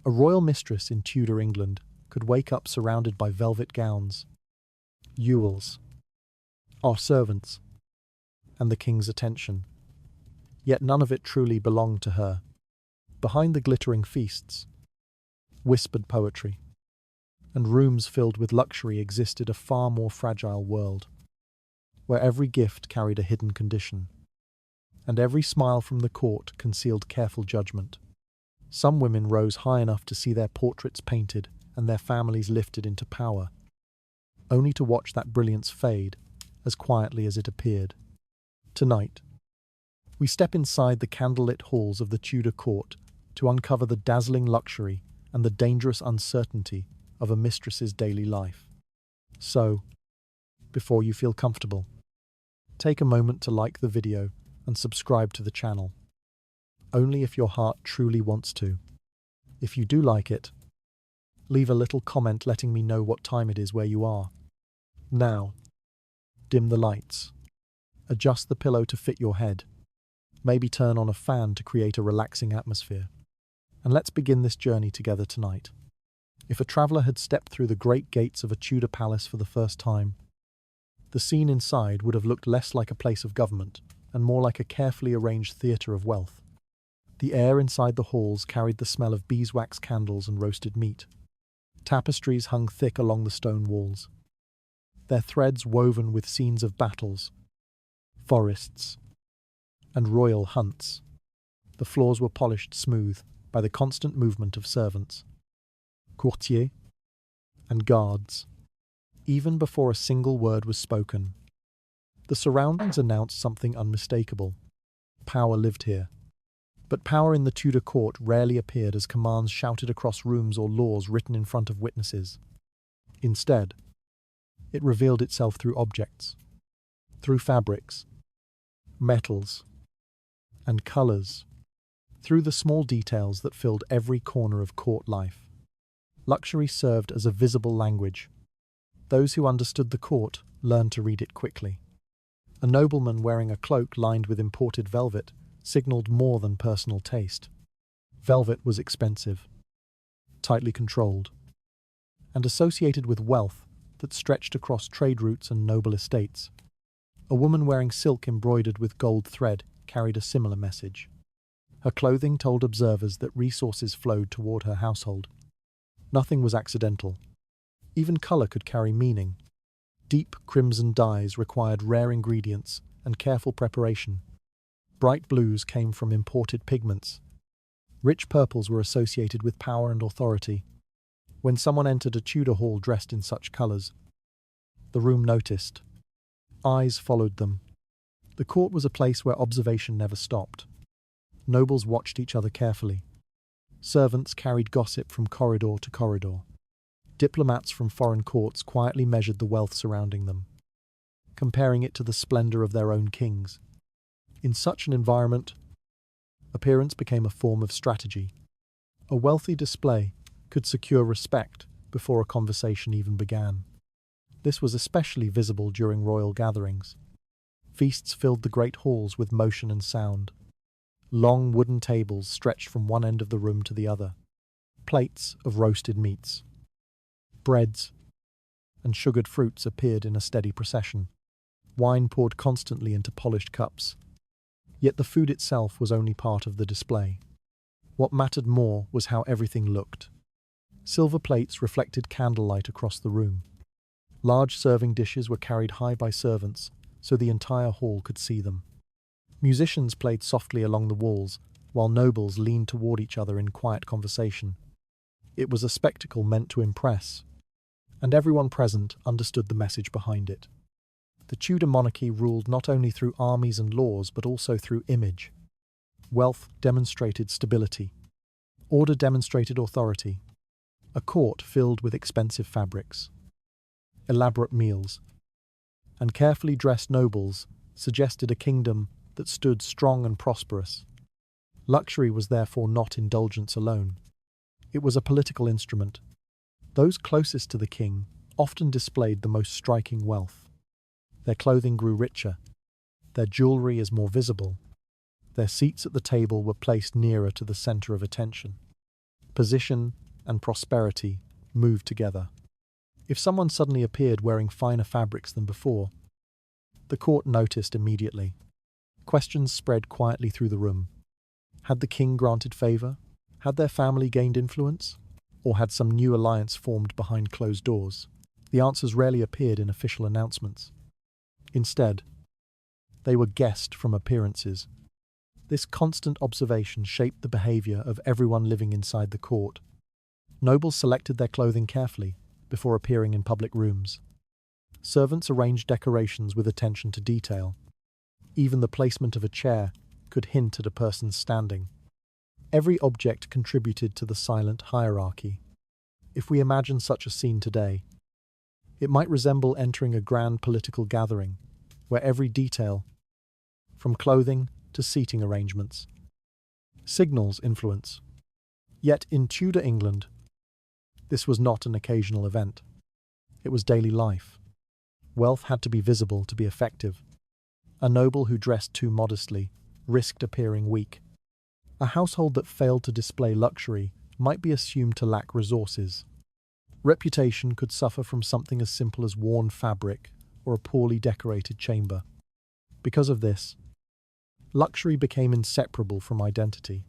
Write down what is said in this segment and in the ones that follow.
A royal mistress in Tudor England could wake up surrounded by velvet gowns, jewels, our servants, and the king's attention. Yet none of it truly belonged to her. Behind the glittering feasts, whispered poetry, and rooms filled with luxury existed a far more fragile world, where every gift carried a hidden condition, and every smile from the court concealed careful judgment. Some women rose high enough to see their portraits painted and their families lifted into power, only to watch that brilliance fade as quietly as it appeared. Tonight, we step inside the candlelit halls of the Tudor court to uncover the dazzling luxury and the dangerous uncertainty of a mistress's daily life. So, before you feel comfortable, take a moment to like the video and subscribe to the channel. Only if your heart truly wants to. If you do like it, leave a little comment letting me know what time it is where you are. Now, dim the lights. Adjust the pillow to fit your head. Maybe turn on a fan to create a relaxing atmosphere. And let's begin this journey together tonight. If a traveller had stepped through the great gates of a Tudor palace for the first time, the scene inside would have looked less like a place of government and more like a carefully arranged theatre of wealth. The air inside the halls carried the smell of beeswax candles and roasted meat. Tapestries hung thick along the stone walls, their threads woven with scenes of battles, forests, and royal hunts. The floors were polished smooth by the constant movement of servants, courtiers, and guards. Even before a single word was spoken, the surroundings announced something unmistakable. Power lived here. But power in the Tudor court rarely appeared as commands shouted across rooms or laws written in front of witnesses. Instead, it revealed itself through objects, through fabrics, metals, and colours, through the small details that filled every corner of court life. Luxury served as a visible language. Those who understood the court learned to read it quickly. A nobleman wearing a cloak lined with imported velvet signalled more than personal taste. Velvet was expensive, tightly controlled, and associated with wealth that stretched across trade routes and noble estates. A woman wearing silk embroidered with gold thread carried a similar message. Her clothing told observers that resources flowed toward her household. Nothing was accidental. Even colour could carry meaning. Deep crimson dyes required rare ingredients and careful preparation. Bright blues came from imported pigments. Rich purples were associated with power and authority. When someone entered a Tudor hall dressed in such colours, the room noticed. Eyes followed them. The court was a place where observation never stopped. Nobles watched each other carefully. Servants carried gossip from corridor to corridor. Diplomats from foreign courts quietly measured the wealth surrounding them, comparing it to the splendour of their own kings. In such an environment, appearance became a form of strategy. A wealthy display could secure respect before a conversation even began. This was especially visible during royal gatherings. Feasts filled the great halls with motion and sound. Long wooden tables stretched from one end of the room to the other. Plates of roasted meats, breads, and sugared fruits appeared in a steady procession. Wine poured constantly into polished cups. Yet the food itself was only part of the display. What mattered more was how everything looked. Silver plates reflected candlelight across the room. Large serving dishes were carried high by servants, so the entire hall could see them. Musicians played softly along the walls, while nobles leaned toward each other in quiet conversation. It was a spectacle meant to impress, and everyone present understood the message behind it. The Tudor monarchy ruled not only through armies and laws, but also through image. Wealth demonstrated stability. Order demonstrated authority. A court filled with expensive fabrics, elaborate meals, and carefully dressed nobles suggested a kingdom that stood strong and prosperous. Luxury was therefore not indulgence alone. It was a political instrument. Those closest to the king often displayed the most striking wealth. Their clothing grew richer, their jewellery is more visible, their seats at the table were placed nearer to the centre of attention. Position and prosperity moved together. If someone suddenly appeared wearing finer fabrics than before, the court noticed immediately. Questions spread quietly through the room. Had the king granted favor? Had their family gained influence? Or had some new alliance formed behind closed doors? The answers rarely appeared in official announcements. Instead, they were guessed from appearances. This constant observation shaped the behavior of everyone living inside the court. Nobles selected their clothing carefully before appearing in public rooms. Servants arranged decorations with attention to detail. Even the placement of a chair could hint at a person's standing. Every object contributed to the silent hierarchy. If we imagine such a scene today, it might resemble entering a grand political gathering, where every detail, from clothing to seating arrangements, signals influence. Yet in Tudor England, this was not an occasional event. It was daily life. Wealth had to be visible to be effective. A noble who dressed too modestly risked appearing weak. A household that failed to display luxury might be assumed to lack resources. Reputation could suffer from something as simple as worn fabric or a poorly decorated chamber. Because of this, luxury became inseparable from identity.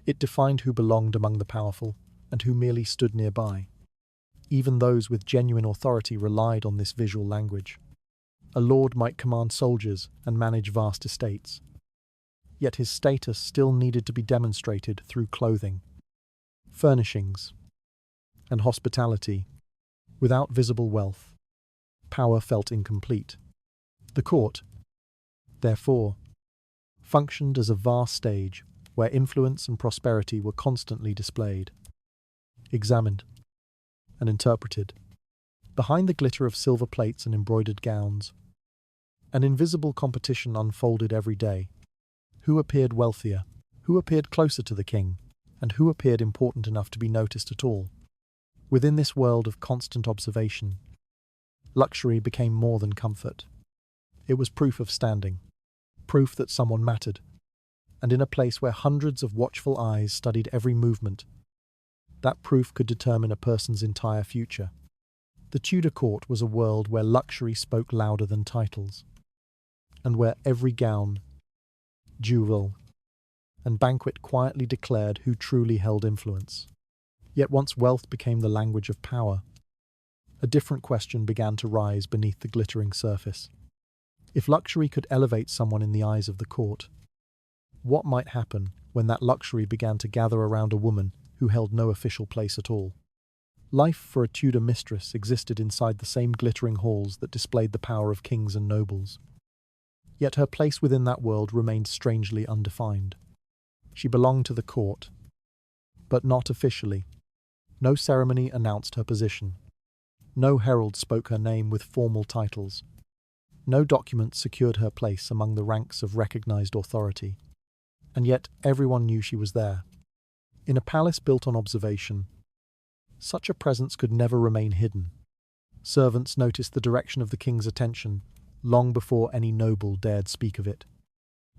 It defined who belonged among the powerful and who merely stood nearby. Even those with genuine authority relied on this visual language. A lord might command soldiers and manage vast estates. Yet his status still needed to be demonstrated through clothing, furnishings, and hospitality. Without visible wealth, power felt incomplete. The court, therefore, functioned as a vast stage where influence and prosperity were constantly displayed, examined, and interpreted. Behind the glitter of silver plates and embroidered gowns, an invisible competition unfolded every day. Who appeared wealthier? Who appeared closer to the king? And who appeared important enough to be noticed at all? Within this world of constant observation, luxury became more than comfort. It was proof of standing, proof that someone mattered. And in a place where hundreds of watchful eyes studied every movement, that proof could determine a person's entire future. The Tudor court was a world where luxury spoke louder than titles, and where every gown, jewel, and banquet quietly declared who truly held influence. Yet once wealth became the language of power, a different question began to rise beneath the glittering surface. If luxury could elevate someone in the eyes of the court, what might happen when that luxury began to gather around a woman who held no official place at all? Life for a Tudor mistress existed inside the same glittering halls that displayed the power of kings and nobles. Yet her place within that world remained strangely undefined. She belonged to the court, but not officially. No ceremony announced her position. No herald spoke her name with formal titles. No document secured her place among the ranks of recognized authority. And yet everyone knew she was there. In a palace built on observation, such a presence could never remain hidden. Servants noticed the direction of the king's attention long before any noble dared speak of it.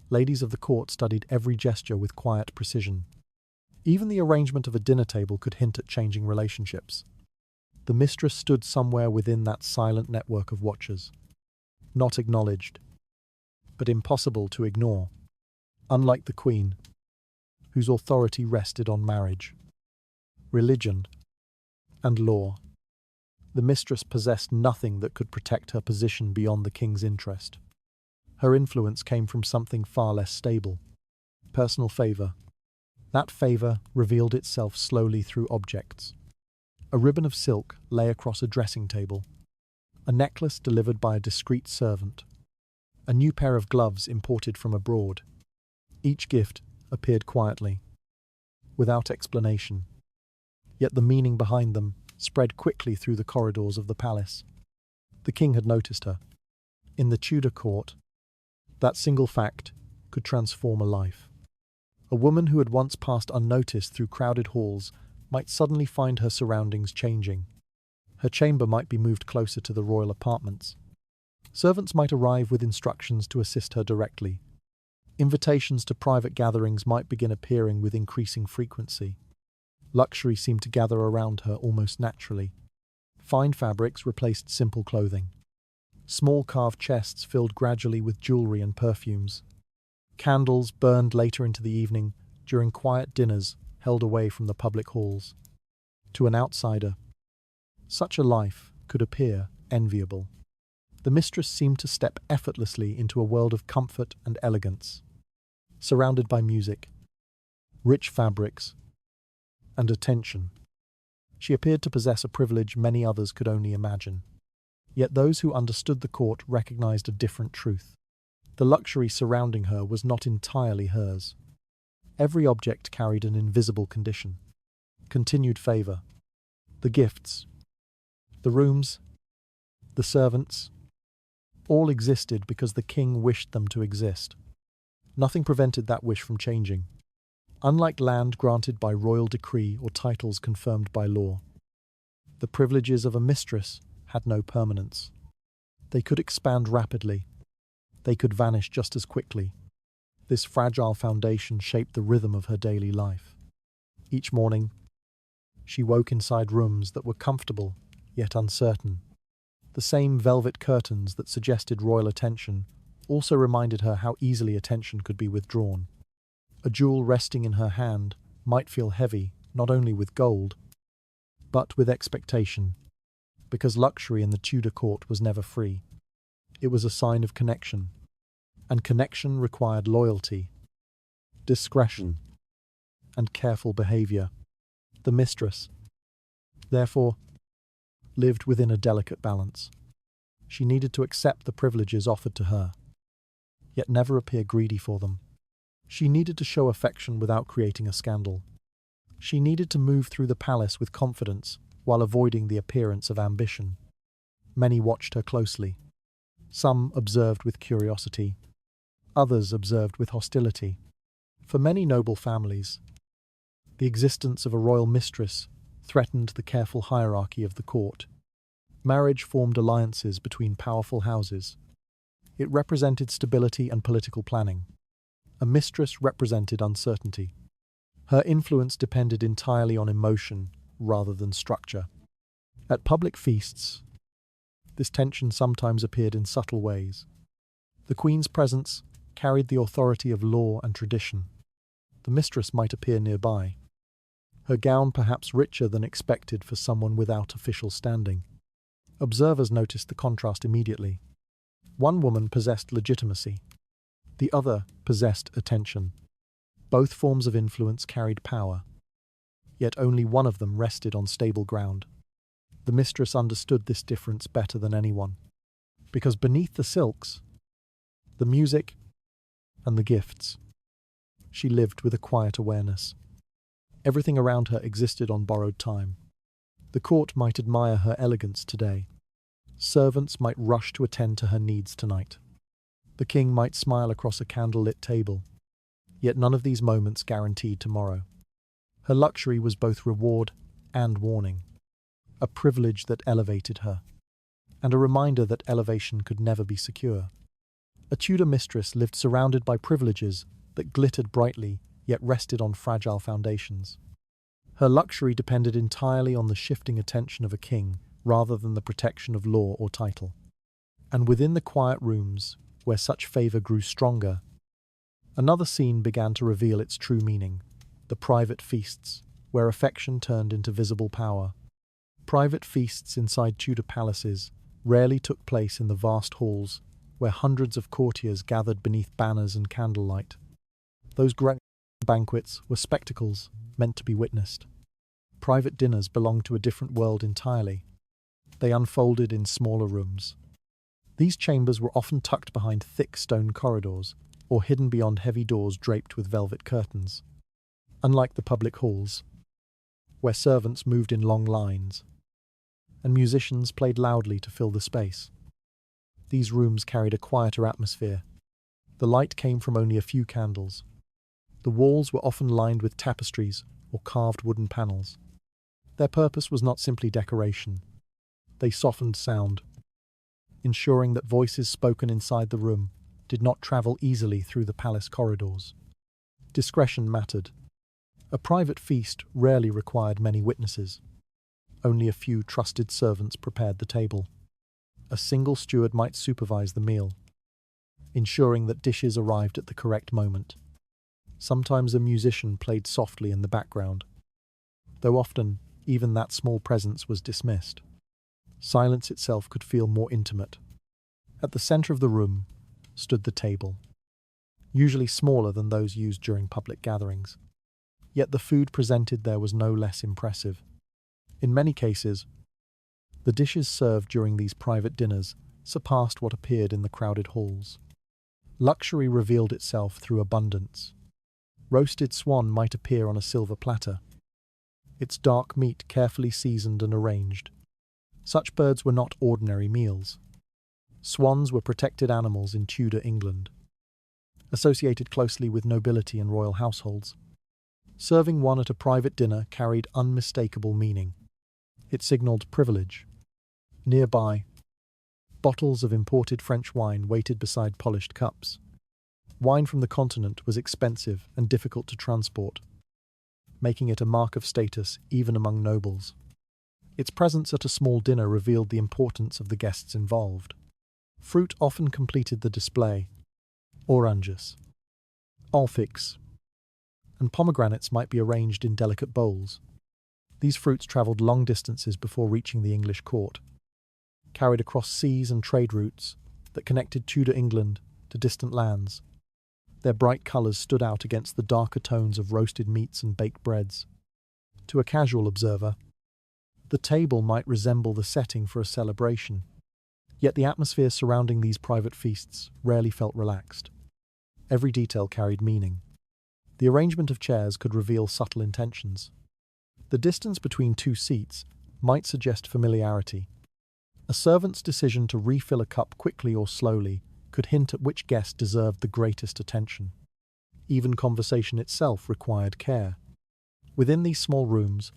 Ladies of the court studied every gesture with quiet precision. Even the arrangement of a dinner table could hint at changing relationships. The mistress stood somewhere within that silent network of watchers, not acknowledged, but impossible to ignore. Unlike the queen, whose authority rested on marriage, religion, and law, the mistress possessed nothing that could protect her position beyond the king's interest. Her influence came from something far less stable: personal favor. That favor revealed itself slowly through objects. A ribbon of silk lay across a dressing table, a necklace delivered by a discreet servant, a new pair of gloves imported from abroad. Each gift appeared quietly, without explanation, yet the meaning behind them spread quickly through the corridors of the palace. The king had noticed her. In the Tudor court, that single fact could transform a life. A woman who had once passed unnoticed through crowded halls might suddenly find her surroundings changing. Her chamber might be moved closer to the royal apartments. Servants might arrive with instructions to assist her directly. Invitations to private gatherings might begin appearing with increasing frequency. Luxury seemed to gather around her almost naturally. Fine fabrics replaced simple clothing. Small carved chests filled gradually with jewelry and perfumes. Candles burned later into the evening during quiet dinners held away from the public halls. To an outsider, such a life could appear enviable. The mistress seemed to step effortlessly into a world of comfort and elegance, surrounded by music, rich fabrics, and attention. She appeared to possess a privilege many others could only imagine. Yet those who understood the court recognized a different truth. The luxury surrounding her was not entirely hers. Every object carried an invisible condition. Continued favor. The gifts. The rooms. The servants. All existed because the king wished them to exist. Nothing prevented that wish from changing. Unlike land granted by royal decree or titles confirmed by law, the privileges of a mistress had no permanence. They could expand rapidly. They could vanish just as quickly. This fragile foundation shaped the rhythm of her daily life. Each morning, she woke inside rooms that were comfortable yet uncertain. The same velvet curtains that suggested royal attention also reminded her how easily attention could be withdrawn. A jewel resting in her hand might feel heavy not only with gold, but with expectation, because luxury in the Tudor court was never free. It was a sign of connection, and connection required loyalty, discretion, and careful behavior. The mistress, therefore, lived within a delicate balance. She needed to accept the privileges offered to her, yet never appear greedy for them. She needed to show affection without creating a scandal. She needed to move through the palace with confidence while avoiding the appearance of ambition. Many watched her closely. Some observed with curiosity. Others observed with hostility. For many noble families, the existence of a royal mistress threatened the careful hierarchy of the court. Marriage formed alliances between powerful houses. It represented stability and political planning. A mistress represented uncertainty. Her influence depended entirely on emotion rather than structure. At public feasts, this tension sometimes appeared in subtle ways. The Queen's presence carried the authority of law and tradition. The mistress might appear nearby, her gown perhaps richer than expected for someone without official standing. Observers noticed the contrast immediately. One woman possessed legitimacy. The other possessed attention. Both forms of influence carried power, yet only one of them rested on stable ground. The mistress understood this difference better than anyone, because beneath the silks, the music, and the gifts, she lived with a quiet awareness. Everything around her existed on borrowed time. The court might admire her elegance today. Servants might rush to attend to her needs tonight. The king might smile across a candlelit table, yet none of these moments guaranteed tomorrow. Her luxury was both reward and warning, a privilege that elevated her, and a reminder that elevation could never be secure. A Tudor mistress lived surrounded by privileges that glittered brightly yet rested on fragile foundations. Her luxury depended entirely on the shifting attention of a king rather than the protection of law or title. And within the quiet rooms, where such favor grew stronger, another scene began to reveal its true meaning: the private feasts, where affection turned into visible power. Private feasts inside Tudor palaces rarely took place in the vast halls, where hundreds of courtiers gathered beneath banners and candlelight. Those grand banquets were spectacles meant to be witnessed. Private dinners belonged to a different world entirely. They unfolded in smaller rooms. These chambers were often tucked behind thick stone corridors or hidden beyond heavy doors draped with velvet curtains. Unlike the public halls, where servants moved in long lines and musicians played loudly to fill the space, these rooms carried a quieter atmosphere. The light came from only a few candles. The walls were often lined with tapestries or carved wooden panels. Their purpose was not simply decoration. They softened sound, ensuring that voices spoken inside the room did not travel easily through the palace corridors. Discretion mattered. A private feast rarely required many witnesses. Only a few trusted servants prepared the table. A single steward might supervise the meal, ensuring that dishes arrived at the correct moment. Sometimes a musician played softly in the background, though often even that small presence was dismissed. Silence itself could feel more intimate. At the center of the room stood the table, usually smaller than those used during public gatherings. Yet the food presented there was no less impressive. In many cases, the dishes served during these private dinners surpassed what appeared in the crowded halls. Luxury revealed itself through abundance. Roasted swan might appear on a silver platter, its dark meat carefully seasoned and arranged. Such birds were not ordinary meals. Swans were protected animals in Tudor England, associated closely with nobility and royal households. Serving one at a private dinner carried unmistakable meaning. It signaled privilege. Nearby, bottles of imported French wine waited beside polished cups. Wine from the continent was expensive and difficult to transport, making it a mark of status even among nobles. Its presence at a small dinner revealed the importance of the guests involved. Fruit often completed the display. Oranges, alfics, and pomegranates might be arranged in delicate bowls. These fruits travelled long distances before reaching the English court, carried across seas and trade routes that connected Tudor England to distant lands. Their bright colours stood out against the darker tones of roasted meats and baked breads. To a casual observer, the table might resemble the setting for a celebration, yet the atmosphere surrounding these private feasts rarely felt relaxed. Every detail carried meaning. The arrangement of chairs could reveal subtle intentions. The distance between two seats might suggest familiarity. A servant's decision to refill a cup quickly or slowly could hint at which guest deserved the greatest attention. Even conversation itself required care. Within these small rooms,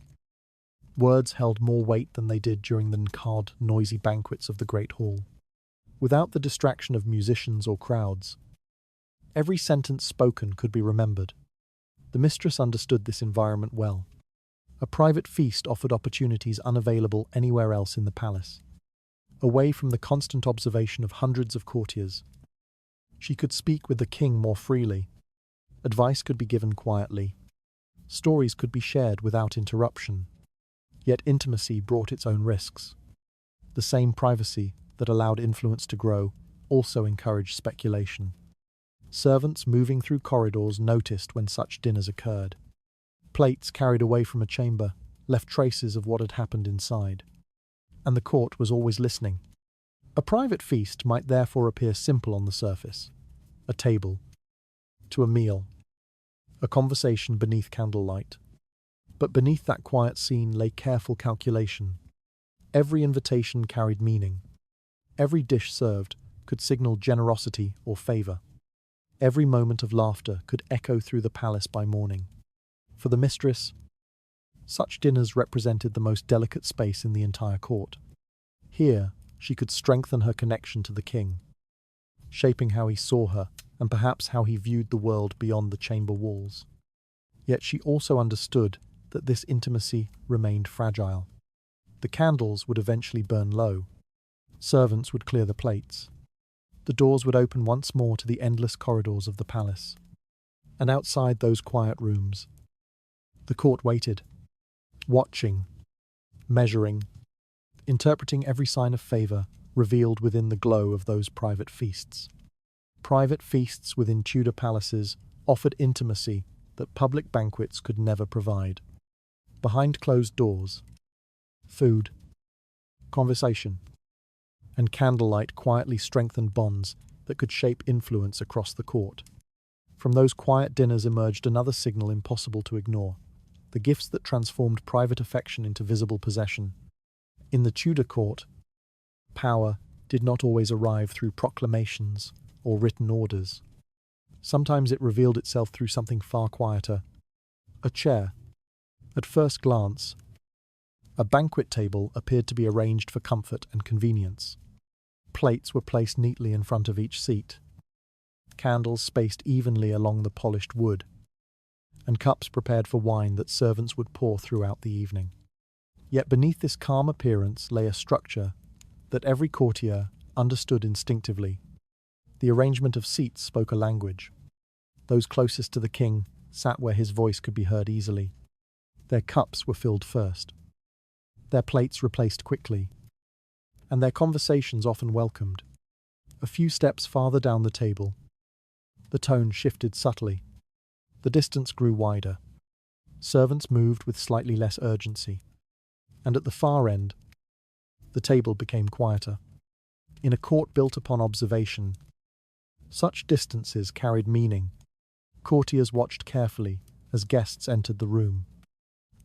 words held more weight than they did during the ncod, noisy banquets of the Great Hall. Without the distraction of musicians or crowds, every sentence spoken could be remembered. The mistress understood this environment well. A private feast offered opportunities unavailable anywhere else in the palace. Away from the constant observation of hundreds of courtiers, she could speak with the king more freely. Advice could be given quietly. Stories could be shared without interruption. Yet intimacy brought its own risks. The same privacy that allowed influence to grow also encouraged speculation. Servants moving through corridors noticed when such dinners occurred. Plates carried away from a chamber left traces of what had happened inside, and the court was always listening. A private feast might therefore appear simple on the surface. A table, to a meal, a conversation beneath candlelight. But beneath that quiet scene lay careful calculation. Every invitation carried meaning. Every dish served could signal generosity or favour. Every moment of laughter could echo through the palace by morning. For the mistress, such dinners represented the most delicate space in the entire court. Here, she could strengthen her connection to the king, shaping how he saw her and perhaps how he viewed the world beyond the chamber walls. Yet she also understood that this intimacy remained fragile. The candles would eventually burn low. Servants would clear the plates. The doors would open once more to the endless corridors of the palace. And outside those quiet rooms, the court waited, watching, measuring, interpreting every sign of favour revealed within the glow of those private feasts. Private feasts within Tudor palaces offered intimacy that public banquets could never provide. Behind closed doors, food, conversation, and candlelight quietly strengthened bonds that could shape influence across the court. From those quiet dinners emerged another signal impossible to ignore: the gifts that transformed private affection into visible possession. In the Tudor court, power did not always arrive through proclamations or written orders. Sometimes it revealed itself through something far quieter: a chair. At first glance, a banquet table appeared to be arranged for comfort and convenience. Plates were placed neatly in front of each seat, candles spaced evenly along the polished wood, and cups prepared for wine that servants would pour throughout the evening. Yet beneath this calm appearance lay a structure that every courtier understood instinctively. The arrangement of seats spoke a language. Those closest to the king sat where his voice could be heard easily. Their cups were filled first, their plates replaced quickly, and their conversations often welcomed. A few steps farther down the table, the tone shifted subtly. The distance grew wider. Servants moved with slightly less urgency. And at the far end, the table became quieter. In a court built upon observation, such distances carried meaning. Courtiers watched carefully as guests entered the room.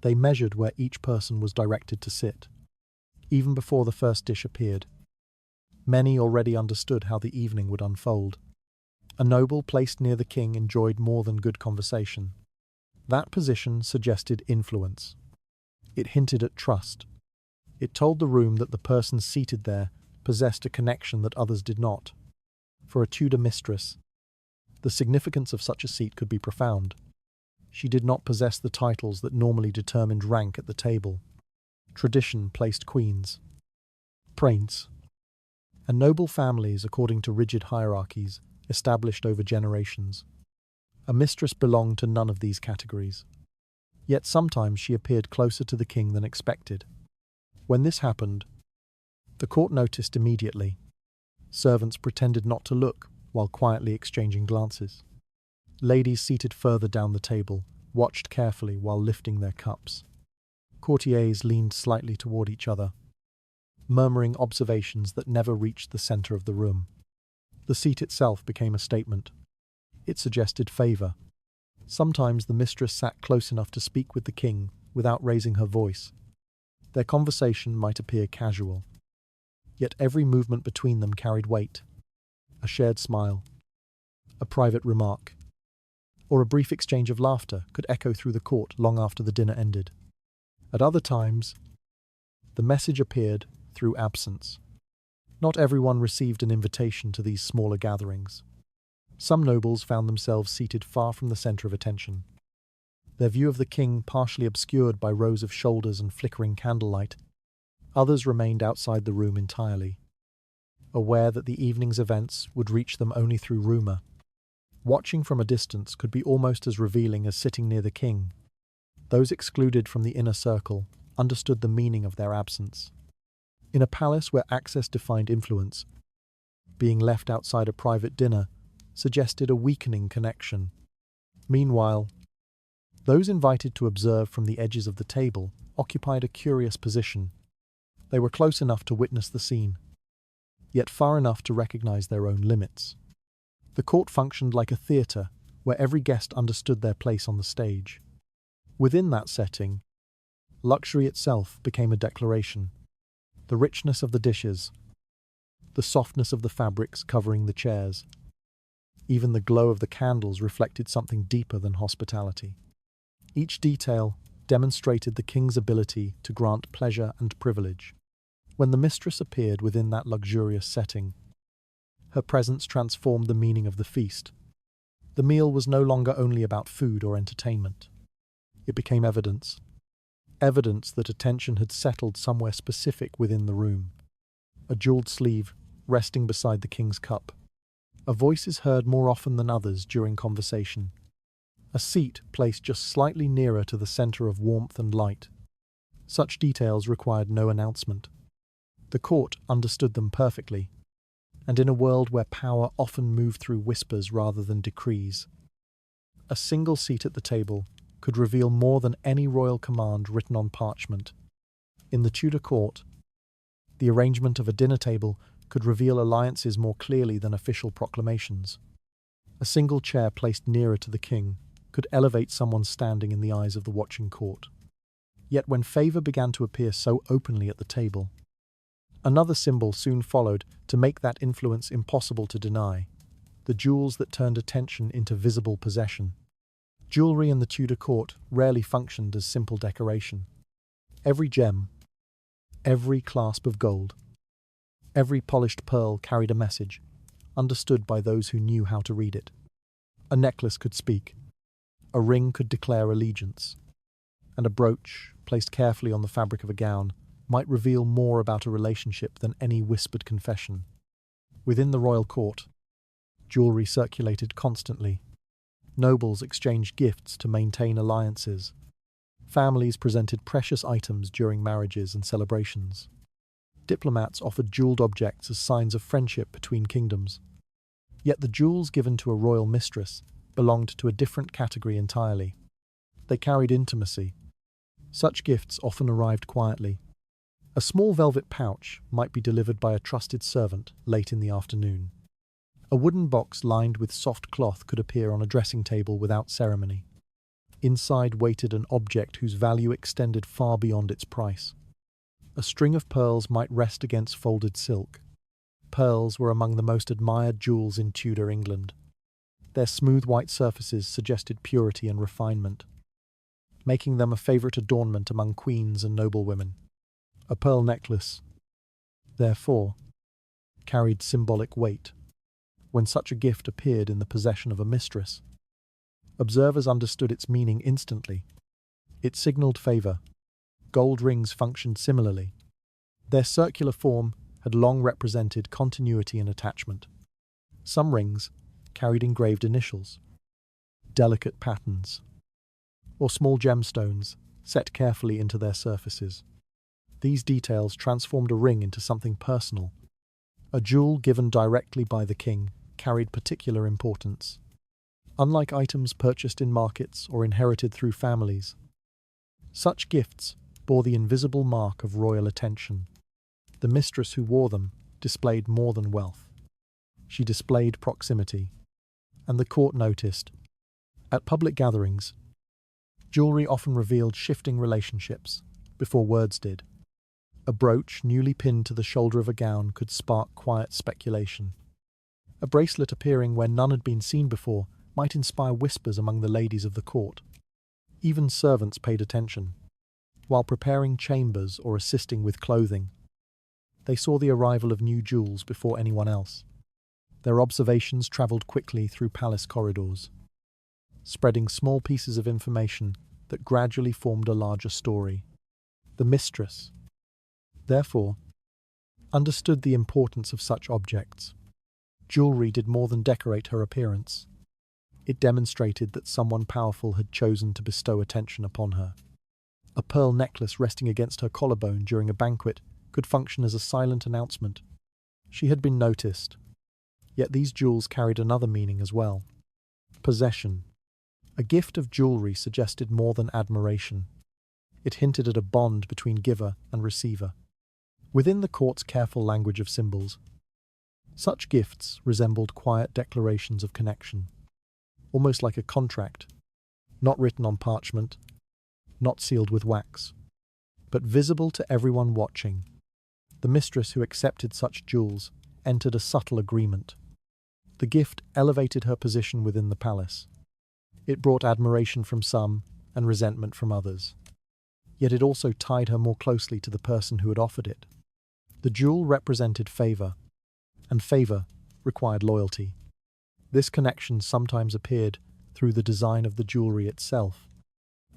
They measured where each person was directed to sit. Even before the first dish appeared, many already understood how the evening would unfold. A noble placed near the king enjoyed more than good conversation. That position suggested influence. It hinted at trust. It told the room that the person seated there possessed a connection that others did not. For a Tudor mistress, the significance of such a seat could be profound. She did not possess the titles that normally determined rank at the table. Tradition placed queens, princes, and noble families according to rigid hierarchies established over generations. A mistress belonged to none of these categories. Yet sometimes she appeared closer to the king than expected. When this happened, the court noticed immediately. Servants pretended not to look while quietly exchanging glances. Ladies seated further down the table watched carefully while lifting their cups. Courtiers leaned slightly toward each other, murmuring observations that never reached the center of the room. The seat itself became a statement. It suggested favor. Sometimes the mistress sat close enough to speak with the king without raising her voice. Their conversation might appear casual, yet every movement between them carried weight. A shared smile, a private remark, or a brief exchange of laughter could echo through the court long after the dinner ended. At other times, the message appeared through absence. Not everyone received an invitation to these smaller gatherings. Some nobles found themselves seated far from the center of attention, their view of the king partially obscured by rows of shoulders and flickering candlelight. Others remained outside the room entirely, aware that the evening's events would reach them only through rumor. Watching from a distance could be almost as revealing as sitting near the king. Those excluded from the inner circle understood the meaning of their absence. In a palace where access defined influence, being left outside a private dinner suggested a weakening connection. Meanwhile, those invited to observe from the edges of the table occupied a curious position. They were close enough to witness the scene, yet far enough to recognize their own limits. The court functioned like a theatre where every guest understood their place on the stage. Within that setting, luxury itself became a declaration. The richness of the dishes, the softness of the fabrics covering the chairs, even the glow of the candles reflected something deeper than hospitality. Each detail demonstrated the king's ability to grant pleasure and privilege. When the mistress appeared within that luxurious setting, her presence transformed the meaning of the feast. The meal was no longer only about food or entertainment. It became evidence that attention had settled somewhere specific within the room. A jeweled sleeve resting beside the king's cup. A voice is heard more often than others during conversation. A seat placed just slightly nearer to the center of warmth and light. Such details required no announcement. The court understood them perfectly, and in a world where power often moved through whispers rather than decrees, a single seat at the table could reveal more than any royal command written on parchment. In the Tudor court, the arrangement of a dinner table could reveal alliances more clearly than official proclamations. A single chair placed nearer to the king could elevate someone's standing in the eyes of the watching court. Yet when favor began to appear so openly at the table, another symbol soon followed to make that influence impossible to deny: the jewels that turned attention into visible possession. Jewelry in the Tudor court rarely functioned as simple decoration. Every gem, every clasp of gold, every polished pearl carried a message, understood by those who knew how to read it. A necklace could speak, A ring could declare allegiance, and a brooch, placed carefully on the fabric of a gown, might reveal more about a relationship than any whispered confession. Within the royal court, jewelry circulated constantly. Nobles exchanged gifts to maintain alliances. Families presented precious items during marriages and celebrations. Diplomats offered jeweled objects as signs of friendship between kingdoms. Yet the jewels given to a royal mistress belonged to a different category entirely. They carried intimacy. Such gifts often arrived quietly. A small velvet pouch might be delivered by a trusted servant late in the afternoon. A wooden box lined with soft cloth could appear on a dressing table without ceremony. Inside waited an object whose value extended far beyond its price. A string of pearls might rest against folded silk. Pearls were among the most admired jewels in Tudor England. Their smooth white surfaces suggested purity and refinement, making them a favourite adornment among queens and noblewomen. A pearl necklace, therefore, carried symbolic weight. When such a gift appeared in the possession of a mistress, observers understood its meaning instantly. It signalled favour. Gold rings functioned similarly. Their circular form had long represented continuity and attachment. Some rings carried engraved initials, delicate patterns, or small gemstones set carefully into their surfaces. These details transformed a ring into something personal. A jewel given directly by the king carried particular importance. Unlike items purchased in markets or inherited through families, such gifts bore the invisible mark of royal attention. The mistress who wore them displayed more than wealth. She displayed proximity, and the court noticed. At public gatherings, jewelry often revealed shifting relationships before words did. A brooch newly pinned to the shoulder of a gown could spark quiet speculation. A bracelet appearing where none had been seen before might inspire whispers among the ladies of the court. Even servants paid attention. While preparing chambers or assisting with clothing, they saw the arrival of new jewels before anyone else. Their observations travelled quickly through palace corridors, spreading small pieces of information that gradually formed a larger story. The mistress, therefore, understood the importance of such objects. Jewelry did more than decorate her appearance. It demonstrated that someone powerful had chosen to bestow attention upon her. A pearl necklace resting against her collarbone during a banquet could function as a silent announcement. She had been noticed. Yet these jewels carried another meaning as well. Possession. A gift of jewelry suggested more than admiration. It hinted at a bond between giver and receiver. Within the court's careful language of symbols, such gifts resembled quiet declarations of connection, almost like a contract, not written on parchment, not sealed with wax, but visible to everyone watching. The mistress who accepted such jewels entered a subtle agreement. The gift elevated her position within the palace. It brought admiration from some and resentment from others. Yet it also tied her more closely to the person who had offered it. The jewel represented favour, and favour required loyalty. This connection sometimes appeared through the design of the jewelry itself.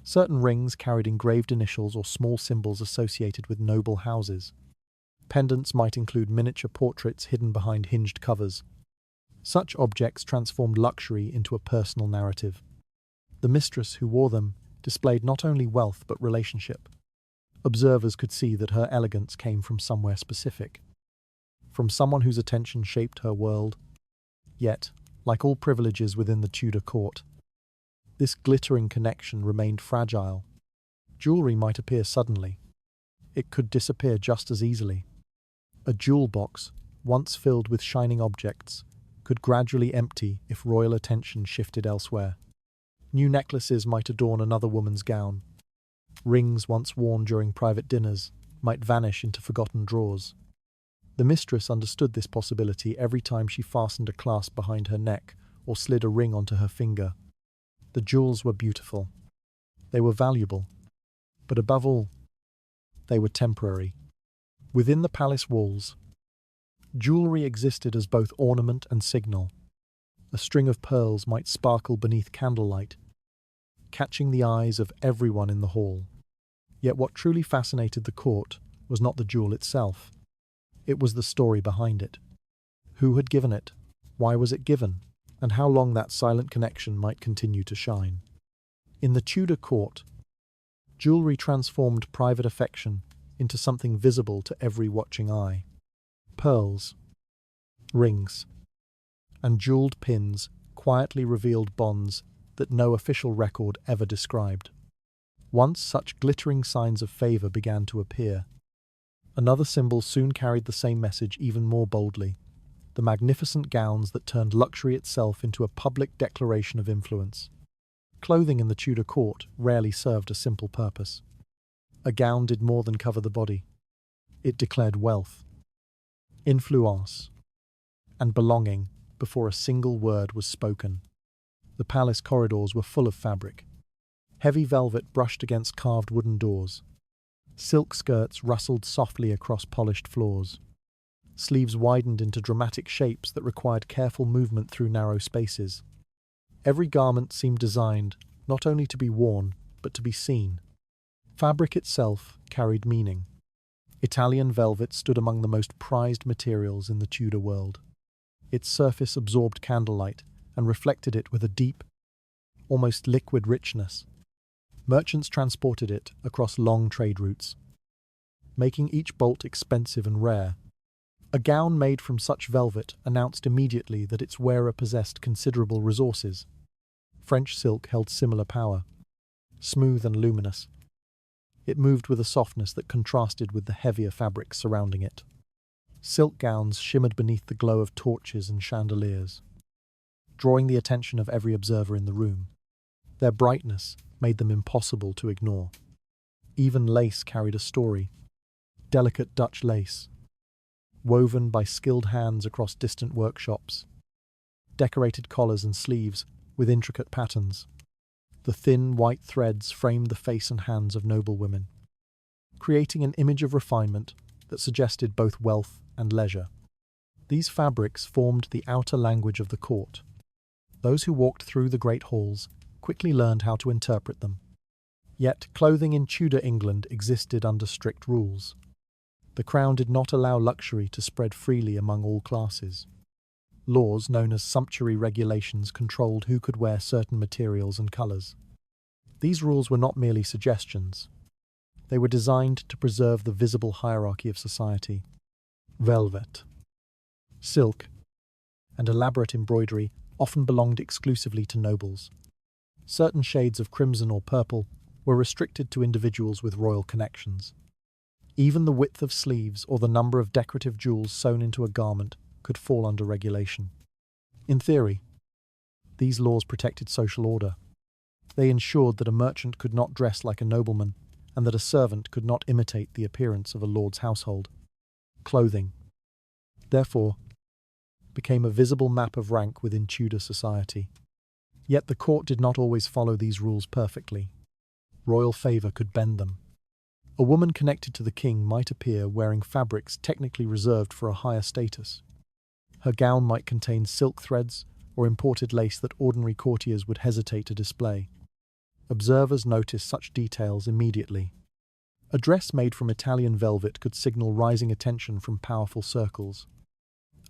Certain rings carried engraved initials or small symbols associated with noble houses. Pendants might include miniature portraits hidden behind hinged covers. Such objects transformed luxury into a personal narrative. The mistress who wore them displayed not only wealth but relationship. Observers could see that her elegance came from somewhere specific, from someone whose attention shaped her world. Yet, like all privileges within the Tudor court, this glittering connection remained fragile. Jewelry might appear suddenly. It could disappear just as easily. A jewel box, once filled with shining objects, could gradually empty if royal attention shifted elsewhere. New necklaces might adorn another woman's gown. Rings once worn during private dinners might vanish into forgotten drawers. The mistress understood this possibility every time she fastened a clasp behind her neck or slid a ring onto her finger. The jewels were beautiful. They were valuable. But above all, they were temporary. Within the palace walls, jewelry existed as both ornament and signal. A string of pearls might sparkle beneath candlelight, catching the eyes of everyone in the hall. Yet what truly fascinated the court was not the jewel itself. It was the story behind it. Who had given it? Why was it given? And how long that silent connection might continue to shine. In the Tudor court, jewelry transformed private affection into something visible to every watching eye. Pearls, rings, and jeweled pins quietly revealed bonds that no official record ever described. Once such glittering signs of favour began to appear, another symbol soon carried the same message even more boldly: the magnificent gowns that turned luxury itself into a public declaration of influence. Clothing in the Tudor court rarely served a simple purpose. A gown did more than cover the body. It declared wealth, influence, and belonging before a single word was spoken. The palace corridors were full of fabric. Heavy velvet brushed against carved wooden doors. Silk skirts rustled softly across polished floors. Sleeves widened into dramatic shapes that required careful movement through narrow spaces. Every garment seemed designed not only to be worn, but to be seen. Fabric itself carried meaning. Italian velvet stood among the most prized materials in the Tudor world. Its surface absorbed candlelight and reflected it with a deep, almost liquid richness. Merchants transported it across long trade routes, making each bolt expensive and rare. A gown made from such velvet announced immediately that its wearer possessed considerable resources. French silk held similar power, smooth and luminous. It moved with a softness that contrasted with the heavier fabrics surrounding it. Silk gowns shimmered beneath the glow of torches and chandeliers, drawing the attention of every observer in the room. Their brightness made them impossible to ignore. Even lace carried a story. Delicate Dutch lace, woven by skilled hands across distant workshops. Decorated collars and sleeves with intricate patterns. The thin, white threads framed the face and hands of noble women, creating an image of refinement that suggested both wealth and leisure. These fabrics formed the outer language of the court. Those who walked through the great halls quickly learned how to interpret them. Yet clothing in Tudor England existed under strict rules. The crown did not allow luxury to spread freely among all classes. Laws known as sumptuary regulations controlled who could wear certain materials and colours. These rules were not merely suggestions. They were designed to preserve the visible hierarchy of society. Velvet, silk, and elaborate embroidery often belonged exclusively to nobles. Certain shades of crimson or purple were restricted to individuals with royal connections. Even the width of sleeves or the number of decorative jewels sewn into a garment could fall under regulation. In theory, these laws protected social order. They ensured that a merchant could not dress like a nobleman and that a servant could not imitate the appearance of a lord's household. Clothing, therefore, became a visible map of rank within Tudor society. Yet the court did not always follow these rules perfectly. Royal favour could bend them. A woman connected to the king might appear wearing fabrics technically reserved for a higher status. Her gown might contain silk threads or imported lace that ordinary courtiers would hesitate to display. Observers noticed such details immediately. A dress made from Italian velvet could signal rising attention from powerful circles.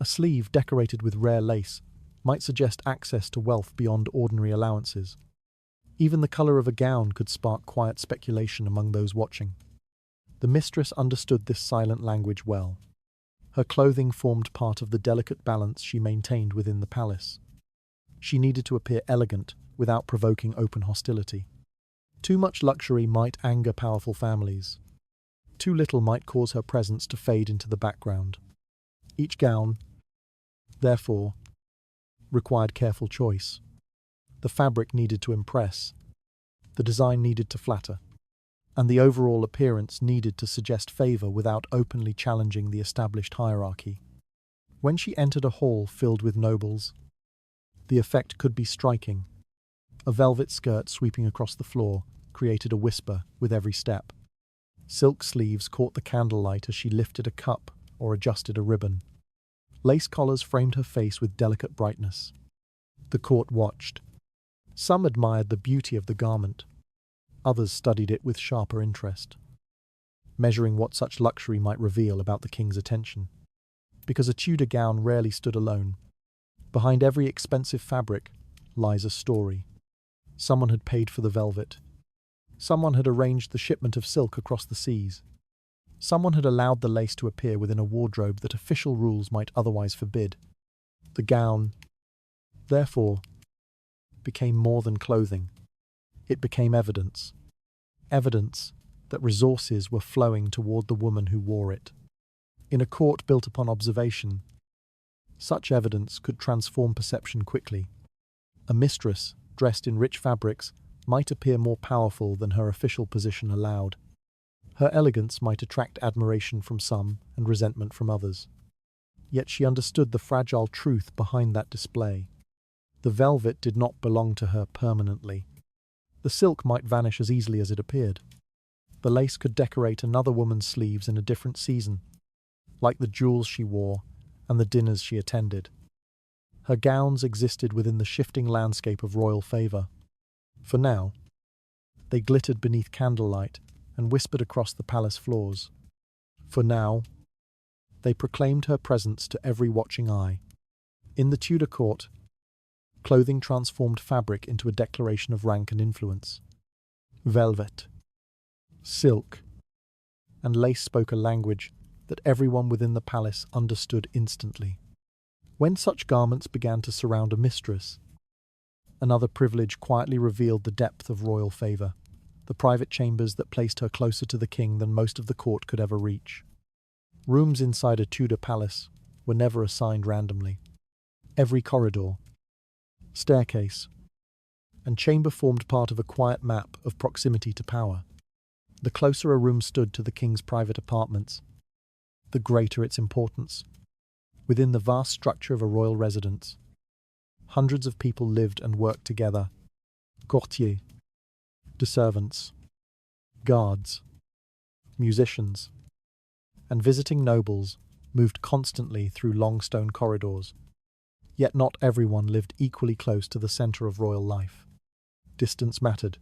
A sleeve decorated with rare lace might suggest access to wealth beyond ordinary allowances. Even the colour of a gown could spark quiet speculation among those watching. The mistress understood this silent language well. Her clothing formed part of the delicate balance she maintained within the palace. She needed to appear elegant without provoking open hostility. Too much luxury might anger powerful families. Too little might cause her presence to fade into the background. Each gown, therefore, required careful choice. The fabric needed to impress, the design needed to flatter, and the overall appearance needed to suggest favour without openly challenging the established hierarchy. When she entered a hall filled with nobles, the effect could be striking. A velvet skirt sweeping across the floor created a whisper with every step. Silk sleeves caught the candlelight as she lifted a cup or adjusted a ribbon. Lace collars framed her face with delicate brightness. The court watched, Some admired the beauty of the garment, others studied it with sharper interest, measuring what such luxury might reveal about the king's attention. Because a Tudor gown rarely stood alone. Behind every expensive fabric lies a story. Someone had paid for the velvet. Someone had arranged the shipment of silk across the seas. Someone had allowed the lace to appear within a wardrobe that official rules might otherwise forbid. The gown, therefore, became more than clothing. It became evidence. Evidence that resources were flowing toward the woman who wore it. In a court built upon observation, such evidence could transform perception quickly. A mistress, dressed in rich fabrics, might appear more powerful than her official position allowed. Her elegance might attract admiration from some and resentment from others. Yet she understood the fragile truth behind that display. The velvet did not belong to her permanently. The silk might vanish as easily as it appeared. The lace could decorate another woman's sleeves in a different season, like the jewels she wore and the dinners she attended. Her gowns existed within the shifting landscape of royal favour. For now, they glittered beneath candlelight and whispered across the palace floors. For now, they proclaimed her presence to every watching eye. In the Tudor court, clothing transformed fabric into a declaration of rank and influence. Velvet, silk, and lace spoke a language that everyone within the palace understood instantly. When such garments began to surround a mistress, another privilege quietly revealed the depth of royal favour, the private chambers that placed her closer to the king than most of the court could ever reach. Rooms inside a Tudor palace were never assigned randomly. Every corridor, staircase, and chamber formed part of a quiet map of proximity to power. The closer a room stood to the king's private apartments, the greater its importance. Within the vast structure of a royal residence, hundreds of people lived and worked together. Courtiers, de servants, guards, musicians, and visiting nobles moved constantly through long stone corridors. Yet not everyone lived equally close to the centre of royal life. Distance mattered.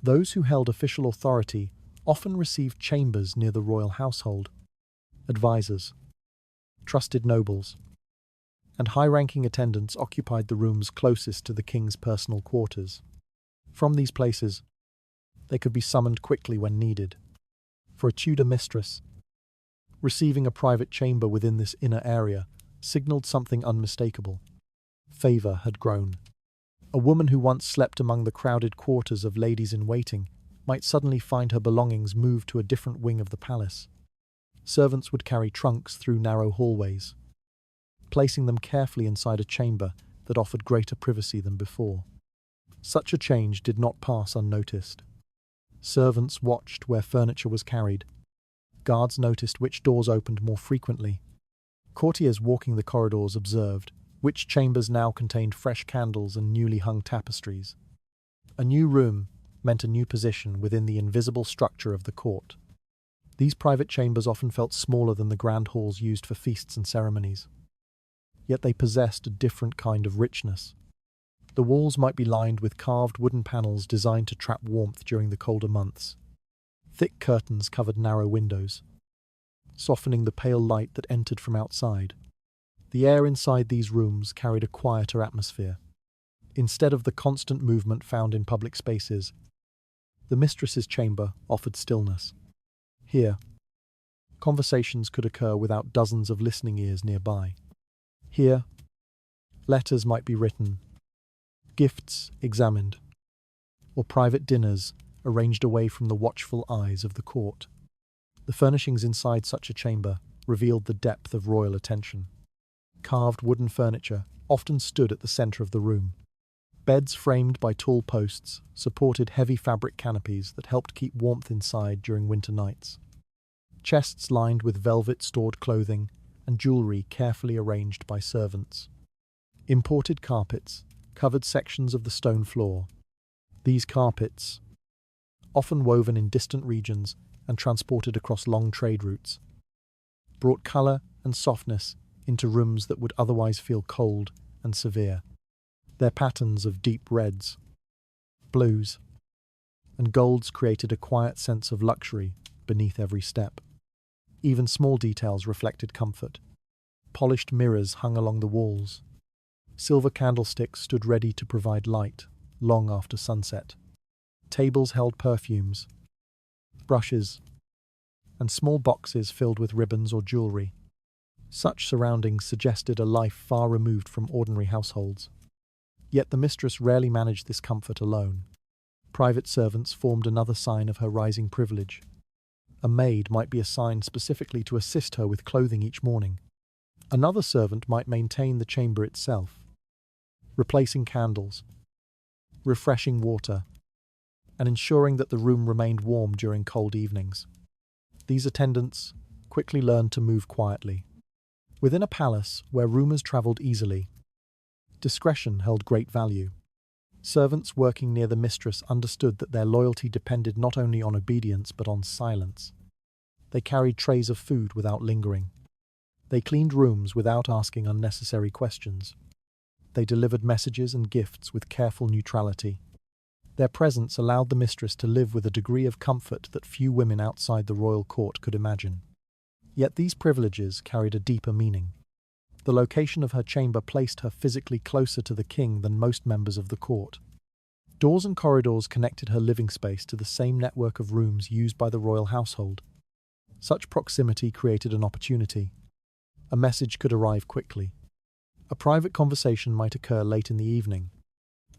Those who held official authority often received chambers near the royal household. Advisors, trusted nobles, and high-ranking attendants occupied the rooms closest to the king's personal quarters. From these places, they could be summoned quickly when needed. For a Tudor mistress, receiving a private chamber within this inner area signalled something unmistakable. Favour had grown. A woman who once slept among the crowded quarters of ladies-in-waiting might suddenly find her belongings moved to a different wing of the palace. Servants would carry trunks through narrow hallways, placing them carefully inside a chamber that offered greater privacy than before. Such a change did not pass unnoticed. Servants watched where furniture was carried. Guards noticed which doors opened more frequently. Courtiers walking the corridors observed which chambers now contained fresh candles and newly hung tapestries. A new room meant a new position within the invisible structure of the court. These private chambers often felt smaller than the grand halls used for feasts and ceremonies. Yet they possessed a different kind of richness. The walls might be lined with carved wooden panels designed to trap warmth during the colder months. Thick curtains covered narrow windows, softening the pale light that entered from outside. The air inside these rooms carried a quieter atmosphere. Instead of the constant movement found in public spaces, the mistress's chamber offered stillness. Here, conversations could occur without dozens of listening ears nearby. Here, letters might be written, gifts examined, or private dinners arranged away from the watchful eyes of the court. The furnishings inside such a chamber revealed the depth of royal attention. Carved wooden furniture often stood at the centre of the room. Beds framed by tall posts supported heavy fabric canopies that helped keep warmth inside during winter nights. Chests lined with velvet stored clothing and jewellery carefully arranged by servants. Imported carpets covered sections of the stone floor. These carpets, often woven in distant regions and transported across long trade routes, brought colour and softness into rooms that would otherwise feel cold and severe. Their patterns of deep reds, blues, and golds created a quiet sense of luxury beneath every step. Even small details reflected comfort. Polished mirrors hung along the walls. Silver candlesticks stood ready to provide light long after sunset. Tables held perfumes, brushes, and small boxes filled with ribbons or jewelry. Such surroundings suggested a life far removed from ordinary households. Yet the mistress rarely managed this comfort alone. Private servants formed another sign of her rising privilege. A maid might be assigned specifically to assist her with clothing each morning. Another servant might maintain the chamber itself, replacing candles, refreshing water, and ensuring that the room remained warm during cold evenings. These attendants quickly learned to move quietly. Within a palace where rumors travelled easily, discretion held great value. Servants working near the mistress understood that their loyalty depended not only on obedience but on silence. They carried trays of food without lingering. They cleaned rooms without asking unnecessary questions. They delivered messages and gifts with careful neutrality. Their presence allowed the mistress to live with a degree of comfort that few women outside the royal court could imagine. Yet these privileges carried a deeper meaning. The location of her chamber placed her physically closer to the king than most members of the court. Doors and corridors connected her living space to the same network of rooms used by the royal household. Such proximity created an opportunity. A message could arrive quickly. A private conversation might occur late in the evening.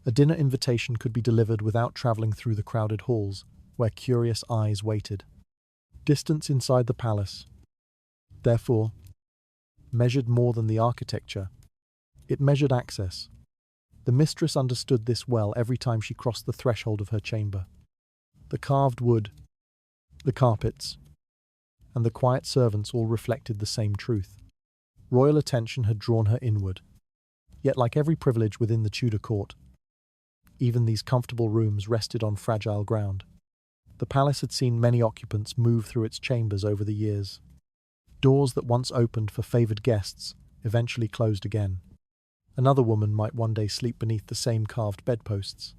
A dinner invitation could be delivered without travelling through the crowded halls, where curious eyes waited. Distance inside the palace, therefore, measured more than the architecture. It measured access. The mistress understood this well every time she crossed the threshold of her chamber. The carved wood, the carpets, and the quiet servants all reflected the same truth. Royal attention had drawn her inward. Yet, like every privilege within the Tudor court, even these comfortable rooms rested on fragile ground. The palace had seen many occupants move through its chambers over the years. Doors that once opened for favoured guests eventually closed again. Another woman might one day sleep beneath the same carved bedposts.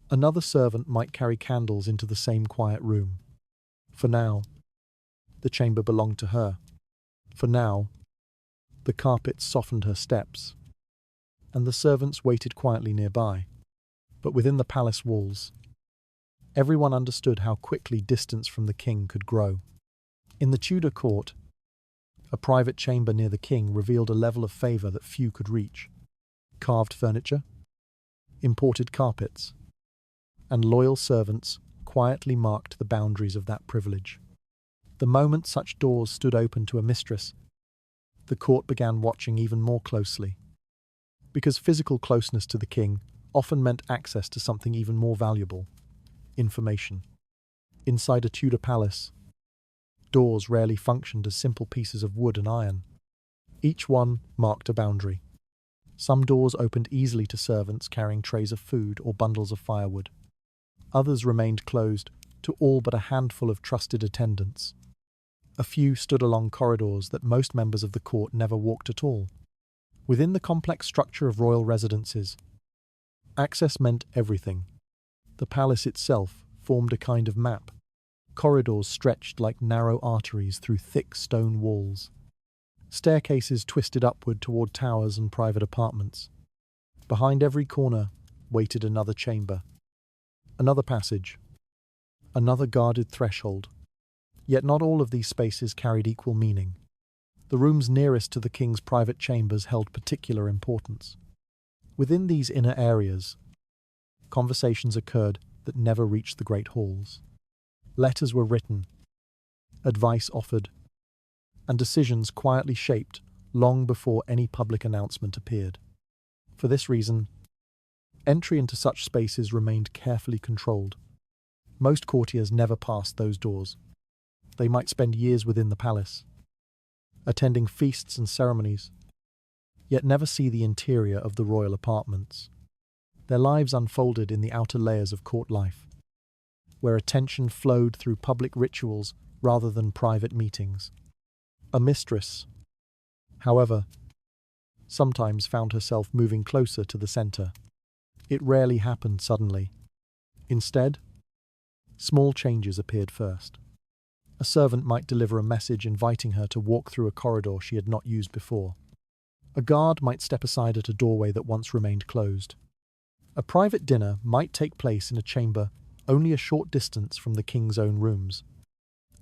Another servant might carry candles into the same quiet room. For now, the chamber belonged to her. For now, the carpets softened her steps, and the servants waited quietly nearby. But within the palace walls, everyone understood how quickly distance from the king could grow. In the Tudor court, a private chamber near the king revealed a level of favour that few could reach. Carved furniture, imported carpets, and loyal servants quietly marked the boundaries of that privilege. The moment such doors stood open to a mistress, the court began watching even more closely. Because physical closeness to the king often meant access to something even more valuable: information. Inside a Tudor palace, doors rarely functioned as simple pieces of wood and iron. Each one marked a boundary. Some doors opened easily to servants carrying trays of food or bundles of firewood. Others remained closed to all but a handful of trusted attendants. A few stood along corridors that most members of the court never walked at all. Within the complex structure of royal residences, access meant everything. The palace itself formed a kind of map. Corridors stretched like narrow arteries through thick stone walls. Staircases twisted upward toward towers and private apartments. Behind every corner waited another chamber, another passage, another guarded threshold. Yet not all of these spaces carried equal meaning. The rooms nearest to the king's private chambers held particular importance. Within these inner areas, conversations occurred that never reached the great halls. Letters were written, advice offered, and decisions quietly shaped long before any public announcement appeared. For this reason, entry into such spaces remained carefully controlled. Most courtiers never passed those doors. They might spend years within the palace, attending feasts and ceremonies, yet never see the interior of the royal apartments. Their lives unfolded in the outer layers of court life, where attention flowed through public rituals rather than private meetings. A mistress, however, sometimes found herself moving closer to the centre. It rarely happened suddenly. Instead, small changes appeared first. A servant might deliver a message inviting her to walk through a corridor she had not used before. A guard might step aside at a doorway that once remained closed. A private dinner might take place in a chamber only a short distance from the king's own rooms.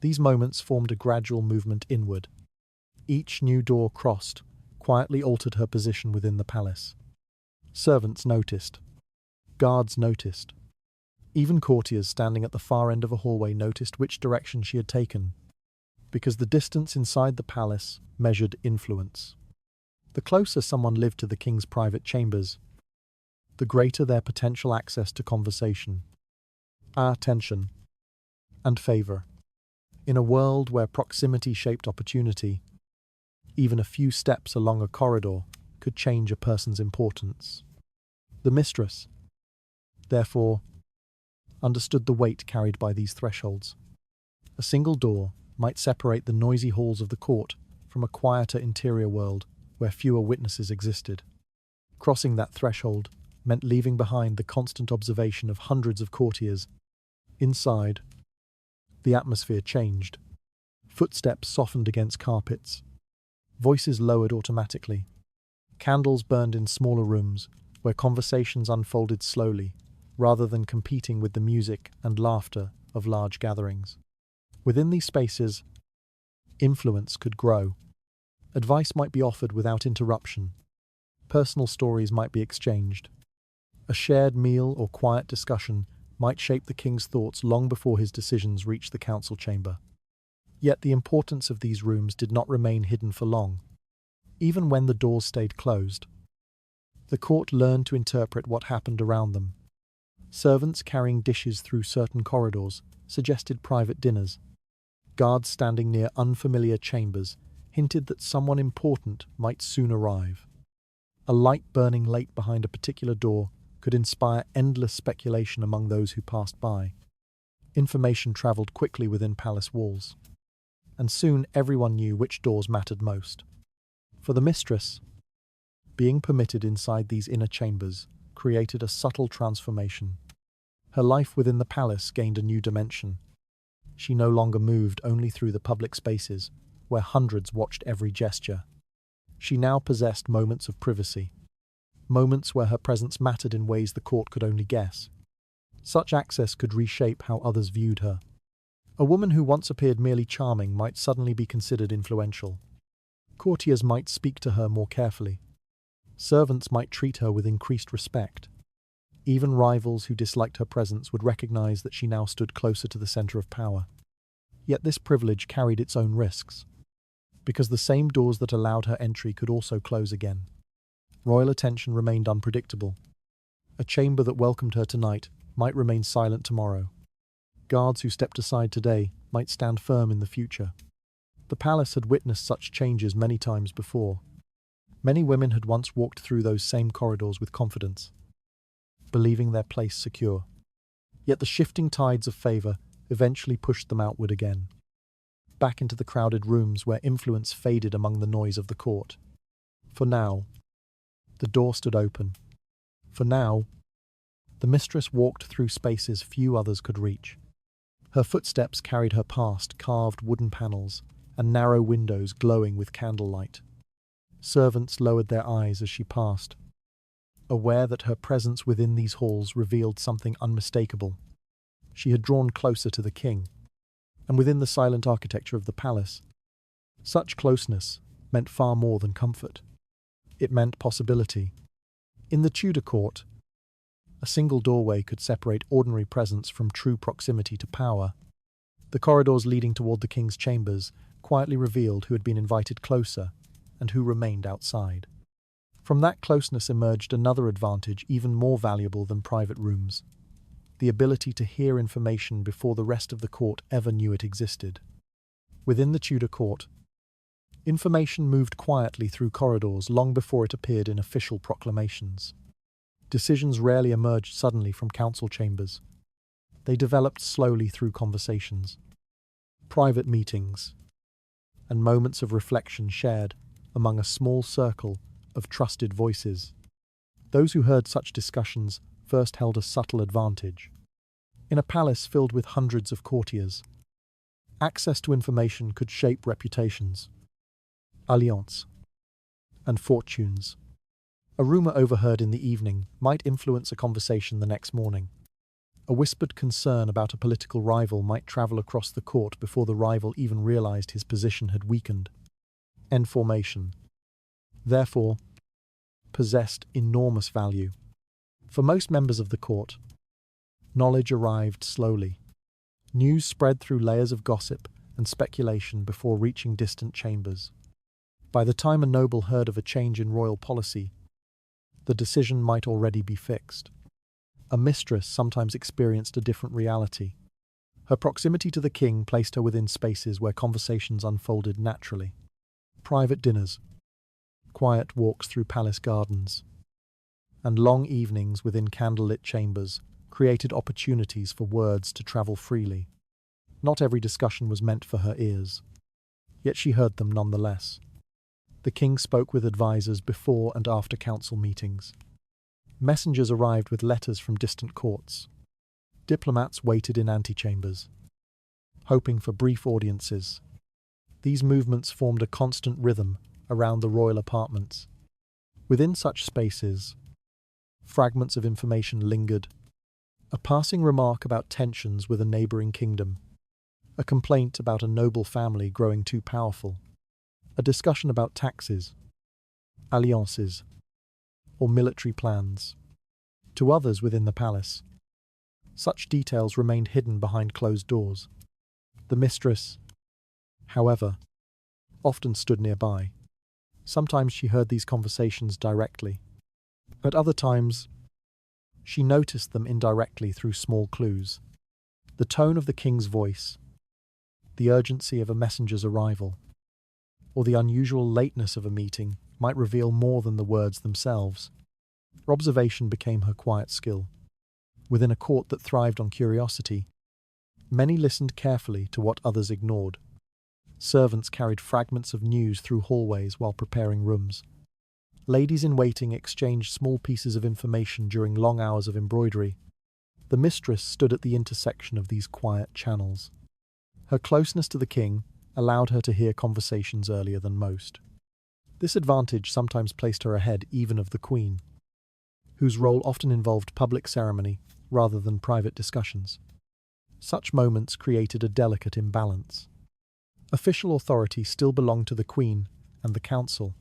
These moments formed a gradual movement inward. Each new door crossed quietly altered her position within the palace. Servants noticed. Guards noticed. Even courtiers standing at the far end of a hallway noticed which direction she had taken, because the distance inside the palace measured influence. The closer someone lived to the king's private chambers, the greater their potential access to conversation, attention, and favor. In a world where proximity shaped opportunity, even a few steps along a corridor could change a person's importance. The mistress, therefore, understood the weight carried by these thresholds. A single door might separate the noisy halls of the court from a quieter interior world where fewer witnesses existed. Crossing that threshold meant leaving behind the constant observation of hundreds of courtiers. Inside, the atmosphere changed. Footsteps softened against carpets. Voices lowered automatically. Candles burned in smaller rooms where conversations unfolded slowly, rather than competing with the music and laughter of large gatherings. Within these spaces, influence could grow. Advice might be offered without interruption. Personal stories might be exchanged. A shared meal or quiet discussion might shape the king's thoughts long before his decisions reached the council chamber. Yet the importance of these rooms did not remain hidden for long. Even when the doors stayed closed, the court learned to interpret what happened around them. Servants carrying dishes through certain corridors suggested private dinners. Guards standing near unfamiliar chambers hinted that someone important might soon arrive. A light burning late behind a particular door could inspire endless speculation among those who passed by. Information travelled quickly within palace walls, and soon everyone knew which doors mattered most. For the mistress, being permitted inside these inner chambers created a subtle transformation. Her life within the palace gained a new dimension. She no longer moved only through the public spaces, where hundreds watched every gesture. She now possessed moments of privacy, moments where her presence mattered in ways the court could only guess. Such access could reshape how others viewed her. A woman who once appeared merely charming might suddenly be considered influential. Courtiers might speak to her more carefully. Servants might treat her with increased respect. Even rivals who disliked her presence would recognize that she now stood closer to the center of power. Yet this privilege carried its own risks, because the same doors that allowed her entry could also close again. Royal attention remained unpredictable. A chamber that welcomed her tonight might remain silent tomorrow. Guards who stepped aside today might stand firm in the future. The palace had witnessed such changes many times before. Many women had once walked through those same corridors with confidence, believing their place secure. Yet the shifting tides of favor eventually pushed them outward again, back into the crowded rooms where influence faded among the noise of the court. For now, the door stood open. For now, the mistress walked through spaces few others could reach. Her footsteps carried her past carved wooden panels and narrow windows glowing with candlelight. Servants lowered their eyes as she passed, aware that her presence within these halls revealed something unmistakable. She had drawn closer to the king, and within the silent architecture of the palace, such closeness meant far more than comfort. It meant possibility. In the Tudor court, a single doorway could separate ordinary presence from true proximity to power. The corridors leading toward the king's chambers quietly revealed who had been invited closer and who remained outside. From that closeness emerged another advantage even more valuable than private rooms: the ability to hear information before the rest of the court ever knew it existed. Within the Tudor court, information moved quietly through corridors long before it appeared in official proclamations. Decisions rarely emerged suddenly from council chambers. They developed slowly through conversations, private meetings, and moments of reflection shared among a small circle of trusted voices. Those who heard such discussions first held a subtle advantage. In a palace filled with hundreds of courtiers, access to information could shape reputations, alliances, and fortunes. A rumor overheard in the evening might influence a conversation the next morning. A whispered concern about a political rival might travel across the court before the rival even realized his position had weakened. Information, therefore, possessed enormous value. For most members of the court, knowledge arrived slowly. News spread through layers of gossip and speculation before reaching distant chambers. By the time a noble heard of a change in royal policy, the decision might already be fixed. A mistress sometimes experienced a different reality. Her proximity to the king placed her within spaces where conversations unfolded naturally. Private dinners, quiet walks through palace gardens, and long evenings within candlelit chambers created opportunities for words to travel freely. Not every discussion was meant for her ears, yet she heard them nonetheless. The king spoke with advisors before and after council meetings. Messengers arrived with letters from distant courts. Diplomats waited in antechambers, hoping for brief audiences. These movements formed a constant rhythm around the royal apartments. Within such spaces, fragments of information lingered. A passing remark about tensions with a neighboring kingdom, a complaint about a noble family growing too powerful, a discussion about taxes, alliances, or military plans. To others within the palace, such details remained hidden behind closed doors. The mistress, however, often stood nearby. Sometimes she heard these conversations directly. At other times, she noticed them indirectly through small clues. The tone of the king's voice, the urgency of a messenger's arrival, or the unusual lateness of a meeting might reveal more than the words themselves. Observation became her quiet skill. Within a court that thrived on curiosity, many listened carefully to what others ignored. Servants carried fragments of news through hallways while preparing rooms. Ladies in waiting exchanged small pieces of information during long hours of embroidery. The mistress stood at the intersection of these quiet channels. Her closeness to the king allowed her to hear conversations earlier than most. This advantage sometimes placed her ahead even of the queen, whose role often involved public ceremony rather than private discussions. Such moments created a delicate imbalance. Official authority still belonged to the queen and the council,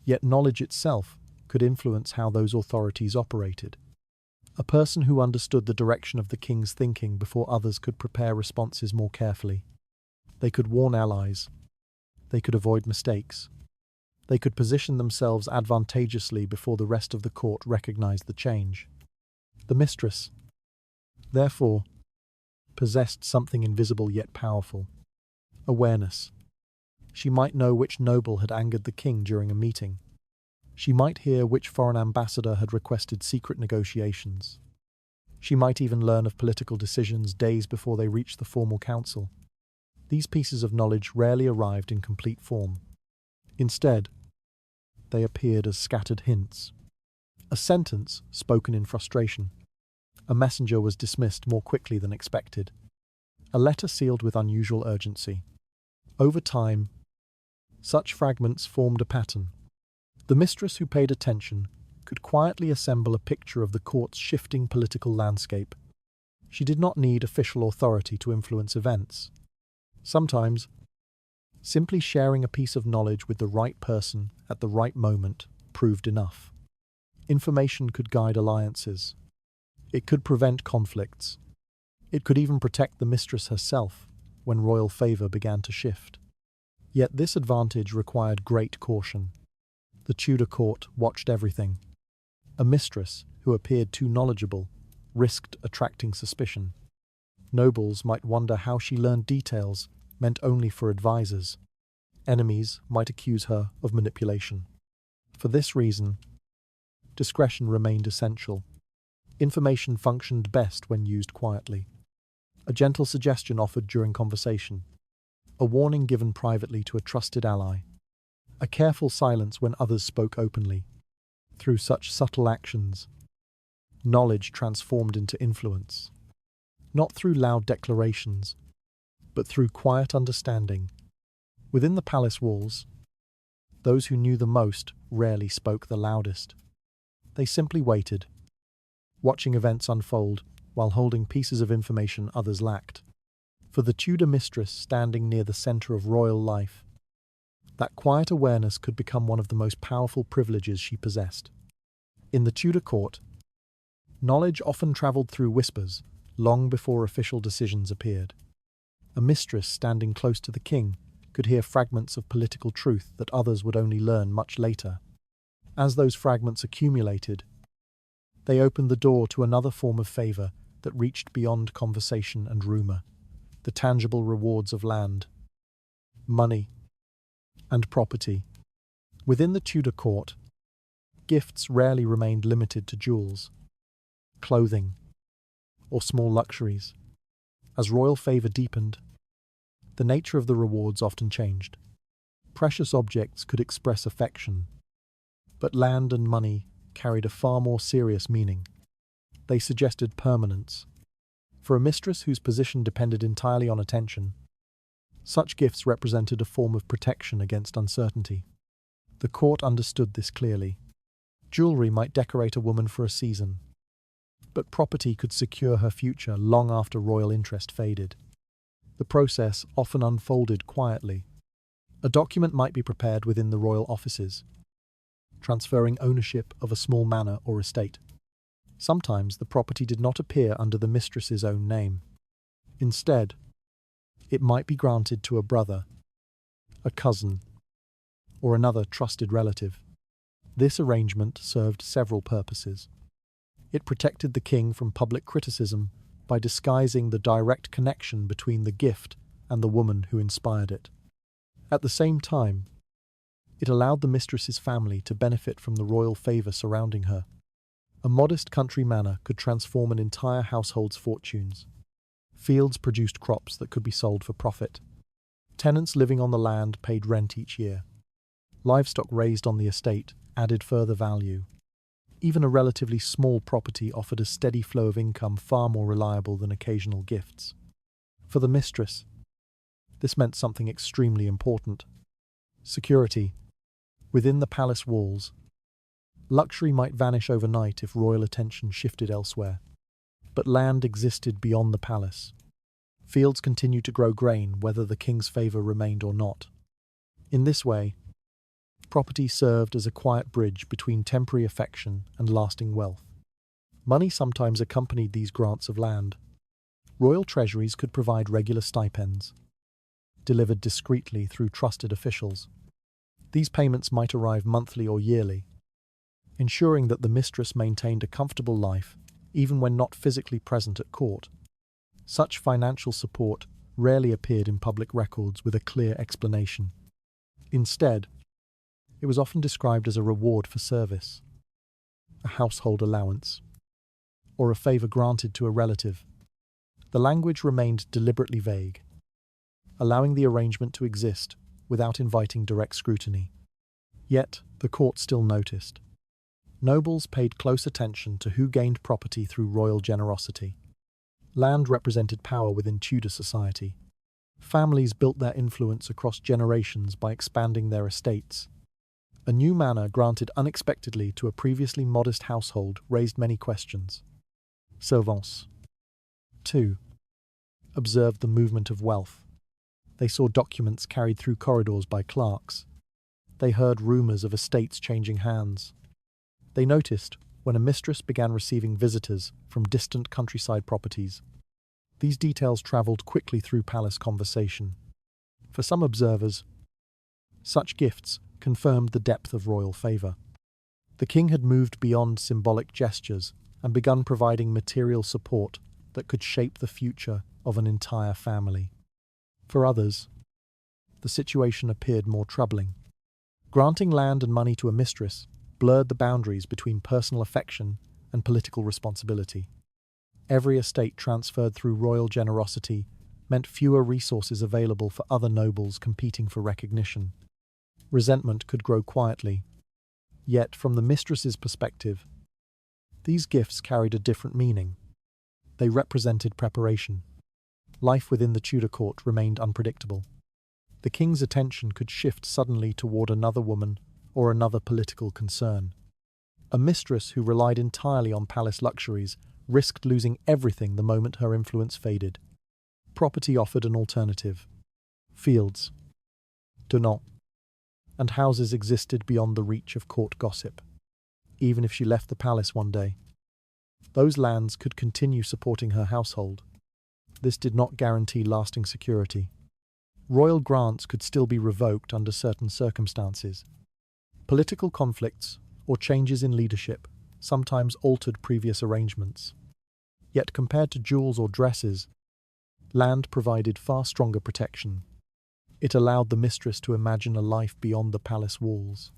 yet knowledge itself could influence how those authorities operated. A person who understood the direction of the king's thinking before others could prepare responses more carefully. They could warn allies. They could avoid mistakes. They could position themselves advantageously before the rest of the court recognized the change. The mistress, therefore, possessed something invisible yet powerful: awareness. She might know which noble had angered the king during a meeting. She might hear which foreign ambassador had requested secret negotiations. She might even learn of political decisions days before they reached the formal council. These pieces of knowledge rarely arrived in complete form. Instead, they appeared as scattered hints. A sentence spoken in frustration. A messenger was dismissed more quickly than expected. A letter sealed with unusual urgency. Over time, such fragments formed a pattern. The mistress who paid attention could quietly assemble a picture of the court's shifting political landscape. She did not need official authority to influence events. Sometimes, simply sharing a piece of knowledge with the right person at the right moment proved enough. Information could guide alliances. It could prevent conflicts. It could even protect the mistress herself when royal favor began to shift. Yet this advantage required great caution. The Tudor court watched everything. A mistress who appeared too knowledgeable risked attracting suspicion. Nobles might wonder how she learned details meant only for advisors. Enemies might accuse her of manipulation. For this reason, discretion remained essential. Information functioned best when used quietly. A gentle suggestion offered during conversation. A warning given privately to a trusted ally. A careful silence when others spoke openly. Through such subtle actions, knowledge transformed into influence. not through loud declarations, but through quiet understanding. Within the palace walls, those who knew the most rarely spoke the loudest. They simply waited, watching events unfold while holding pieces of information others lacked. For the Tudor mistress standing near the centre of royal life, that quiet awareness could become one of the most powerful privileges she possessed. In the Tudor court, knowledge often travelled through whispers long before official decisions appeared. A mistress standing close to the king could hear fragments of political truth that others would only learn much later. As those fragments accumulated, they opened the door to another form of favour that reached beyond conversation and rumour: the tangible rewards of land, money, and property. Within the Tudor court, gifts rarely remained limited to jewels, clothing, or small luxuries. As royal favour deepened, the nature of the rewards often changed. Precious objects could express affection, but land and money carried a far more serious meaning. They suggested permanence. For a mistress whose position depended entirely on attention, such gifts represented a form of protection against uncertainty. The court understood this clearly. Jewellery might decorate a woman for a season, but property could secure her future long after royal interest faded. The process often unfolded quietly. A document might be prepared within the royal offices, transferring ownership of a small manor or estate. Sometimes the property did not appear under the mistress's own name. Instead, it might be granted to a brother, a cousin, or another trusted relative. This arrangement served several purposes. It protected the king from public criticism by disguising the direct connection between the gift and the woman who inspired it. At the same time, it allowed the mistress's family to benefit from the royal favour surrounding her. A modest country manor could transform an entire household's fortunes. Fields produced crops that could be sold for profit. Tenants living on the land paid rent each year. Livestock raised on the estate added further value. Even a relatively small property offered a steady flow of income far more reliable than occasional gifts. For the mistress, this meant something extremely important: security. Within the palace walls, luxury might vanish overnight if royal attention shifted elsewhere. But land existed beyond the palace. Fields continued to grow grain whether the king's favour remained or not. In this way, property served as a quiet bridge between temporary affection and lasting wealth. Money sometimes accompanied these grants of land. Royal treasuries could provide regular stipends, delivered discreetly through trusted officials. These payments might arrive monthly or yearly, ensuring that the mistress maintained a comfortable life even when not physically present at court. Such financial support rarely appeared in public records with a clear explanation. Instead, it was often described as a reward for service, a household allowance, or a favour granted to a relative. The language remained deliberately vague, allowing the arrangement to exist without inviting direct scrutiny. Yet, the court still noticed. Nobles paid close attention to who gained property through royal generosity. Land represented power within Tudor society. Families built their influence across generations by expanding their estates. A new manor granted unexpectedly to a previously modest household raised many questions. Servants, too, observed the movement of wealth. They saw documents carried through corridors by clerks. They heard rumours of estates changing hands. They noticed when a mistress began receiving visitors from distant countryside properties. These details travelled quickly through palace conversation. For some observers, such gifts confirmed the depth of royal favour. The king had moved beyond symbolic gestures and begun providing material support that could shape the future of an entire family. For others, the situation appeared more troubling. Granting land and money to a mistress blurred the boundaries between personal affection and political responsibility. Every estate transferred through royal generosity meant fewer resources available for other nobles competing for recognition. Resentment could grow quietly. Yet, from the mistress's perspective, these gifts carried a different meaning. They represented preparation. Life within the Tudor court remained unpredictable. The king's attention could shift suddenly toward another woman or another political concern. A mistress who relied entirely on palace luxuries risked losing everything the moment her influence faded. Property offered an alternative. Fields, donants, and houses existed beyond the reach of court gossip. Even if she left the palace one day, those lands could continue supporting her household. This did not guarantee lasting security. Royal grants could still be revoked under certain circumstances. Political conflicts or changes in leadership sometimes altered previous arrangements. Yet compared to jewels or dresses, land provided far stronger protection. It allowed the mistress to imagine a life beyond the palace walls.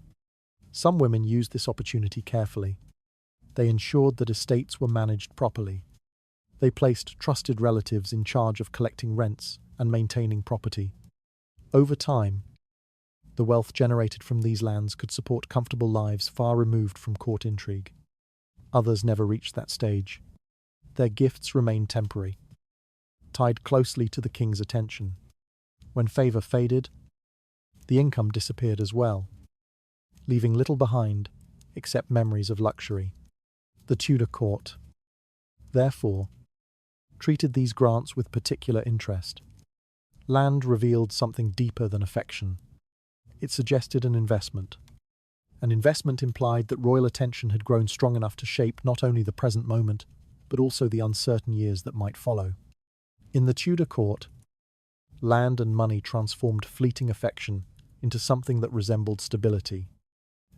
Some women used this opportunity carefully. They ensured that estates were managed properly. They placed trusted relatives in charge of collecting rents and maintaining property. Over time, the wealth generated from these lands could support comfortable lives far removed from court intrigue. Others never reached that stage. Their gifts remained temporary, tied closely to the king's attention. When favour faded, the income disappeared as well, leaving little behind except memories of luxury. The Tudor court, therefore, treated these grants with particular interest. Land revealed something deeper than affection. It suggested an investment. An investment implied that royal attention had grown strong enough to shape not only the present moment, but also the uncertain years that might follow. In the Tudor court, land and money transformed fleeting affection into something that resembled stability.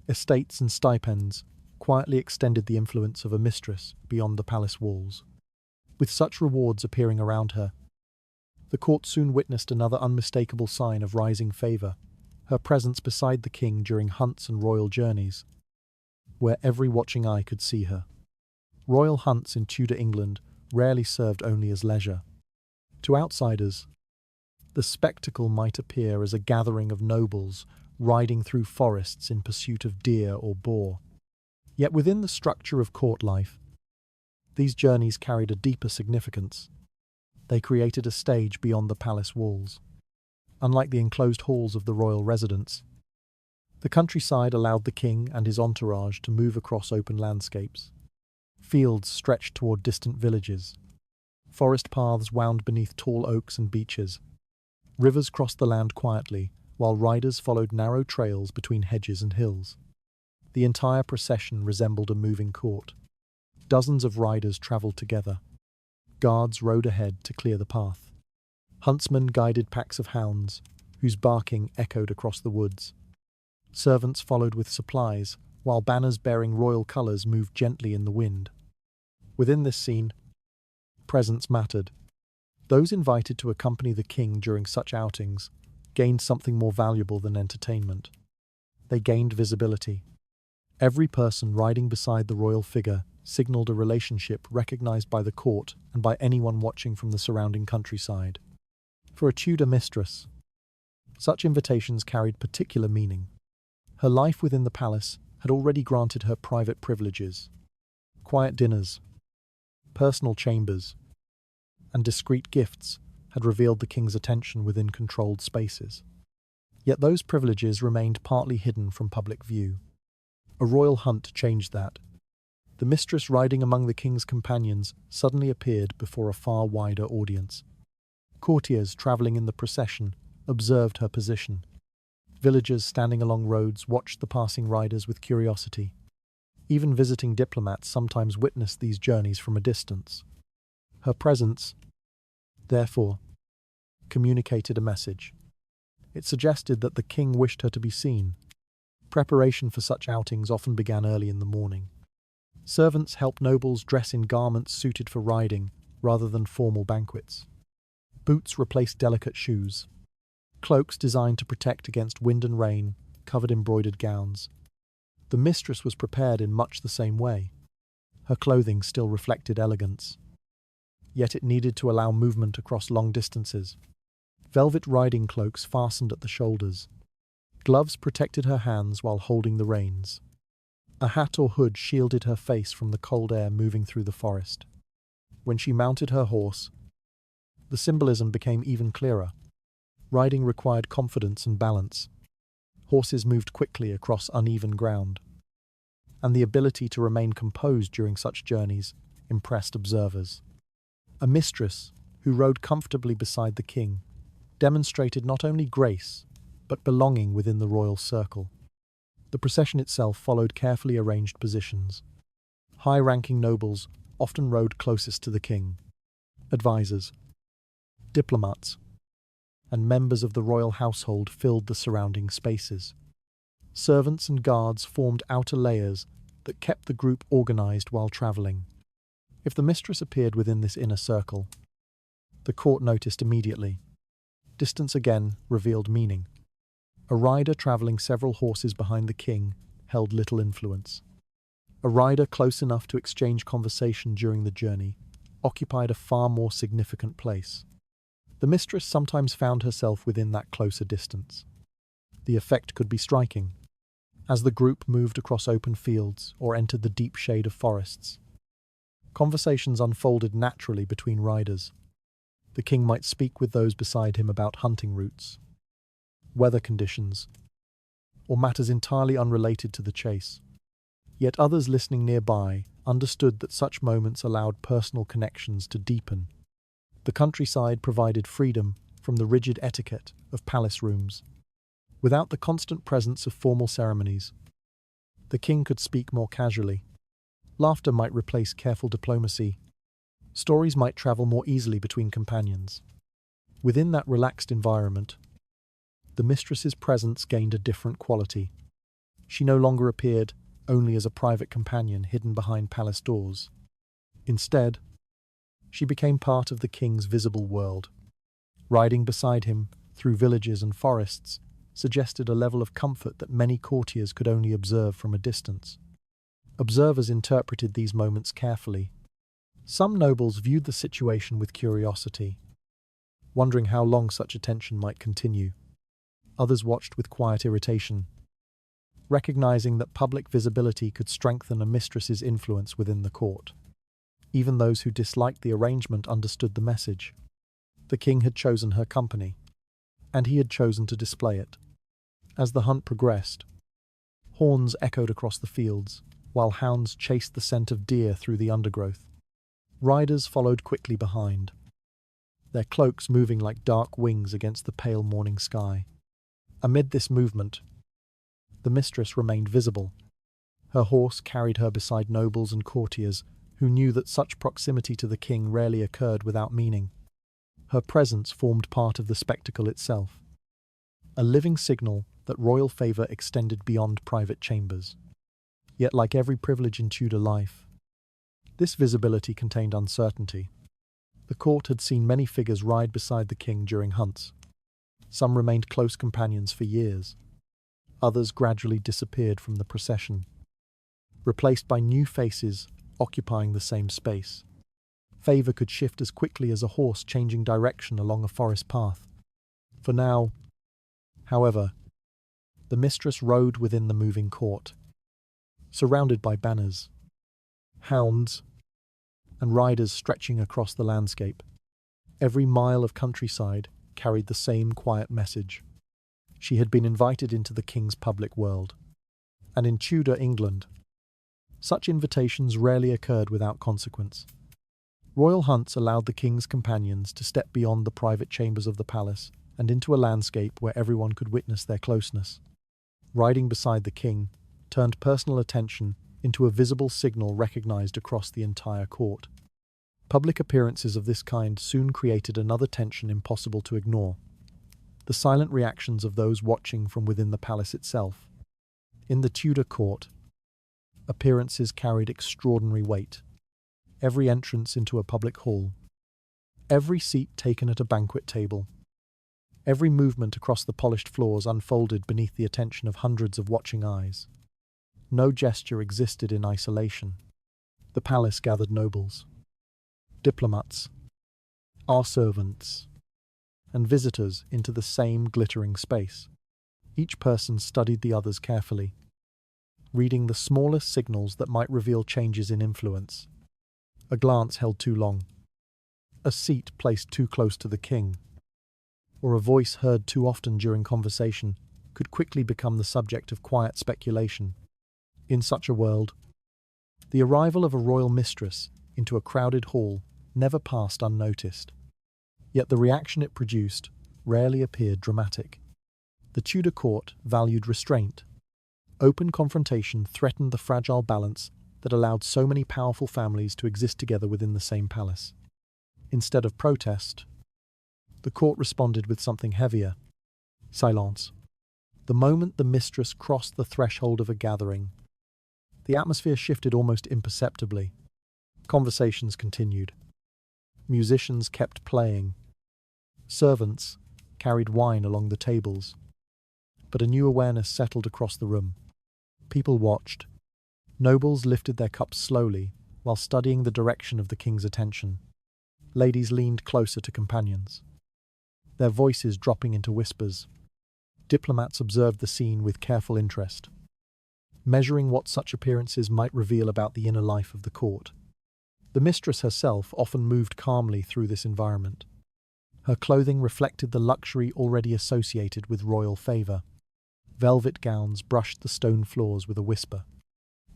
Estates and stipends quietly extended the influence of a mistress beyond the palace walls. With such rewards appearing around her, the court soon witnessed another unmistakable sign of rising favour: her presence beside the king during hunts and royal journeys, where every watching eye could see her. Royal hunts in Tudor England rarely served only as leisure. To outsiders, the spectacle might appear as a gathering of nobles riding through forests in pursuit of deer or boar. Yet within the structure of court life, these journeys carried a deeper significance. They created a stage beyond the palace walls. Unlike the enclosed halls of the royal residence, the countryside allowed the king and his entourage to move across open landscapes. Fields stretched toward distant villages. Forest paths wound beneath tall oaks and beeches. Rivers crossed the land quietly, while riders followed narrow trails between hedges and hills. The entire procession resembled a moving court. Dozens of riders travelled together. Guards rode ahead to clear the path. Huntsmen guided packs of hounds, whose barking echoed across the woods. Servants followed with supplies, while banners bearing royal colours moved gently in the wind. Within this scene, presence mattered. Those invited to accompany the king during such outings gained something more valuable than entertainment. They gained visibility. Every person riding beside the royal figure signalled a relationship recognised by the court and by anyone watching from the surrounding countryside. For a Tudor mistress, such invitations carried particular meaning. Her life within the palace had already granted her private privileges. Quiet dinners, personal chambers, and discreet gifts had revealed the king's attention within controlled spaces. Yet those privileges remained partly hidden from public view. A royal hunt changed that. The mistress riding among the king's companions suddenly appeared before a far wider audience. Courtiers travelling in the procession observed her position. Villagers standing along roads watched the passing riders with curiosity. Even visiting diplomats sometimes witnessed these journeys from a distance. Her presence, therefore, communicated a message. It suggested that the king wished her to be seen. Preparation for such outings often began early in the morning. Servants helped nobles dress in garments suited for riding rather than formal banquets. Boots replaced delicate shoes. Cloaks designed to protect against wind and rain covered embroidered gowns. The mistress was prepared in much the same way. Her clothing still reflected elegance. Yet it needed to allow movement across long distances. Velvet riding cloaks fastened at the shoulders. Gloves protected her hands while holding the reins. A hat or hood shielded her face from the cold air moving through the forest. When she mounted her horse, the symbolism became even clearer. Riding required confidence and balance. Horses moved quickly across uneven ground, and the ability to remain composed during such journeys impressed observers. A mistress, who rode comfortably beside the king, demonstrated not only grace, but belonging within the royal circle. The procession itself followed carefully arranged positions. High-ranking nobles often rode closest to the king. Advisors, diplomats, and members of the royal household filled the surrounding spaces. Servants and guards formed outer layers that kept the group organized while traveling. If the mistress appeared within this inner circle, the court noticed immediately. Distance again revealed meaning. A rider traveling several horses behind the king held little influence. A rider close enough to exchange conversation during the journey occupied a far more significant place. The mistress sometimes found herself within that closer distance. The effect could be striking. As the group moved across open fields or entered the deep shade of forests, conversations unfolded naturally between riders. The king might speak with those beside him about hunting routes, weather conditions, or matters entirely unrelated to the chase. Yet others listening nearby understood that such moments allowed personal connections to deepen. The countryside provided freedom from the rigid etiquette of palace rooms. Without the constant presence of formal ceremonies, the king could speak more casually. Laughter might replace careful diplomacy. Stories might travel more easily between companions. Within that relaxed environment, the mistress's presence gained a different quality. She no longer appeared only as a private companion hidden behind palace doors. Instead, she became part of the king's visible world. Riding beside him through villages and forests suggested a level of comfort that many courtiers could only observe from a distance. Observers interpreted these moments carefully. Some nobles viewed the situation with curiosity, wondering how long such attention might continue. Others watched with quiet irritation, recognizing that public visibility could strengthen a mistress's influence within the court. Even those who disliked the arrangement understood the message. The king had chosen her company, and he had chosen to display it. As the hunt progressed, horns echoed across the fields, while hounds chased the scent of deer through the undergrowth. Riders followed quickly behind, their cloaks moving like dark wings against the pale morning sky. Amid this movement, the mistress remained visible. Her horse carried her beside nobles and courtiers who knew that such proximity to the king rarely occurred without meaning. Her presence formed part of the spectacle itself, a living signal that royal favour extended beyond private chambers. Yet, like every privilege in Tudor life, this visibility contained uncertainty. The court had seen many figures ride beside the king during hunts. Some remained close companions for years. Others gradually disappeared from the procession, replaced by new faces occupying the same space. Favour could shift as quickly as a horse changing direction along a forest path. For now, however, the mistress rode within the moving court, surrounded by banners, hounds, and riders stretching across the landscape. Every mile of countryside carried the same quiet message. She had been invited into the king's public world. And in Tudor England, such invitations rarely occurred without consequence. Royal hunts allowed the king's companions to step beyond the private chambers of the palace and into a landscape where everyone could witness their closeness. Riding beside the king turned personal attention into a visible signal recognized across the entire court. Public appearances of this kind soon created another tension impossible to ignore: the silent reactions of those watching from within the palace itself. In the Tudor court, appearances carried extraordinary weight. Every entrance into a public hall, every seat taken at a banquet table, every movement across the polished floors unfolded beneath the attention of hundreds of watching eyes. No gesture existed in isolation. The palace gathered nobles, diplomats, our servants, and visitors into the same glittering space. Each person studied the others carefully, reading the smallest signals that might reveal changes in influence. A glance held too long, a seat placed too close to the king, or a voice heard too often during conversation could quickly become the subject of quiet speculation. In such a world, the arrival of a royal mistress into a crowded hall never passed unnoticed. Yet the reaction it produced rarely appeared dramatic. The Tudor court valued restraint. Open confrontation threatened the fragile balance that allowed so many powerful families to exist together within the same palace. Instead of protest, the court responded with something heavier: silence. The moment the mistress crossed the threshold of a gathering, the atmosphere shifted almost imperceptibly. Conversations continued. Musicians kept playing. Servants carried wine along the tables. But a new awareness settled across the room. People watched. Nobles lifted their cups slowly while studying the direction of the king's attention. Ladies leaned closer to companions, their voices dropping into whispers. Diplomats observed the scene with careful interest, measuring what such appearances might reveal about the inner life of the court. The mistress herself often moved calmly through this environment. Her clothing reflected the luxury already associated with royal favor. Velvet gowns brushed the stone floors with a whisper.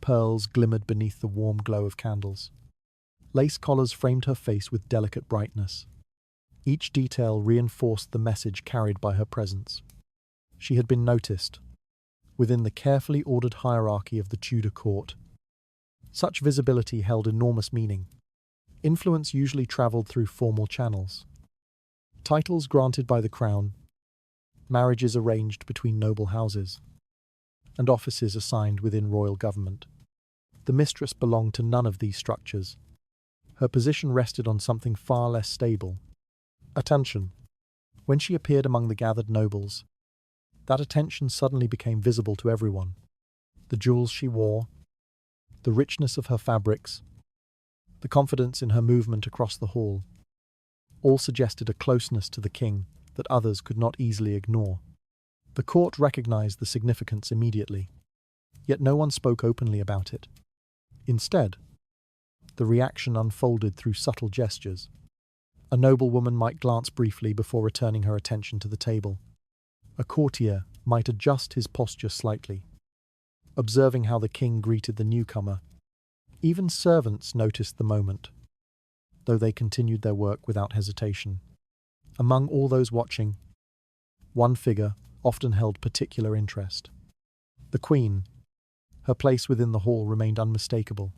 Pearls glimmered beneath the warm glow of candles. Lace collars framed her face with delicate brightness. Each detail reinforced the message carried by her presence. She had been noticed within the carefully ordered hierarchy of the Tudor court. Such visibility held enormous meaning. Influence usually travelled through formal channels. Titles granted by the crown, marriages arranged between noble houses, and offices assigned within royal government. The mistress belonged to none of these structures. Her position rested on something far less stable: attention. When she appeared among the gathered nobles, that attention suddenly became visible to everyone. The jewels she wore, the richness of her fabrics, the confidence in her movement across the hall, all suggested a closeness to the king that others could not easily ignore. The court recognized the significance immediately, yet no one spoke openly about it. Instead, the reaction unfolded through subtle gestures. A noblewoman might glance briefly before returning her attention to the table. A courtier might adjust his posture slightly, observing how the king greeted the newcomer. Even servants noticed the moment, though they continued their work without hesitation. Among all those watching, one figure often held particular interest: the Queen. Her place within the hall remained unmistakable.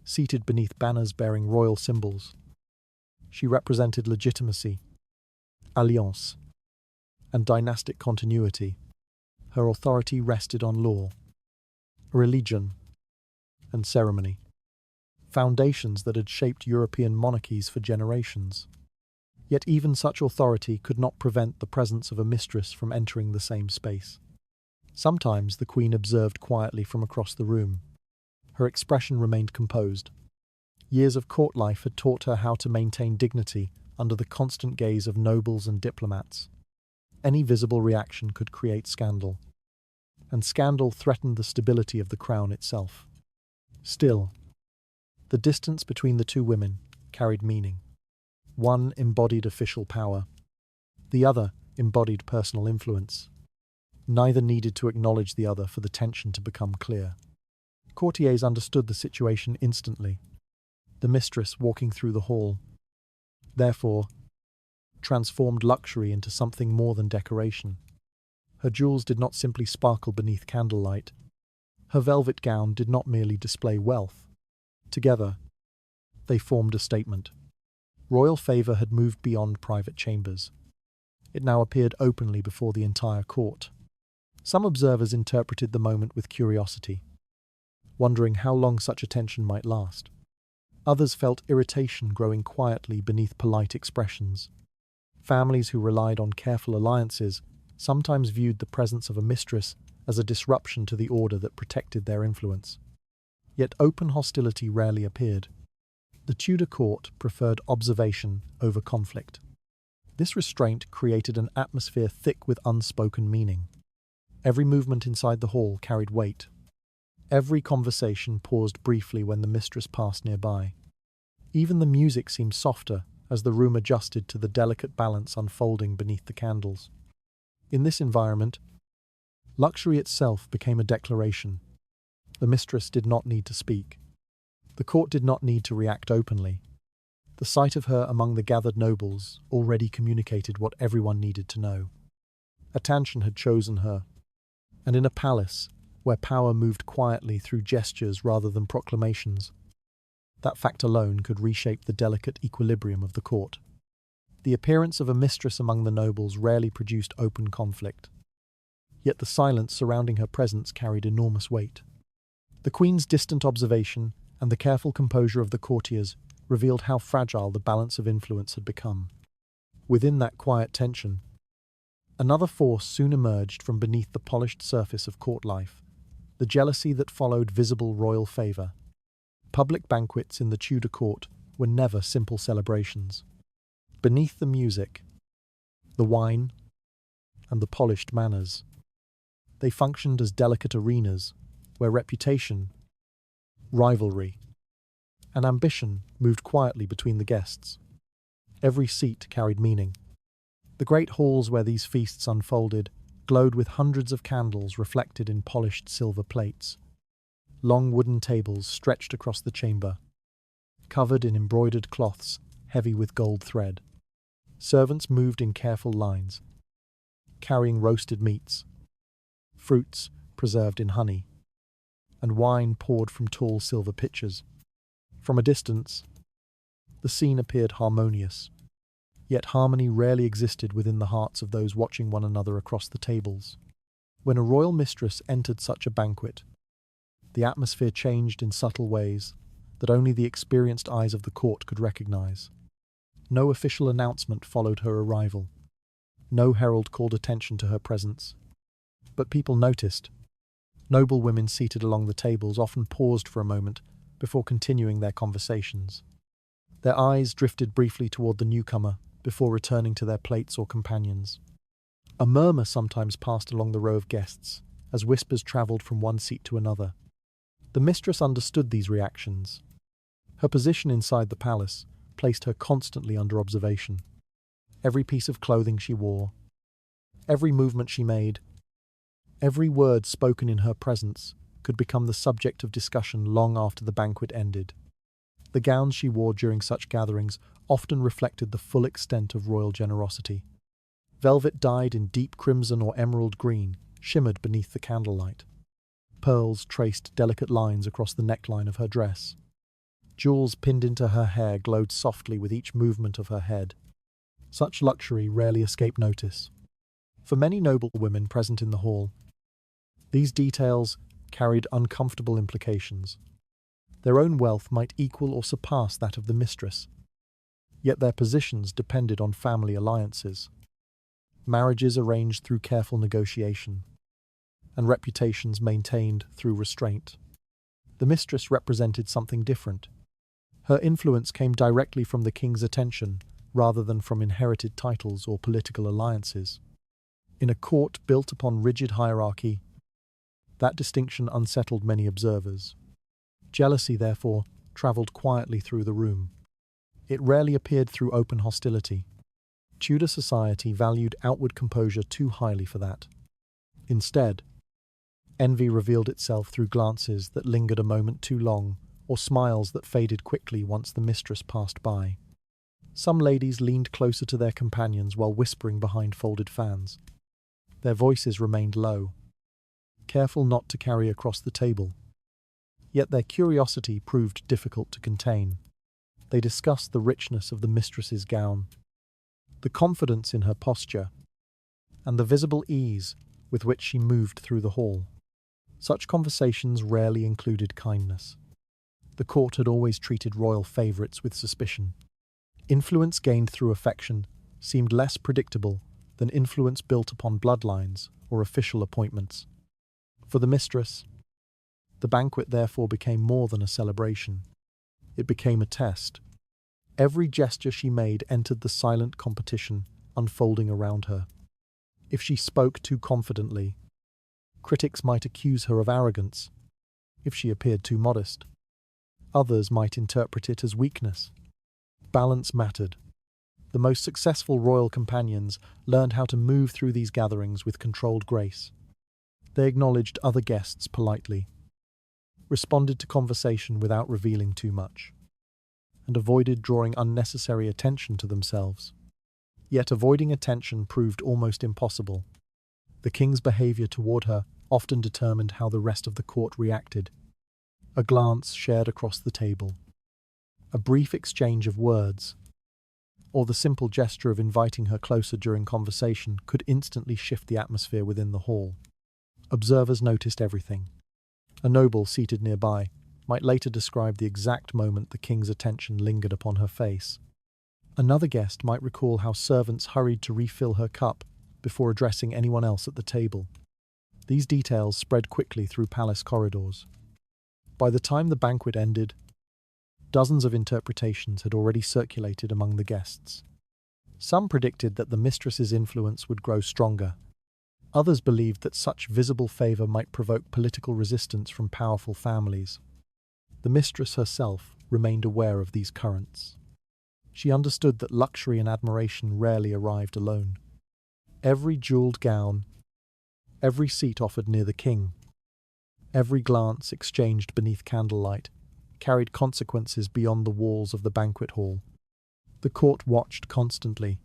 Seated beneath banners bearing royal symbols, she represented legitimacy, alliance, and dynastic continuity. Her authority rested on law, religion, and ceremony, foundations that had shaped European monarchies for generations. Yet even such authority could not prevent the presence of a mistress from entering the same space. Sometimes the Queen observed quietly from across the room. Her expression remained composed. Years of court life had taught her how to maintain dignity under the constant gaze of nobles and diplomats. Any visible reaction could create scandal, and scandal threatened the stability of the crown itself. Still, the distance between the two women carried meaning. One embodied official power, the other embodied personal influence. Neither needed to acknowledge the other for the tension to become clear. Courtiers understood the situation instantly. The mistress walking through the hall, therefore, transformed luxury into something more than decoration. Her jewels did not simply sparkle beneath candlelight. Her velvet gown did not merely display wealth. Together, they formed a statement. Royal favour had moved beyond private chambers. It now appeared openly before the entire court. Some observers interpreted the moment with curiosity, wondering how long such attention might last. Others felt irritation growing quietly beneath polite expressions. Families who relied on careful alliances sometimes viewed the presence of a mistress as a disruption to the order that protected their influence. Yet open hostility rarely appeared. The Tudor court preferred observation over conflict. This restraint created an atmosphere thick with unspoken meaning. Every movement inside the hall carried weight. Every conversation paused briefly when the mistress passed nearby. Even the music seemed softer as the room adjusted to the delicate balance unfolding beneath the candles. In this environment, luxury itself became a declaration. The mistress did not need to speak. The court did not need to react openly. The sight of her among the gathered nobles already communicated what everyone needed to know. Attention had chosen her, and in a palace where power moved quietly through gestures rather than proclamations, that fact alone could reshape the delicate equilibrium of the court. The appearance of a mistress among the nobles rarely produced open conflict, yet the silence surrounding her presence carried enormous weight. The queen's distant observation and the careful composure of the courtiers revealed how fragile the balance of influence had become. Within that quiet tension, another force soon emerged from beneath the polished surface of court life, the jealousy that followed visible royal favour. Public banquets in the Tudor court were never simple celebrations. Beneath the music, the wine, and the polished manners, they functioned as delicate arenas where reputation, rivalry, and ambition moved quietly between the guests. Every seat carried meaning. The great halls where these feasts unfolded glowed with hundreds of candles reflected in polished silver plates. Long wooden tables stretched across the chamber, covered in embroidered cloths heavy with gold thread. Servants moved in careful lines, carrying roasted meats, fruits preserved in honey, and wine poured from tall silver pitchers. From a distance, the scene appeared harmonious, yet harmony rarely existed within the hearts of those watching one another across the tables. When a royal mistress entered such a banquet, the atmosphere changed in subtle ways that only the experienced eyes of the court could recognize. No official announcement followed her arrival. No herald called attention to her presence. But people noticed. Noble women seated along the tables often paused for a moment before continuing their conversations. Their eyes drifted briefly toward the newcomer before returning to their plates or companions. A murmur sometimes passed along the row of guests as whispers travelled from one seat to another. The mistress understood these reactions. Her position inside the palace placed her constantly under observation. Every piece of clothing she wore, every movement she made, every word spoken in her presence could become the subject of discussion long after the banquet ended. The gowns she wore during such gatherings often reflected the full extent of royal generosity. Velvet dyed in deep crimson or emerald green shimmered beneath the candlelight. Pearls traced delicate lines across the neckline of her dress. Jewels pinned into her hair glowed softly with each movement of her head. Such luxury rarely escaped notice. For many noble women present in the hall, these details carried uncomfortable implications. Their own wealth might equal or surpass that of the mistress, yet their positions depended on family alliances, marriages arranged through careful negotiation, and reputations maintained through restraint. The mistress represented something different. Her influence came directly from the king's attention rather than from inherited titles or political alliances. In a court built upon rigid hierarchy, that distinction unsettled many observers. Jealousy, therefore, travelled quietly through the room. It rarely appeared through open hostility. Tudor society valued outward composure too highly for that. Instead, envy revealed itself through glances that lingered a moment too long, or smiles that faded quickly once the mistress passed by. Some ladies leaned closer to their companions while whispering behind folded fans. Their voices remained low, careful not to carry across the table. Yet their curiosity proved difficult to contain. They discussed the richness of the mistress's gown, the confidence in her posture, and the visible ease with which she moved through the hall. Such conversations rarely included kindness. The court had always treated royal favourites with suspicion. Influence gained through affection seemed less predictable than influence built upon bloodlines or official appointments. For the mistress, the banquet therefore became more than a celebration. It became a test. Every gesture she made entered the silent competition unfolding around her. If she spoke too confidently, critics might accuse her of arrogance. If she appeared too modest, others might interpret it as weakness. Balance mattered. The most successful royal companions learned how to move through these gatherings with controlled grace. They acknowledged other guests politely, responded to conversation without revealing too much, and avoided drawing unnecessary attention to themselves. Yet avoiding attention proved almost impossible. The king's behavior toward her often determined how the rest of the court reacted. A glance shared across the table, a brief exchange of words, or the simple gesture of inviting her closer during conversation could instantly shift the atmosphere within the hall. Observers noticed everything. A noble seated nearby might later describe the exact moment the king's attention lingered upon her face. Another guest might recall how servants hurried to refill her cup before addressing anyone else at the table. These details spread quickly through palace corridors. By the time the banquet ended, dozens of interpretations had already circulated among the guests. Some predicted that the mistress's influence would grow stronger. Others believed that such visible favor might provoke political resistance from powerful families. The mistress herself remained aware of these currents. She understood that luxury and admiration rarely arrived alone. Every jeweled gown, every seat offered near the king, every glance exchanged beneath candlelight carried consequences beyond the walls of the banquet hall. The court watched constantly.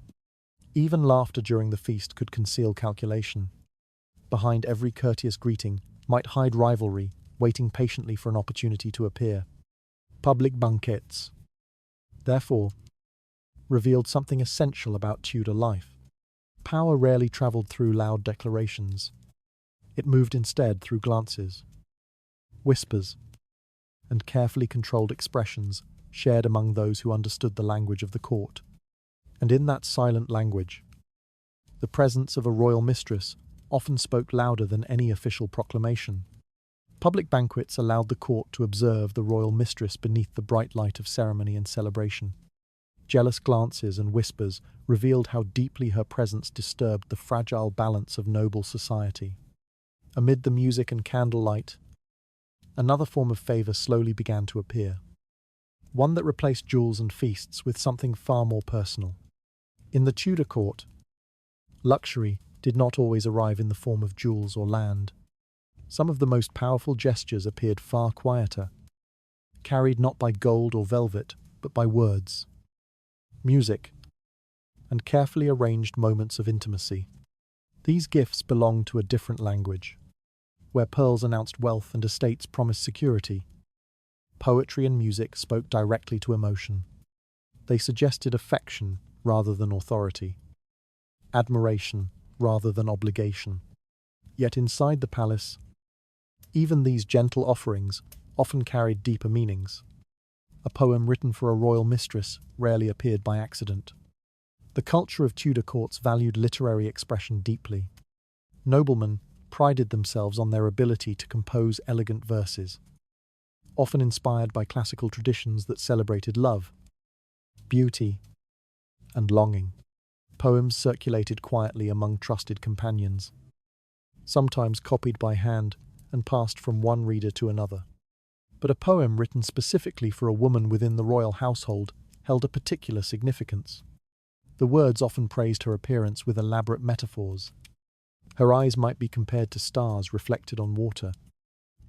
Even laughter during the feast could conceal calculation. Behind every courteous greeting might hide rivalry, waiting patiently for an opportunity to appear. Public banquets, therefore, revealed something essential about Tudor life. Power rarely travelled through loud declarations. It moved instead through glances, whispers, and carefully controlled expressions shared among those who understood the language of the court. And in that silent language, the presence of a royal mistress often spoke louder than any official proclamation. Public banquets allowed the court to observe the royal mistress beneath the bright light of ceremony and celebration. Jealous glances and whispers revealed how deeply her presence disturbed the fragile balance of noble society. Amid the music and candlelight, another form of favor slowly began to appear. One that replaced jewels and feasts with something far more personal. In the Tudor court, luxury did not always arrive in the form of jewels or land. Some of the most powerful gestures appeared far quieter, carried not by gold or velvet, but by words, music, and carefully arranged moments of intimacy. These gifts belonged to a different language. Where pearls announced wealth and estates promised security, poetry and music spoke directly to emotion. They suggested affection rather than authority, admiration rather than obligation. Yet inside the palace, even these gentle offerings often carried deeper meanings. A poem written for a royal mistress rarely appeared by accident. The culture of Tudor courts valued literary expression deeply. Noblemen prided themselves on their ability to compose elegant verses, often inspired by classical traditions that celebrated love, beauty, and longing. Poems circulated quietly among trusted companions, sometimes copied by hand and passed from one reader to another. But a poem written specifically for a woman within the royal household held a particular significance. The words often praised her appearance with elaborate metaphors. Her eyes might be compared to stars reflected on water.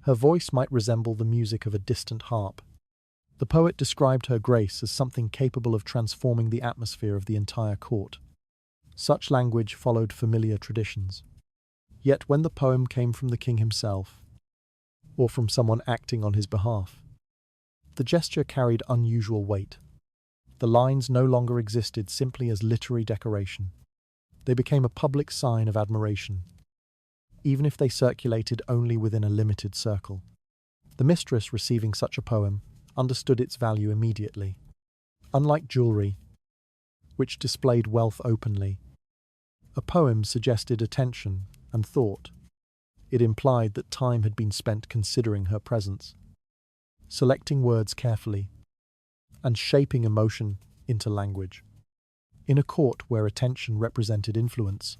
Her voice might resemble the music of a distant harp. The poet described her grace as something capable of transforming the atmosphere of the entire court. Such language followed familiar traditions. Yet when the poem came from the king himself, or from someone acting on his behalf, the gesture carried unusual weight. The lines no longer existed simply as literary decoration. They became a public sign of admiration, even if they circulated only within a limited circle. The mistress receiving such a poem understood its value immediately. Unlike jewelry, which displayed wealth openly, a poem suggested attention and thought. It implied that time had been spent considering her presence, selecting words carefully, and shaping emotion into language. In a court where attention represented influence,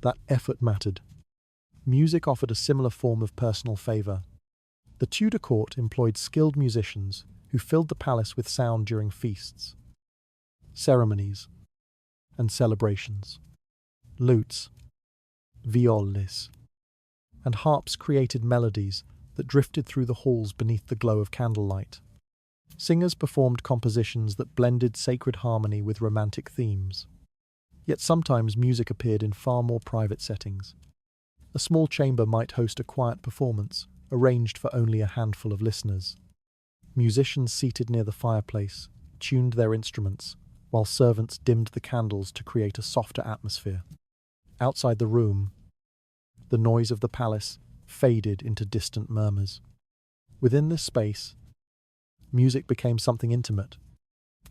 that effort mattered. Music offered a similar form of personal favor. The Tudor court employed skilled musicians who filled the palace with sound during feasts. ceremonies, and celebrations. Lutes, violis, and harps created melodies that drifted through the halls beneath the glow of candlelight. Singers performed compositions that blended sacred harmony with romantic themes. Yet sometimes music appeared in far more private settings. A small chamber might host a quiet performance, arranged for only a handful of listeners. Musicians seated near the fireplace tuned their instruments, while servants dimmed the candles to create a softer atmosphere. Outside the room, the noise of the palace faded into distant murmurs. Within this space, music became something intimate.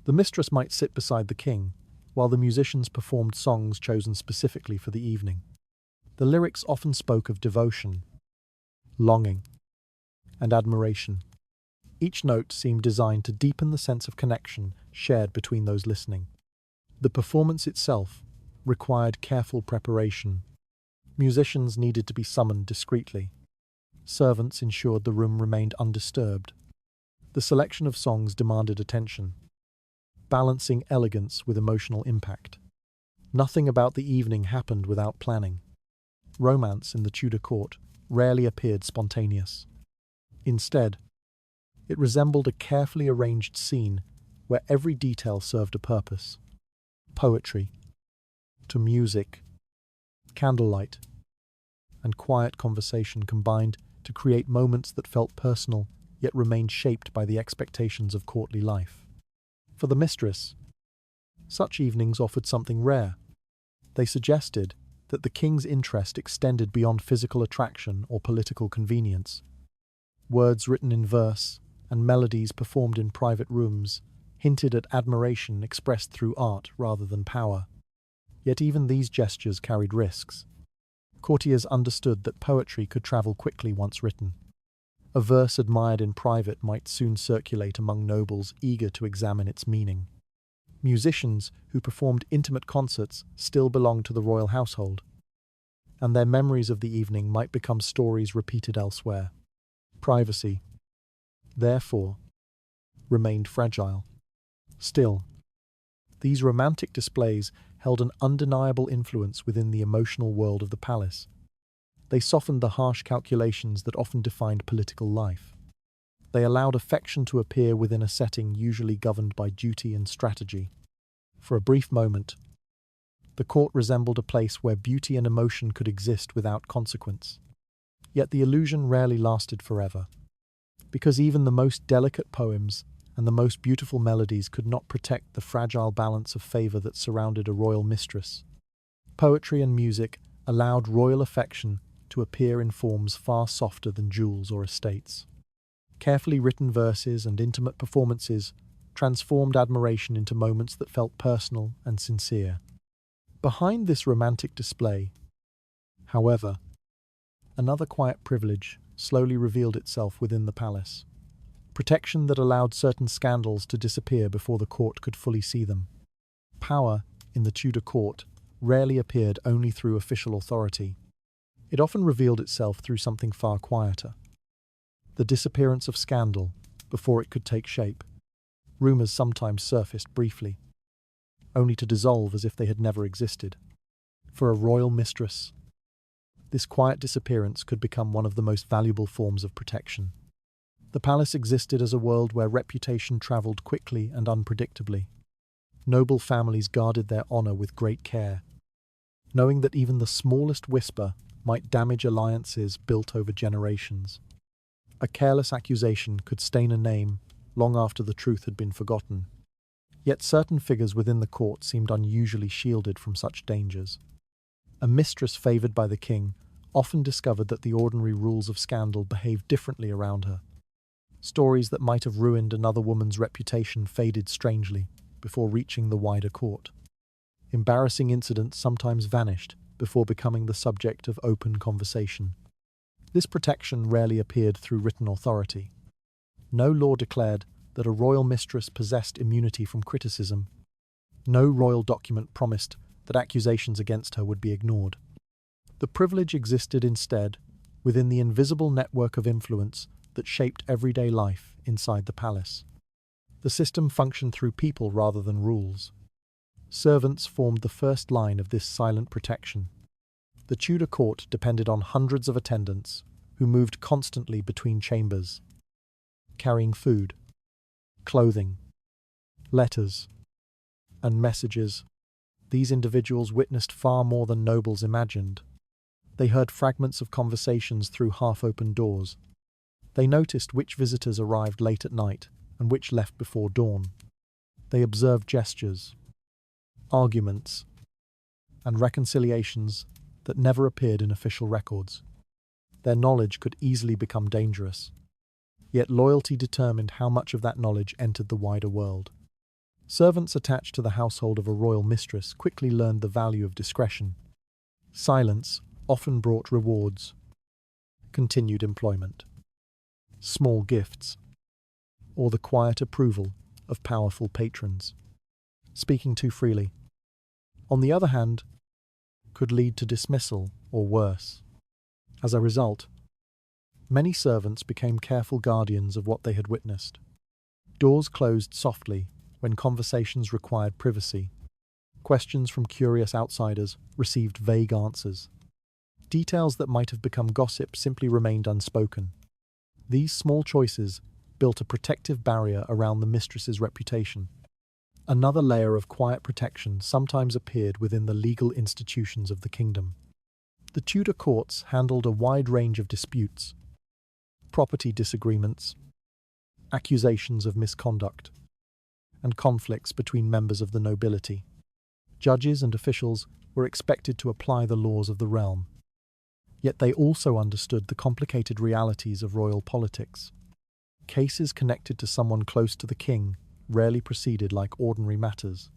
The mistress might sit beside the king, while the musicians performed songs chosen specifically for the evening. The lyrics often spoke of devotion, longing, and admiration. Each note seemed designed to deepen the sense of connection shared between those listening. The performance itself required careful preparation. Musicians needed to be summoned discreetly. Servants ensured the room remained undisturbed. The selection of songs demanded attention, balancing elegance with emotional impact. Nothing about the evening happened without planning. Romance in the Tudor court rarely appeared spontaneous. Instead, it resembled a carefully arranged scene where every detail served a purpose. Poetry, to music, candlelight, and quiet conversation combined to create moments that felt personal yet remained shaped by the expectations of courtly life. For the mistress, such evenings offered something rare. They suggested that the king's interest extended beyond physical attraction or political convenience. Words written in verse and melodies performed in private rooms hinted at admiration expressed through art rather than power. Yet even these gestures carried risks. Courtiers understood that poetry could travel quickly once written. A verse admired in private might soon circulate among nobles eager to examine its meaning. Musicians who performed intimate concerts still belonged to the royal household, and their memories of the evening might become stories repeated elsewhere. Privacy, therefore, remained fragile. Still, these romantic displays held an undeniable influence within the emotional world of the palace. They softened the harsh calculations that often defined political life. They allowed affection to appear within a setting usually governed by duty and strategy. For a brief moment, the court resembled a place where beauty and emotion could exist without consequence. Yet the illusion rarely lasted forever, because even the most delicate poems and the most beautiful melodies could not protect the fragile balance of favor that surrounded a royal mistress. Poetry and music allowed royal affection to appear in forms far softer than jewels or estates. Carefully written verses and intimate performances transformed admiration into moments that felt personal and sincere. Behind this romantic display, however, another quiet privilege slowly revealed itself within the palace. Protection that allowed certain scandals to disappear before the court could fully see them. Power, in the Tudor court, rarely appeared only through official authority. It often revealed itself through something far quieter. The disappearance of scandal before it could take shape. Rumors sometimes surfaced briefly, only to dissolve as if they had never existed. For a royal mistress, this quiet disappearance could become one of the most valuable forms of protection. The palace existed as a world where reputation traveled quickly and unpredictably. Noble families guarded their honor with great care, knowing that even the smallest whisper might damage alliances built over generations. A careless accusation could stain a name long after the truth had been forgotten. Yet certain figures within the court seemed unusually shielded from such dangers. A mistress favored by the king often discovered that the ordinary rules of scandal behaved differently around her. Stories that might have ruined another woman's reputation faded strangely before reaching the wider court. Embarrassing incidents sometimes vanished before becoming the subject of open conversation. This protection rarely appeared through written authority. No law declared that a royal mistress possessed immunity from criticism. No royal document promised that accusations against her would be ignored. The privilege existed instead within the invisible network of influence that shaped everyday life inside the palace. The system functioned through people rather than rules. Servants formed the first line of this silent protection. The Tudor court depended on hundreds of attendants who moved constantly between chambers, carrying food, clothing, letters, and messages. These individuals witnessed far more than nobles imagined. They heard fragments of conversations through half-open doors. They noticed which visitors arrived late at night and which left before dawn. They observed gestures, arguments, and reconciliations that never appeared in official records. Their knowledge could easily become dangerous, yet loyalty determined how much of that knowledge entered the wider world. Servants attached to the household of a royal mistress quickly learned the value of discretion. Silence often brought rewards, continued employment, small gifts, or the quiet approval of powerful patrons. Speaking too freely, on the other hand, could lead to dismissal or worse. As a result, many servants became careful guardians of what they had witnessed. Doors closed softly when conversations required privacy. Questions from curious outsiders received vague answers. Details that might have become gossip simply remained unspoken. These small choices built a protective barrier around the mistress's reputation. Another layer of quiet protection sometimes appeared within the legal institutions of the kingdom. The Tudor courts handled a wide range of disputes, property disagreements, accusations of misconduct, and conflicts between members of the nobility. Judges and officials were expected to apply the laws of the realm. Yet they also understood the complicated realities of royal politics. Cases connected to someone close to the king rarely proceeded like ordinary matters.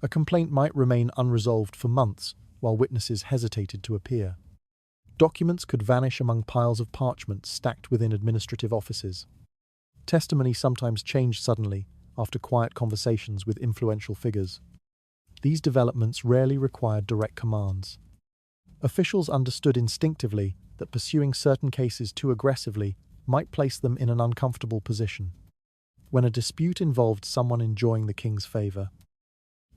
A complaint might remain unresolved for months while witnesses hesitated to appear. Documents could vanish among piles of parchment stacked within administrative offices. Testimony sometimes changed suddenly after quiet conversations with influential figures. These developments rarely required direct commands. Officials understood instinctively that pursuing certain cases too aggressively might place them in an uncomfortable position. When a dispute involved someone enjoying the king's favor,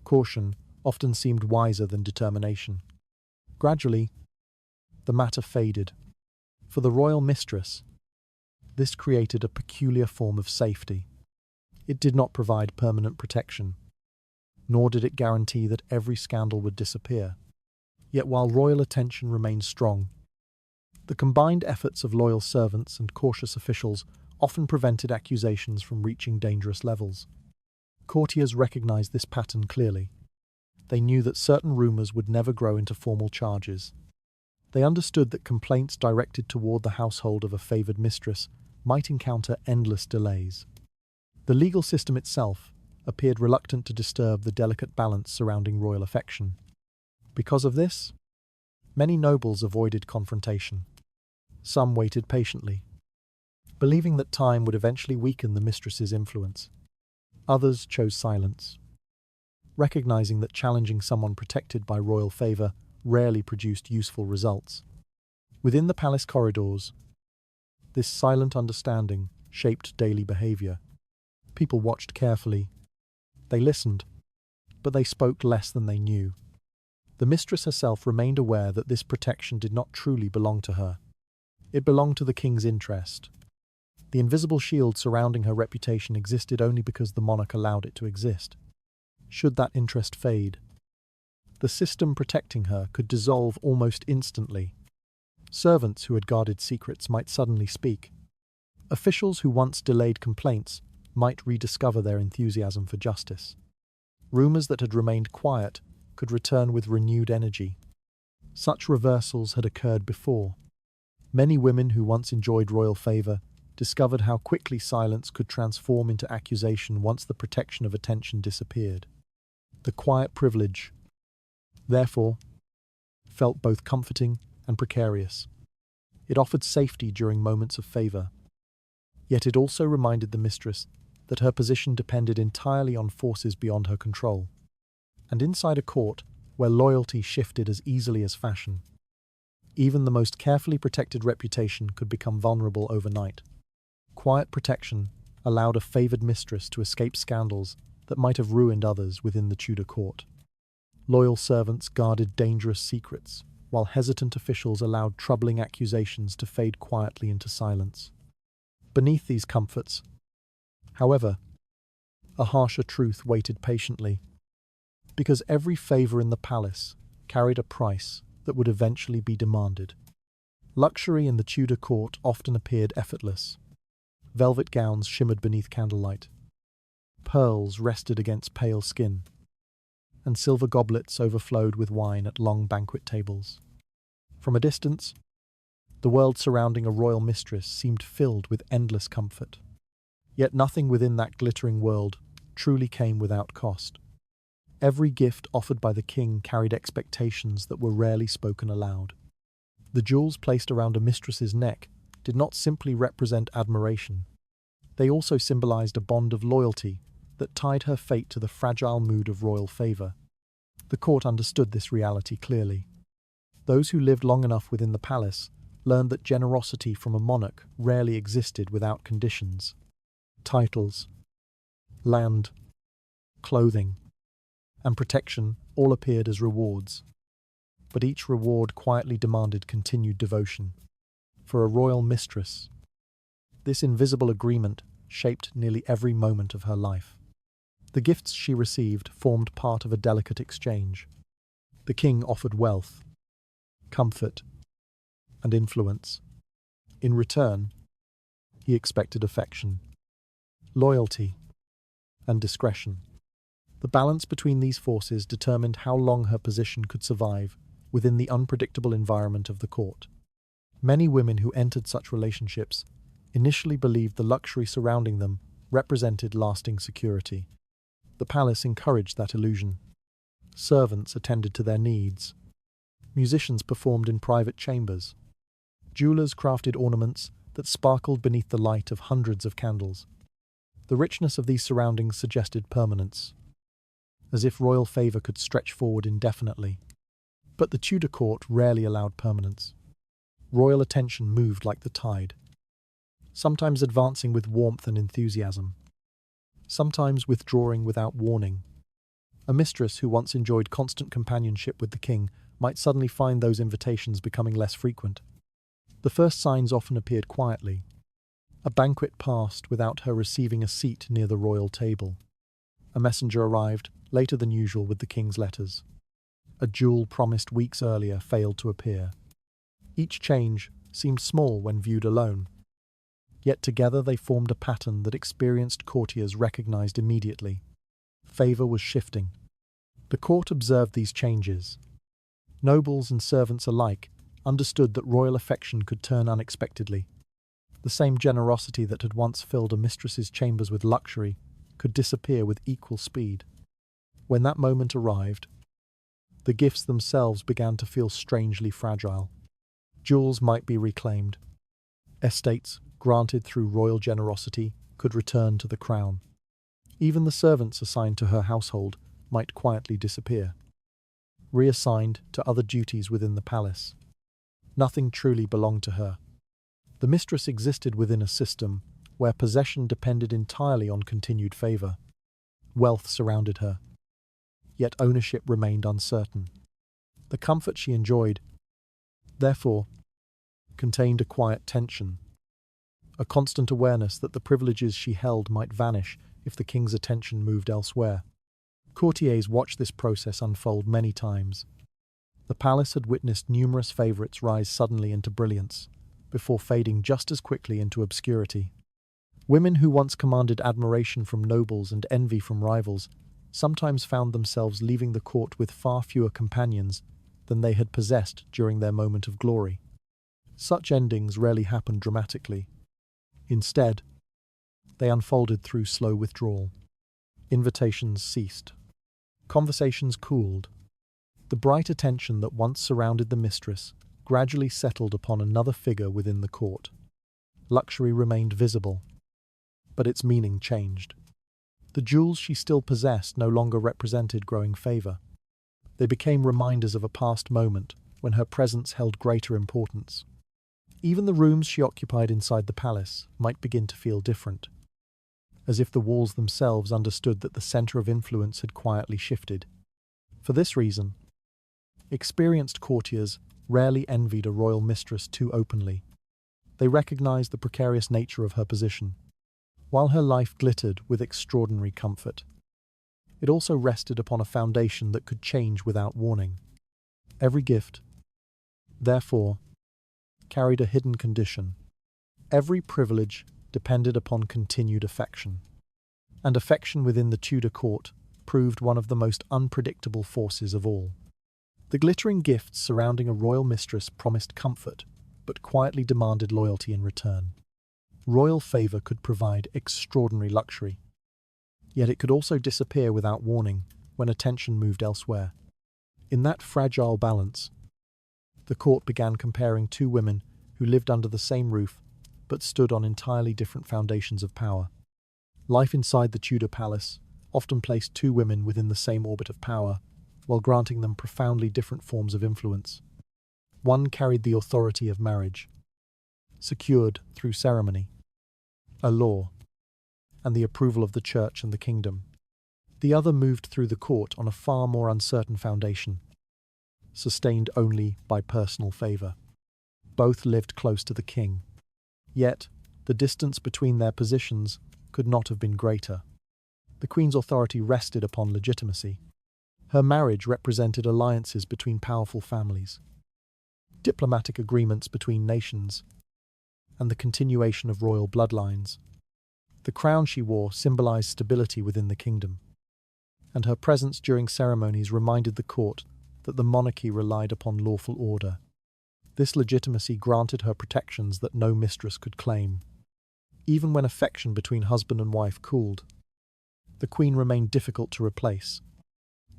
caution often seemed wiser than determination. Gradually, the matter faded. For the royal mistress, this created a peculiar form of safety. It did not provide permanent protection, nor did it guarantee that every scandal would disappear. Yet while royal attention remained strong, the combined efforts of loyal servants and cautious officials often prevented accusations from reaching dangerous levels. Courtiers recognized this pattern clearly. They knew that certain rumors would never grow into formal charges. They understood that complaints directed toward the household of a favored mistress might encounter endless delays. The legal system itself appeared reluctant to disturb the delicate balance surrounding royal affection. Because of this, many nobles avoided confrontation. Some waited patiently, believing that time would eventually weaken the mistress's influence. Others chose silence, recognizing that challenging someone protected by royal favor rarely produced useful results. Within the palace corridors, this silent understanding shaped daily behavior. People watched carefully. They listened, but they spoke less than they knew. The mistress herself remained aware that this protection did not truly belong to her. It belonged to the king's interest. The invisible shield surrounding her reputation existed only because the monarch allowed it to exist. Should that interest fade, the system protecting her could dissolve almost instantly. Servants who had guarded secrets might suddenly speak. Officials who once delayed complaints might rediscover their enthusiasm for justice. Rumors that had remained quiet could return with renewed energy. Such reversals had occurred before. Many women who once enjoyed royal favor discovered how quickly silence could transform into accusation once the protection of attention disappeared. The quiet privilege, therefore, felt both comforting and precarious. It offered safety during moments of favor. Yet it also reminded the mistress that her position depended entirely on forces beyond her control. And inside a court where loyalty shifted as easily as fashion, even the most carefully protected reputation could become vulnerable overnight. Quiet protection allowed a favored mistress to escape scandals that might have ruined others within the Tudor court. Loyal servants guarded dangerous secrets, while hesitant officials allowed troubling accusations to fade quietly into silence. Beneath these comforts, however, a harsher truth waited patiently, because every favour in the palace carried a price that would eventually be demanded. Luxury in the Tudor court often appeared effortless. Velvet gowns shimmered beneath candlelight. Pearls rested against pale skin, and silver goblets overflowed with wine at long banquet tables. From a distance, the world surrounding a royal mistress seemed filled with endless comfort. Yet nothing within that glittering world truly came without cost. Every gift offered by the king carried expectations that were rarely spoken aloud. The jewels placed around a mistress's neck did not simply represent admiration. They also symbolized a bond of loyalty that tied her fate to the fragile mood of royal favor. The court understood this reality clearly. Those who lived long enough within the palace learned that generosity from a monarch rarely existed without conditions. Titles, land, clothing, and protection all appeared as rewards. But each reward quietly demanded continued devotion. For a royal mistress, this invisible agreement shaped nearly every moment of her life. The gifts she received formed part of a delicate exchange. The king offered wealth, comfort, and influence. In return, he expected affection, loyalty, and discretion. The balance between these forces determined how long her position could survive within the unpredictable environment of the court. Many women who entered such relationships initially believed the luxury surrounding them represented lasting security. The palace encouraged that illusion. Servants attended to their needs. Musicians performed in private chambers. Jewelers crafted ornaments that sparkled beneath the light of hundreds of candles. The richness of these surroundings suggested permanence, as if royal favour could stretch forward indefinitely. But the Tudor court rarely allowed permanence. Royal attention moved like the tide, sometimes advancing with warmth and enthusiasm, sometimes withdrawing without warning. A mistress who once enjoyed constant companionship with the king might suddenly find those invitations becoming less frequent. The first signs often appeared quietly. A banquet passed without her receiving a seat near the royal table. A messenger arrived, later than usual, with the king's letters. A jewel promised weeks earlier failed to appear. Each change seemed small when viewed alone, yet together they formed a pattern that experienced courtiers recognized immediately. Favor was shifting. The court observed these changes. Nobles and servants alike understood that royal affection could turn unexpectedly. The same generosity that had once filled a mistress's chambers with luxury could disappear with equal speed. When that moment arrived, the gifts themselves began to feel strangely fragile. Jewels might be reclaimed. Estates, granted through royal generosity, could return to the crown. Even the servants assigned to her household might quietly disappear, reassigned to other duties within the palace. Nothing truly belonged to her. The mistress existed within a system where possession depended entirely on continued favour. Wealth surrounded her, yet ownership remained uncertain. The comfort she enjoyed, therefore, contained a quiet tension, a constant awareness that the privileges she held might vanish if the king's attention moved elsewhere. Courtiers watched this process unfold many times. The palace had witnessed numerous favourites rise suddenly into brilliance, before fading just as quickly into obscurity. Women who once commanded admiration from nobles and envy from rivals sometimes found themselves leaving the court with far fewer companions than they had possessed during their moment of glory. Such endings rarely happened dramatically. Instead, they unfolded through slow withdrawal. Invitations ceased. Conversations cooled. The bright attention that once surrounded the mistress gradually settled upon another figure within the court. Luxury remained visible, but its meaning changed. The jewels she still possessed no longer represented growing favour. They became reminders of a past moment when her presence held greater importance. Even the rooms she occupied inside the palace might begin to feel different, as if the walls themselves understood that the centre of influence had quietly shifted. For this reason, experienced courtiers rarely envied a royal mistress too openly. They recognized the precarious nature of her position. While her life glittered with extraordinary comfort, it also rested upon a foundation that could change without warning. Every gift, therefore, carried a hidden condition. Every privilege depended upon continued affection. And affection within the Tudor court proved one of the most unpredictable forces of all. The glittering gifts surrounding a royal mistress promised comfort, but quietly demanded loyalty in return. Royal favour could provide extraordinary luxury, yet it could also disappear without warning when attention moved elsewhere. In that fragile balance, the court began comparing two women who lived under the same roof but stood on entirely different foundations of power. Life inside the Tudor palace often placed two women within the same orbit of power, while granting them profoundly different forms of influence. One carried the authority of marriage, secured through ceremony, a law, and the approval of the church and the kingdom. The other moved through the court on a far more uncertain foundation, sustained only by personal favour. Both lived close to the king. Yet, the distance between their positions could not have been greater. The queen's authority rested upon legitimacy. Her marriage represented alliances between powerful families, diplomatic agreements between nations, and the continuation of royal bloodlines. The crown she wore symbolized stability within the kingdom, and her presence during ceremonies reminded the court that the monarchy relied upon lawful order. This legitimacy granted her protections that no mistress could claim. Even when affection between husband and wife cooled, the queen remained difficult to replace.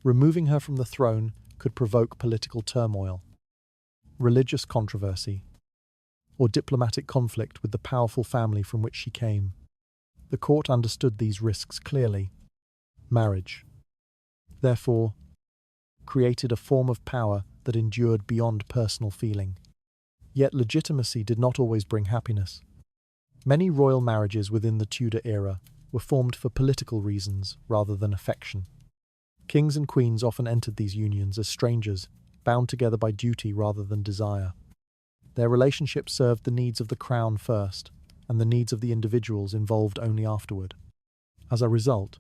Removing her from the throne could provoke political turmoil, religious controversy, or diplomatic conflict with the powerful family from which she came. The court understood these risks clearly. Marriage, therefore, created a form of power that endured beyond personal feeling. Yet legitimacy did not always bring happiness. Many royal marriages within the Tudor era were formed for political reasons rather than affection. Kings and queens often entered these unions as strangers, bound together by duty rather than desire. Their relationship served the needs of the crown first, and the needs of the individuals involved only afterward. As a result,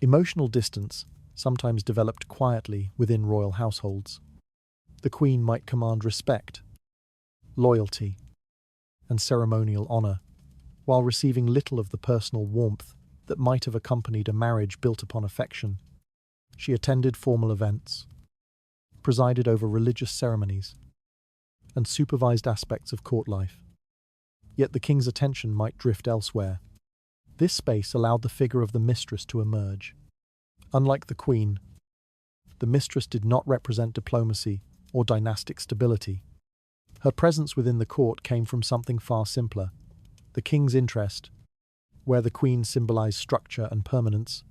emotional distance sometimes developed quietly within royal households. The queen might command respect, loyalty, and ceremonial honor, while receiving little of the personal warmth that might have accompanied a marriage built upon affection. She attended formal events, presided over religious ceremonies, and supervised aspects of court life. Yet the king's attention might drift elsewhere. This space allowed the figure of the mistress to emerge. Unlike the queen, the mistress did not represent diplomacy or dynastic stability. Her presence within the court came from something far simpler: the king's interest. Where the queen symbolized structure and permanence,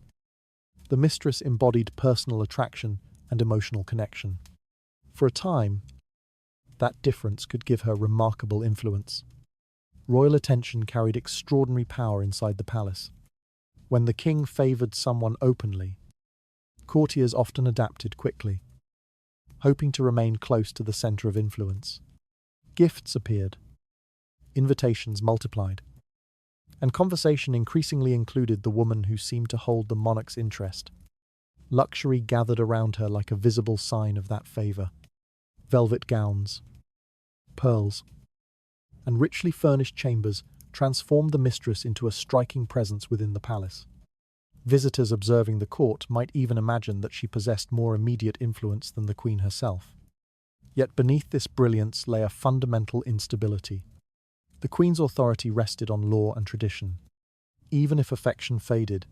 the mistress embodied personal attraction and emotional connection. For a time, that difference could give her remarkable influence. Royal attention carried extraordinary power inside the palace. When the king favored someone openly, courtiers often adapted quickly, hoping to remain close to the center of influence. Gifts appeared, invitations multiplied, and conversation increasingly included the woman who seemed to hold the monarch's interest. Luxury gathered around her like a visible sign of that favor. Velvet gowns, pearls, and richly furnished chambers transformed the mistress into a striking presence within the palace. Visitors observing the court might even imagine that she possessed more immediate influence than the queen herself. Yet beneath this brilliance lay a fundamental instability. The queen's authority rested on law and tradition. Even if affection faded,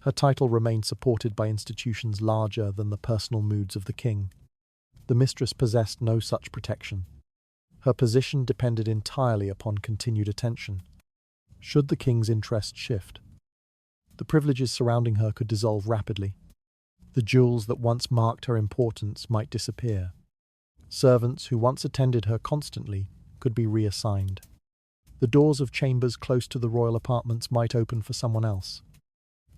her title remained supported by institutions larger than the personal moods of the king. The mistress possessed no such protection. Her position depended entirely upon continued attention. Should the king's interest shift, the privileges surrounding her could dissolve rapidly. The jewels that once marked her importance might disappear. Servants who once attended her constantly could be reassigned. The doors of chambers close to the royal apartments might open for someone else.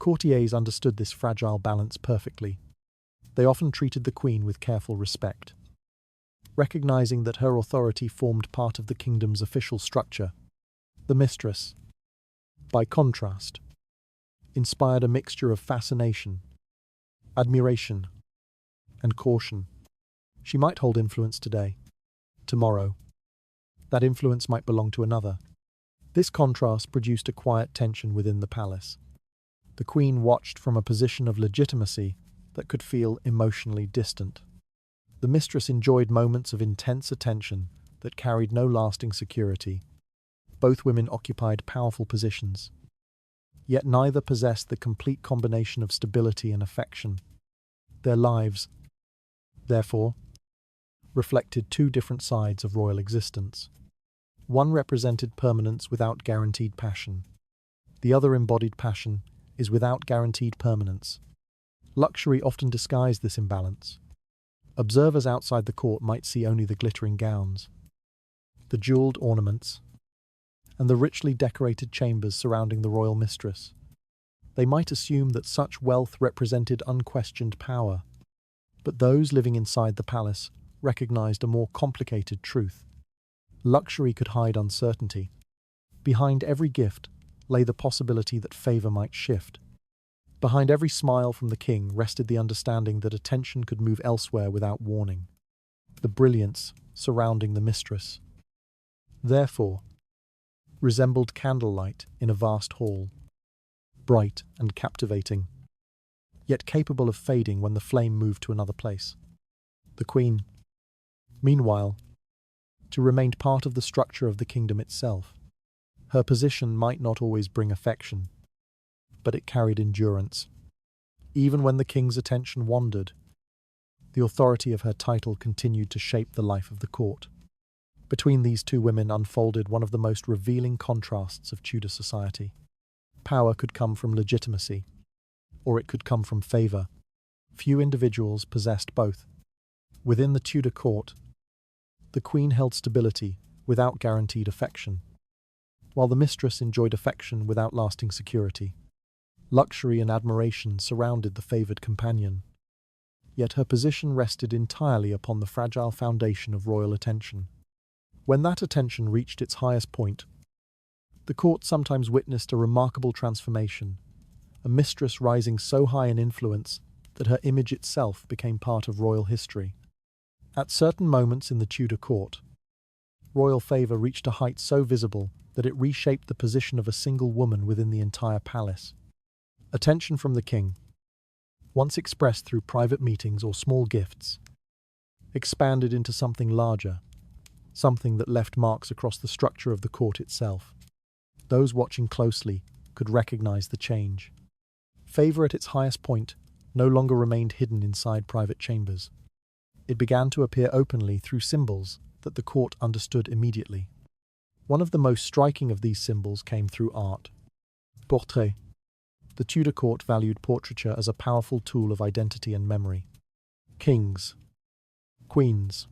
Courtiers understood this fragile balance perfectly. They often treated the queen with careful respect, recognizing that her authority formed part of the kingdom's official structure. The mistress, by contrast, inspired a mixture of fascination, admiration, and caution. She might hold influence today. Tomorrow, that influence might belong to another. This contrast produced a quiet tension within the palace. The queen watched from a position of legitimacy that could feel emotionally distant. The mistress enjoyed moments of intense attention that carried no lasting security. Both women occupied powerful positions, yet neither possessed the complete combination of stability and affection. Their lives, therefore, reflected two different sides of royal existence. One represented permanence without guaranteed passion. The other embodied passion is without guaranteed permanence. Luxury often disguised this imbalance. Observers outside the court might see only the glittering gowns, the jeweled ornaments, and the richly decorated chambers surrounding the royal mistress. They might assume that such wealth represented unquestioned power, but those living inside the palace recognized a more complicated truth. Luxury could hide uncertainty. Behind every gift lay the possibility that favor might shift. Behind every smile from the king rested the understanding that attention could move elsewhere without warning. The brilliance surrounding the mistress, therefore, resembled candlelight in a vast hall, bright and captivating, yet capable of fading when the flame moved to another place. The queen, meanwhile, remained part of the structure of the kingdom itself. Her position might not always bring affection, but it carried endurance. Even when the king's attention wandered, the authority of her title continued to shape the life of the court. Between these two women unfolded one of the most revealing contrasts of Tudor society. Power could come from legitimacy, or it could come from favor. Few individuals possessed both. Within the Tudor court, the queen held stability without guaranteed affection, while the mistress enjoyed affection without lasting security. Luxury and admiration surrounded the favored companion, yet her position rested entirely upon the fragile foundation of royal attention. When that attention reached its highest point, the court sometimes witnessed a remarkable transformation, a mistress rising so high in influence that her image itself became part of royal history. At certain moments in the Tudor court, royal favor reached a height so visible that it reshaped the position of a single woman within the entire palace. Attention from the king, once expressed through private meetings or small gifts, expanded into something larger, something that left marks across the structure of the court itself. Those watching closely could recognize the change. Favor at its highest point no longer remained hidden inside private chambers. It began to appear openly through symbols that the court understood immediately. One of the most striking of these symbols came through art. Portrait. The Tudor court valued portraiture as a powerful tool of identity and memory. Kings, queens,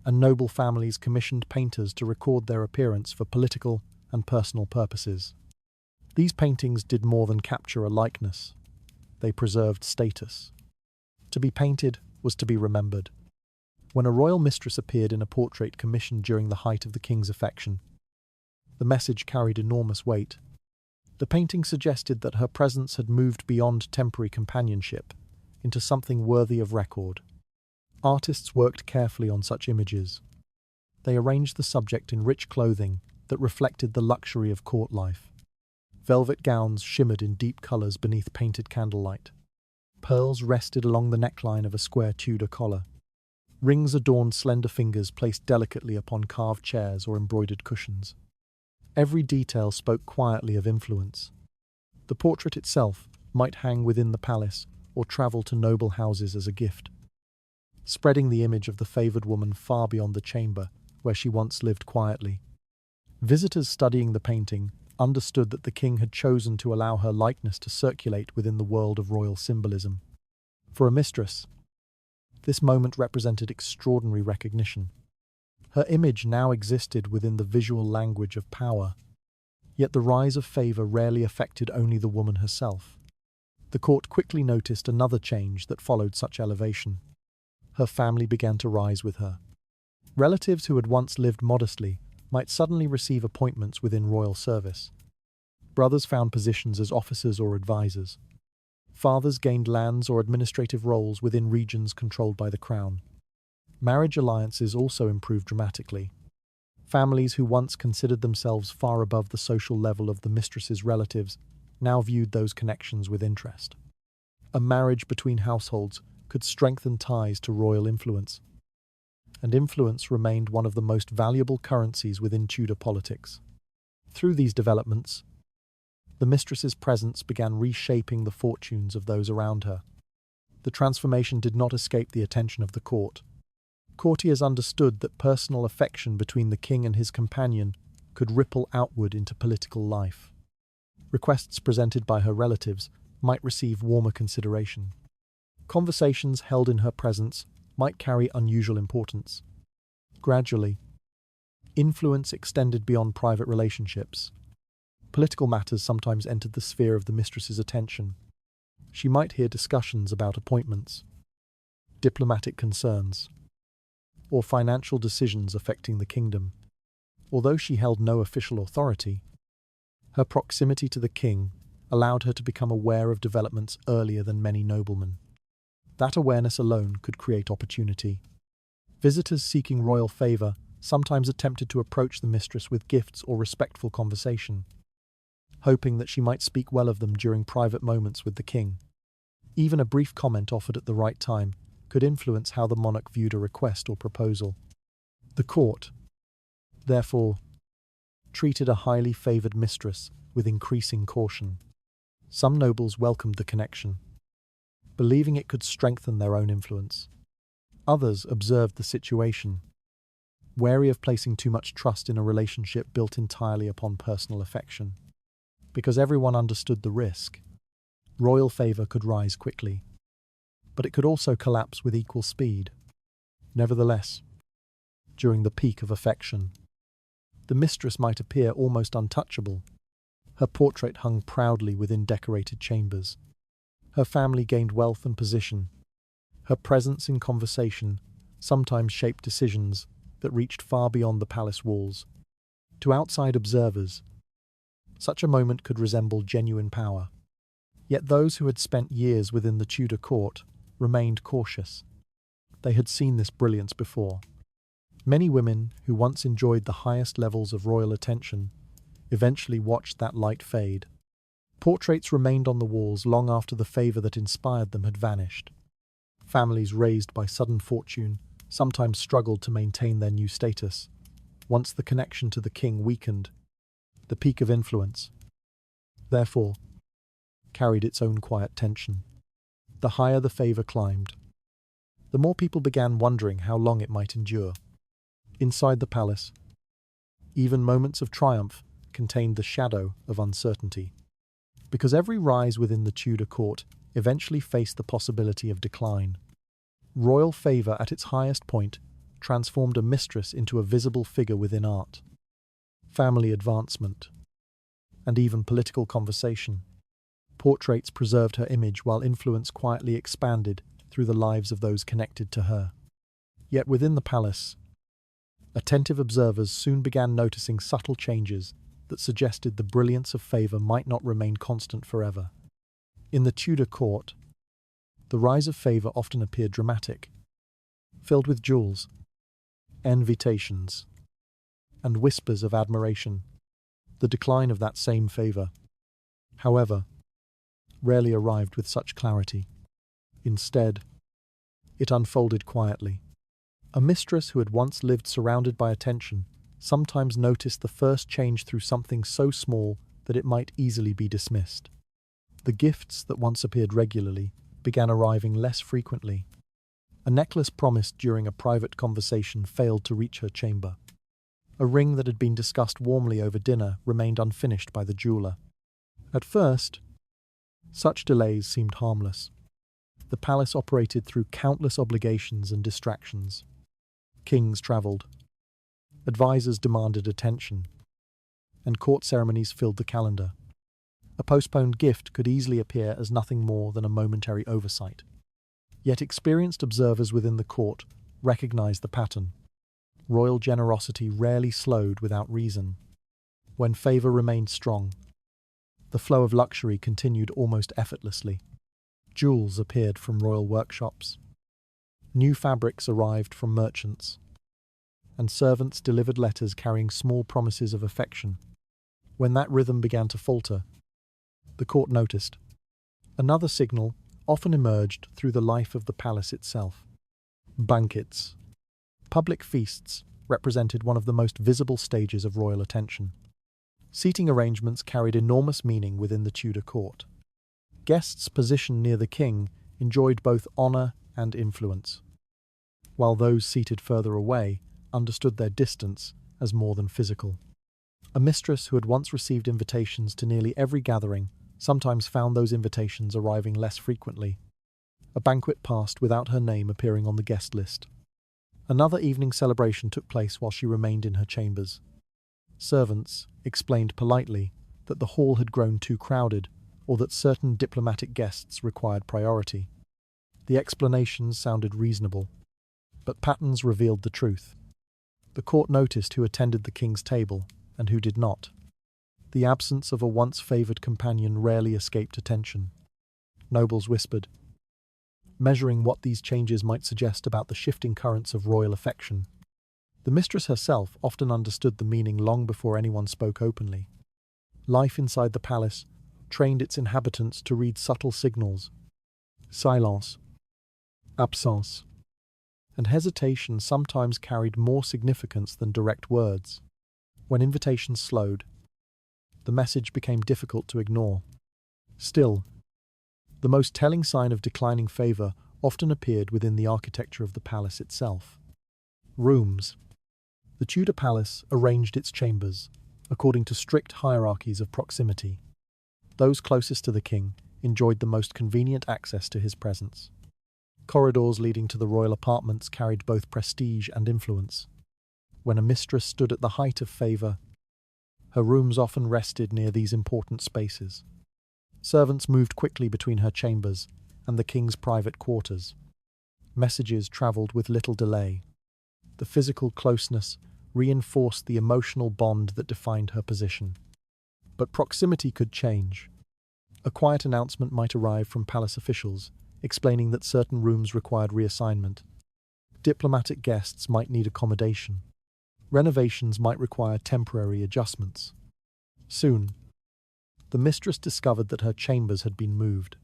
and noble families commissioned painters to record their appearance for political and personal purposes. These paintings did more than capture a likeness. They preserved status. To be painted was to be remembered. When a royal mistress appeared in a portrait commissioned during the height of the king's affection, the message carried enormous weight. The painting suggested that her presence had moved beyond temporary companionship into something worthy of record. Artists worked carefully on such images. They arranged the subject in rich clothing that reflected the luxury of court life. Velvet gowns shimmered in deep colors beneath painted candlelight. Pearls rested along the neckline of a square Tudor collar. Rings adorned slender fingers placed delicately upon carved chairs or embroidered cushions. Every detail spoke quietly of influence. The portrait itself might hang within the palace or travel to noble houses as a gift, spreading the image of the favored woman far beyond the chamber where she once lived quietly. Visitors studying the painting understood that the king had chosen to allow her likeness to circulate within the world of royal symbolism. For a mistress, this moment represented extraordinary recognition. Her image now existed within the visual language of power, yet the rise of favor rarely affected only the woman herself. The court quickly noticed another change that followed such elevation. Her family began to rise with her. Relatives who had once lived modestly might suddenly receive appointments within royal service. Brothers found positions as officers or advisors. Fathers gained lands or administrative roles within regions controlled by the crown. Marriage alliances also improved dramatically. Families who once considered themselves far above the social level of the mistress's relatives now viewed those connections with interest. A marriage between households could strengthen ties to royal influence, and influence remained one of the most valuable currencies within Tudor politics. Through these developments, the mistress's presence began reshaping the fortunes of those around her. The transformation did not escape the attention of the court. Courtiers understood that personal affection between the king and his companion could ripple outward into political life. Requests presented by her relatives might receive warmer consideration. Conversations held in her presence might carry unusual importance. Gradually, influence extended beyond private relationships. Political matters sometimes entered the sphere of the mistress's attention. She might hear discussions about appointments, diplomatic concerns, or financial decisions affecting the kingdom. Although she held no official authority, her proximity to the king allowed her to become aware of developments earlier than many noblemen. That awareness alone could create opportunity. Visitors seeking royal favor sometimes attempted to approach the mistress with gifts or respectful conversation, hoping that she might speak well of them during private moments with the king. Even a brief comment offered at the right time could influence how the monarch viewed a request or proposal. The court, therefore, treated a highly favored mistress with increasing caution. Some nobles welcomed the connection, believing it could strengthen their own influence. Others observed the situation, wary of placing too much trust in a relationship built entirely upon personal affection. Because everyone understood the risk, royal favor could rise quickly, but it could also collapse with equal speed. Nevertheless, during the peak of affection, the mistress might appear almost untouchable. Her portrait hung proudly within decorated chambers. Her family gained wealth and position. Her presence in conversation sometimes shaped decisions that reached far beyond the palace walls. To outside observers, such a moment could resemble genuine power. Yet those who had spent years within the Tudor court remained cautious. They had seen this brilliance before. Many women who once enjoyed the highest levels of royal attention eventually watched that light fade. Portraits remained on the walls long after the favor that inspired them had vanished. Families raised by sudden fortune sometimes struggled to maintain their new status. Once the connection to the king weakened, the peak of influence, therefore, carried its own quiet tension. The higher the favor climbed, the more people began wondering how long it might endure. Inside the palace, even moments of triumph contained the shadow of uncertainty, because every rise within the Tudor court eventually faced the possibility of decline. Royal favor at its highest point transformed a mistress into a visible figure within art, family advancement, and even political conversation. Portraits preserved her image while influence quietly expanded through the lives of those connected to her. Yet within the palace, attentive observers soon began noticing subtle changes that suggested the brilliance of favor might not remain constant forever. In the Tudor court, the rise of favor often appeared dramatic, filled with jewels, invitations, and whispers of admiration. The decline of that same favor, however, rarely arrived with such clarity. Instead, it unfolded quietly. A mistress who had once lived surrounded by attention sometimes noticed the first change through something so small that it might easily be dismissed. The gifts that once appeared regularly began arriving less frequently. A necklace promised during a private conversation failed to reach her chamber. A ring that had been discussed warmly over dinner remained unfinished by the jeweler. At first, such delays seemed harmless. The palace operated through countless obligations and distractions. Kings travelled, advisors demanded attention, and court ceremonies filled the calendar. A postponed gift could easily appear as nothing more than a momentary oversight. Yet experienced observers within the court recognized the pattern. Royal generosity rarely slowed without reason. When favor remained strong, the flow of luxury continued almost effortlessly. Jewels appeared from royal workshops. New fabrics arrived from merchants, and servants delivered letters carrying small promises of affection. When that rhythm began to falter, the court noticed. Another signal often emerged through the life of the palace itself. Banquets. Public feasts represented one of the most visible stages of royal attention. Seating arrangements carried enormous meaning within the Tudor court. Guests positioned near the king enjoyed both honour and influence, while those seated further away understood their distance as more than physical. A mistress who had once received invitations to nearly every gathering sometimes found those invitations arriving less frequently. A banquet passed without her name appearing on the guest list. Another evening celebration took place while she remained in her chambers. Servants explained politely that the hall had grown too crowded or that certain diplomatic guests required priority. The explanations sounded reasonable, but patterns revealed the truth. The court noticed who attended the king's table and who did not. The absence of a once favoured companion rarely escaped attention. Nobles whispered, measuring what these changes might suggest about the shifting currents of royal affection. The mistress herself often understood the meaning long before anyone spoke openly. Life inside the palace trained its inhabitants to read subtle signals. Silence, absence, and hesitation sometimes carried more significance than direct words. When invitations slowed, the message became difficult to ignore. Still, the most telling sign of declining favour often appeared within the architecture of the palace itself. Rooms. The Tudor palace arranged its chambers according to strict hierarchies of proximity. Those closest to the king enjoyed the most convenient access to his presence. Corridors leading to the royal apartments carried both prestige and influence. When a mistress stood at the height of favour, her rooms often rested near these important spaces. Servants moved quickly between her chambers and the king's private quarters. Messages travelled with little delay. The physical closeness reinforced the emotional bond that defined her position. But proximity could change. A quiet announcement might arrive from palace officials, explaining that certain rooms required reassignment. Diplomatic guests might need accommodation. Renovations might require temporary adjustments. Soon, the mistress discovered that her chambers had been moved.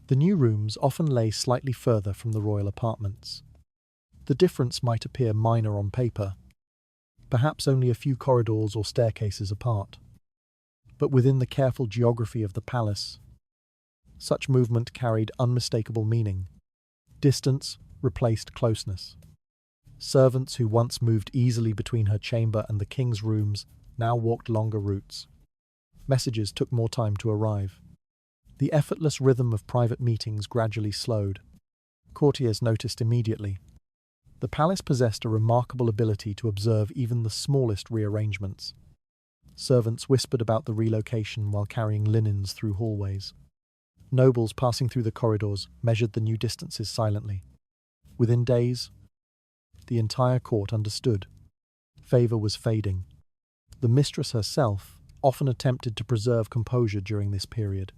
The new rooms often lay slightly further from the royal apartments. The difference might appear minor on paper, perhaps only a few corridors or staircases apart. But within the careful geography of the palace, such movement carried unmistakable meaning. Distance replaced closeness. Servants who once moved easily between her chamber and the king's rooms now walked longer routes. Messages took more time to arrive. The effortless rhythm of private meetings gradually slowed. Courtiers noticed immediately. The palace possessed a remarkable ability to observe even the smallest rearrangements. Servants whispered about the relocation while carrying linens through hallways. Nobles passing through the corridors measured the new distances silently. Within days, the entire court understood. Favour was fading. The mistress herself often attempted to preserve composure during this period.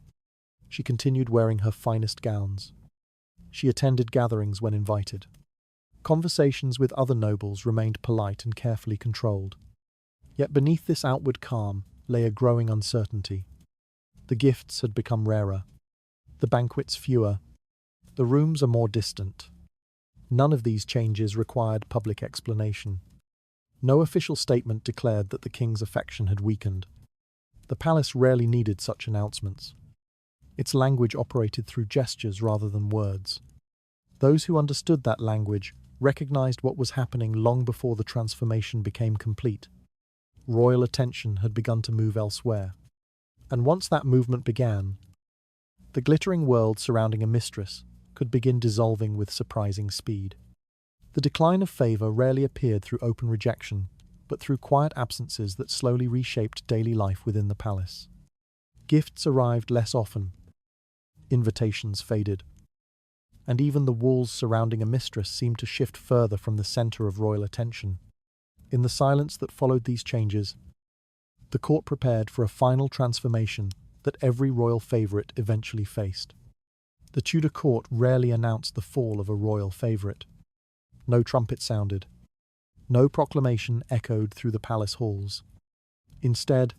She continued wearing her finest gowns. She attended gatherings when invited. Conversations with other nobles remained polite and carefully controlled. Yet beneath this outward calm lay a growing uncertainty. The gifts had become rarer, the banquets fewer, the rooms are more distant. None of these changes required public explanation. No official statement declared that the king's affection had weakened. The palace rarely needed such announcements. Its language operated through gestures rather than words. Those who understood that language recognized what was happening long before the transformation became complete. Royal attention had begun to move elsewhere. And once that movement began, the glittering world surrounding a mistress could begin dissolving with surprising speed. The decline of favour rarely appeared through open rejection, but through quiet absences that slowly reshaped daily life within the palace. Gifts arrived less often, invitations faded, and even the walls surrounding a mistress seemed to shift further from the center of royal attention. In the silence that followed these changes, the court prepared for a final transformation that every royal favorite eventually faced. The Tudor court rarely announced the fall of a royal favorite. No trumpet sounded. No proclamation echoed through the palace halls. Instead,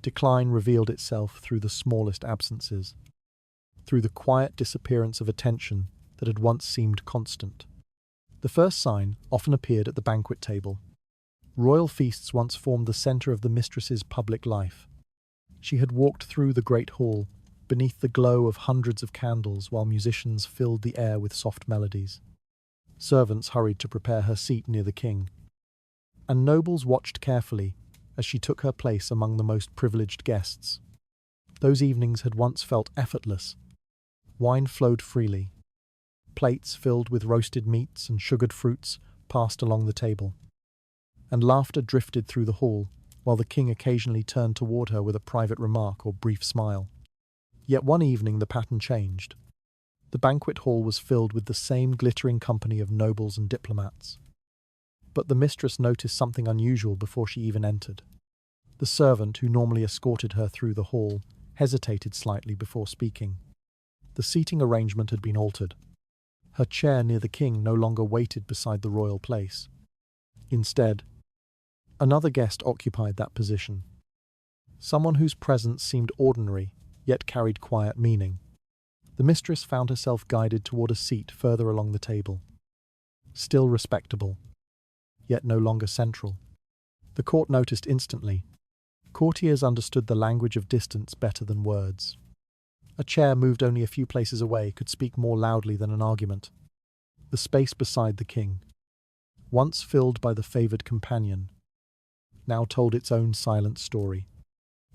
decline revealed itself through the smallest absences, through the quiet disappearance of attention that had once seemed constant. The first sign often appeared at the banquet table. Royal feasts once formed the center of the mistress's public life. She had walked through the great hall, beneath the glow of hundreds of candles while musicians filled the air with soft melodies. Servants hurried to prepare her seat near the king, and nobles watched carefully as she took her place among the most privileged guests. Those evenings had once felt effortless. Wine flowed freely. Plates filled with roasted meats and sugared fruits passed along the table, and laughter drifted through the hall, while the king occasionally turned toward her with a private remark or brief smile. Yet one evening the pattern changed. The banquet hall was filled with the same glittering company of nobles and diplomats. But the mistress noticed something unusual before she even entered. The servant who normally escorted her through the hall hesitated slightly before speaking. The seating arrangement had been altered. Her chair near the king no longer waited beside the royal place. Instead, another guest occupied that position. Someone whose presence seemed ordinary, yet carried quiet meaning. The mistress found herself guided toward a seat further along the table. Still respectable, yet no longer central. The court noticed instantly. Courtiers understood the language of distance better than words. A chair moved only a few places away could speak more loudly than an argument. The space beside the king, once filled by the favored companion, now told its own silent story.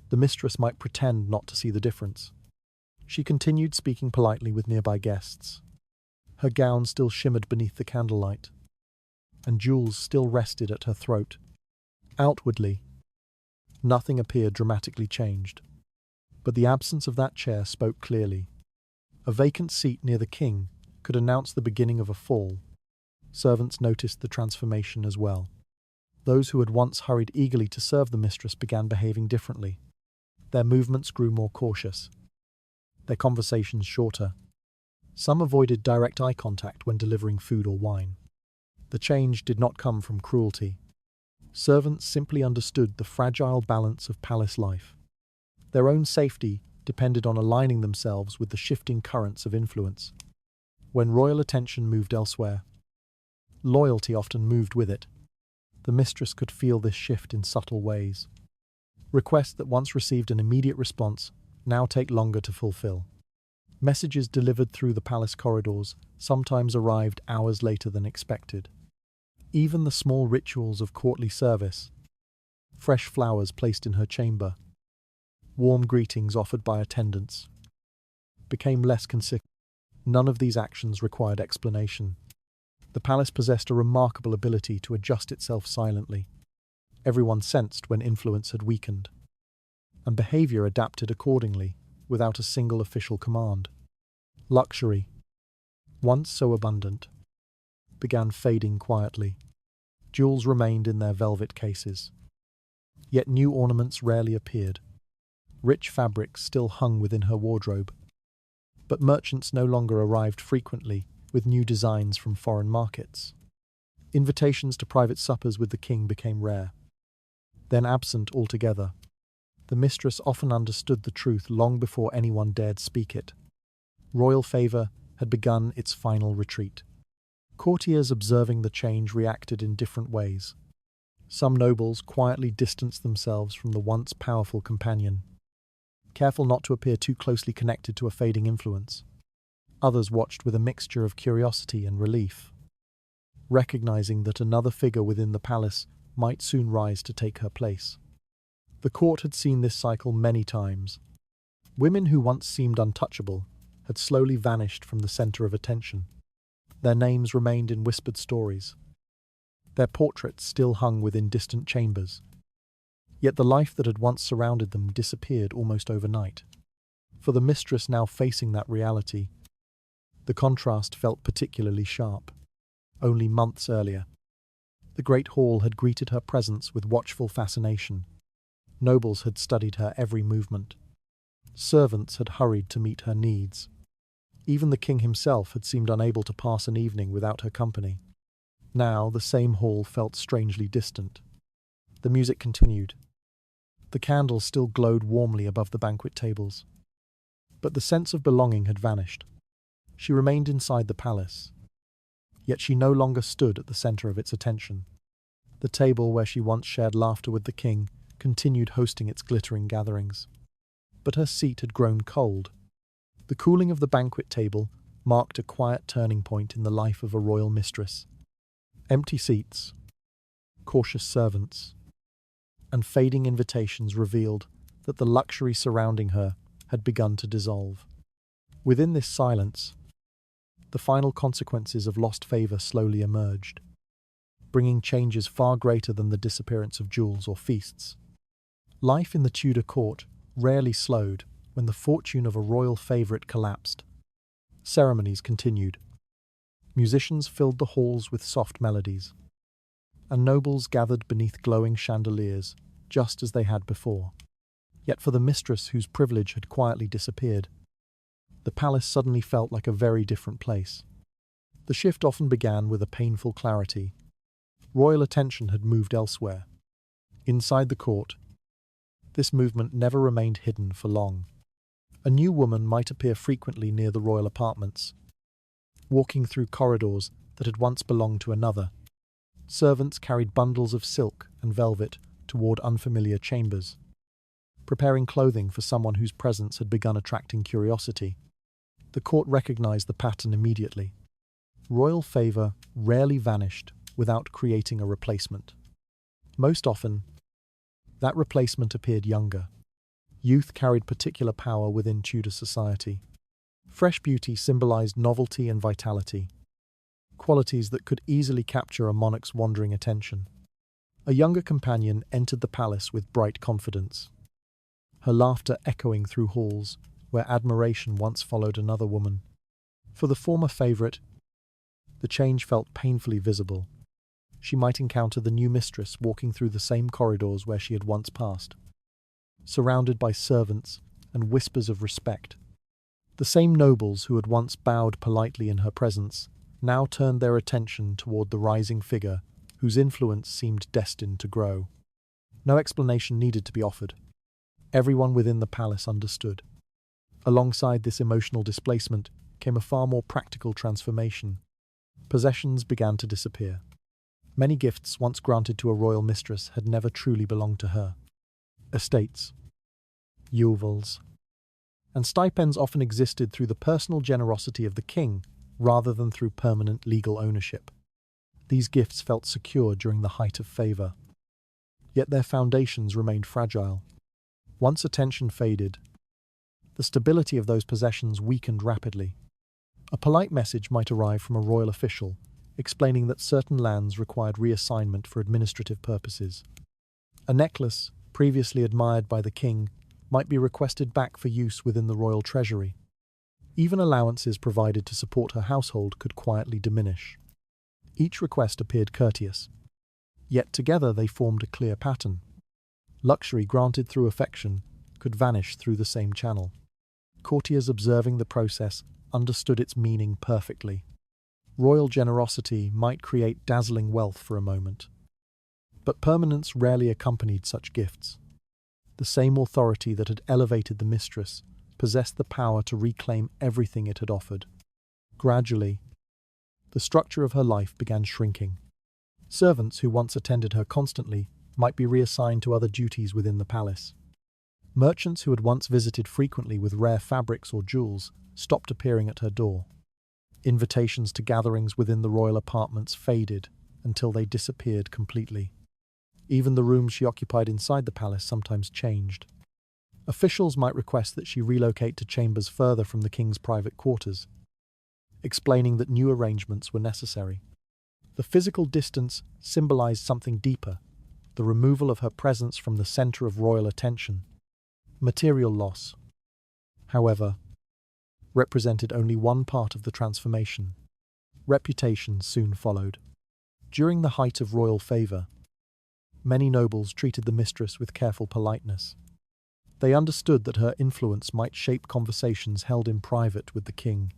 The mistress might pretend not to see the difference. She continued speaking politely with nearby guests. Her gown still shimmered beneath the candlelight, and jewels still rested at her throat. Outwardly, nothing appeared dramatically changed, but the absence of that chair spoke clearly. A vacant seat near the king could announce the beginning of a fall. Servants noticed the transformation as well. Those who had once hurried eagerly to serve the mistress began behaving differently. Their movements grew more cautious, their conversations shorter. Some avoided direct eye contact when delivering food or wine. The change did not come from cruelty. Servants simply understood the fragile balance of palace life. Their own safety depended on aligning themselves with the shifting currents of influence. When royal attention moved elsewhere, loyalty often moved with it. The mistress could feel this shift in subtle ways. Requests that once received an immediate response now take longer to fulfill. Messages delivered through the palace corridors sometimes arrived hours later than expected. Even the small rituals of courtly service, fresh flowers placed in her chamber, warm greetings offered by attendants, became less consistent. None of these actions required explanation. The palace possessed a remarkable ability to adjust itself silently. Everyone sensed when influence had weakened, and behavior adapted accordingly, without a single official command. Luxury, once so abundant, began fading quietly. Jewels remained in their velvet cases, yet new ornaments rarely appeared. Rich fabrics still hung within her wardrobe, but merchants no longer arrived frequently with new designs from foreign markets. Invitations to private suppers with the king became rare, then absent altogether. The mistress often understood the truth long before anyone dared speak it. Royal favor had begun its final retreat. Courtiers observing the change reacted in different ways. Some nobles quietly distanced themselves from the once powerful companion, careful not to appear too closely connected to a fading influence. Others watched with a mixture of curiosity and relief, recognizing that another figure within the palace might soon rise to take her place. The court had seen this cycle many times. Women who once seemed untouchable had slowly vanished from the center of attention. Their names remained in whispered stories. Their portraits still hung within distant chambers, Yet the life that had once surrounded them disappeared almost overnight. For the mistress now facing that reality, the contrast felt particularly sharp. Only months earlier, the great hall had greeted her presence with watchful fascination. Nobles had studied her every movement. Servants had hurried to meet her needs. Even the king himself had seemed unable to pass an evening without her company. Now the same hall felt strangely distant. The music continued. The candles still glowed warmly above the banquet tables. But the sense of belonging had vanished. She remained inside the palace. Yet she no longer stood at the center of its attention. The table where she once shared laughter with the king continued hosting its glittering gatherings. But her seat had grown cold. The cooling of the banquet table marked a quiet turning point in the life of a royal mistress. Empty seats, cautious servants, and fading invitations revealed that the luxury surrounding her had begun to dissolve. Within this silence, the final consequences of lost favor slowly emerged, bringing changes far greater than the disappearance of jewels or feasts. Life in the Tudor court rarely slowed when the fortune of a royal favorite collapsed. Ceremonies continued. Musicians filled the halls with soft melodies, and nobles gathered beneath glowing chandeliers, just as they had before. Yet for the mistress whose privilege had quietly disappeared, the palace suddenly felt like a very different place. The shift often began with a painful clarity. Royal attention had moved elsewhere. Inside the court, this movement never remained hidden for long. A new woman might appear frequently near the royal apartments, walking through corridors that had once belonged to another. Servants carried bundles of silk and velvet toward unfamiliar chambers, preparing clothing for someone whose presence had begun attracting curiosity. The court recognized the pattern immediately. Royal favor rarely vanished without creating a replacement. Most often, that replacement appeared younger. Youth carried particular power within Tudor society. Fresh beauty symbolized novelty and vitality, qualities that could easily capture a monarch's wandering attention. A younger companion entered the palace with bright confidence, her laughter echoing through halls where admiration once followed another woman. For the former favorite, the change felt painfully visible. She might encounter the new mistress walking through the same corridors where she had once passed, surrounded by servants and whispers of respect. The same nobles who had once bowed politely in her presence now turned their attention toward the rising figure whose influence seemed destined to grow. No explanation needed to be offered. Everyone within the palace understood. Alongside this emotional displacement came a far more practical transformation. Possessions began to disappear. Many gifts once granted to a royal mistress had never truly belonged to her. Estates, jewels, and stipends often existed through the personal generosity of the king rather than through permanent legal ownership. These gifts felt secure during the height of favor, yet their foundations remained fragile. Once attention faded, the stability of those possessions weakened rapidly. A polite message might arrive from a royal official, explaining that certain lands required reassignment for administrative purposes. A necklace, previously admired by the king, might be requested back for use within the royal treasury. Even allowances provided to support her household could quietly diminish. Each request appeared courteous, yet together they formed a clear pattern. Luxury granted through affection could vanish through the same channel. Courtiers observing the process understood its meaning perfectly. Royal generosity might create dazzling wealth for a moment, but permanence rarely accompanied such gifts. The same authority that had elevated the mistress possessed the power to reclaim everything it had offered. Gradually, the structure of her life began shrinking. Servants who once attended her constantly might be reassigned to other duties within the palace. Merchants who had once visited frequently with rare fabrics or jewels stopped appearing at her door. Invitations to gatherings within the royal apartments faded until they disappeared completely. Even the rooms she occupied inside the palace sometimes changed. Officials might request that she relocate to chambers further from the king's private quarters, explaining that new arrangements were necessary. The physical distance symbolized something deeper, the removal of her presence from the center of royal attention. Material loss, however, represented only one part of the transformation. Reputation soon followed. During the height of royal favor, many nobles treated the mistress with careful politeness. They understood that her influence might shape conversations held in private with the king.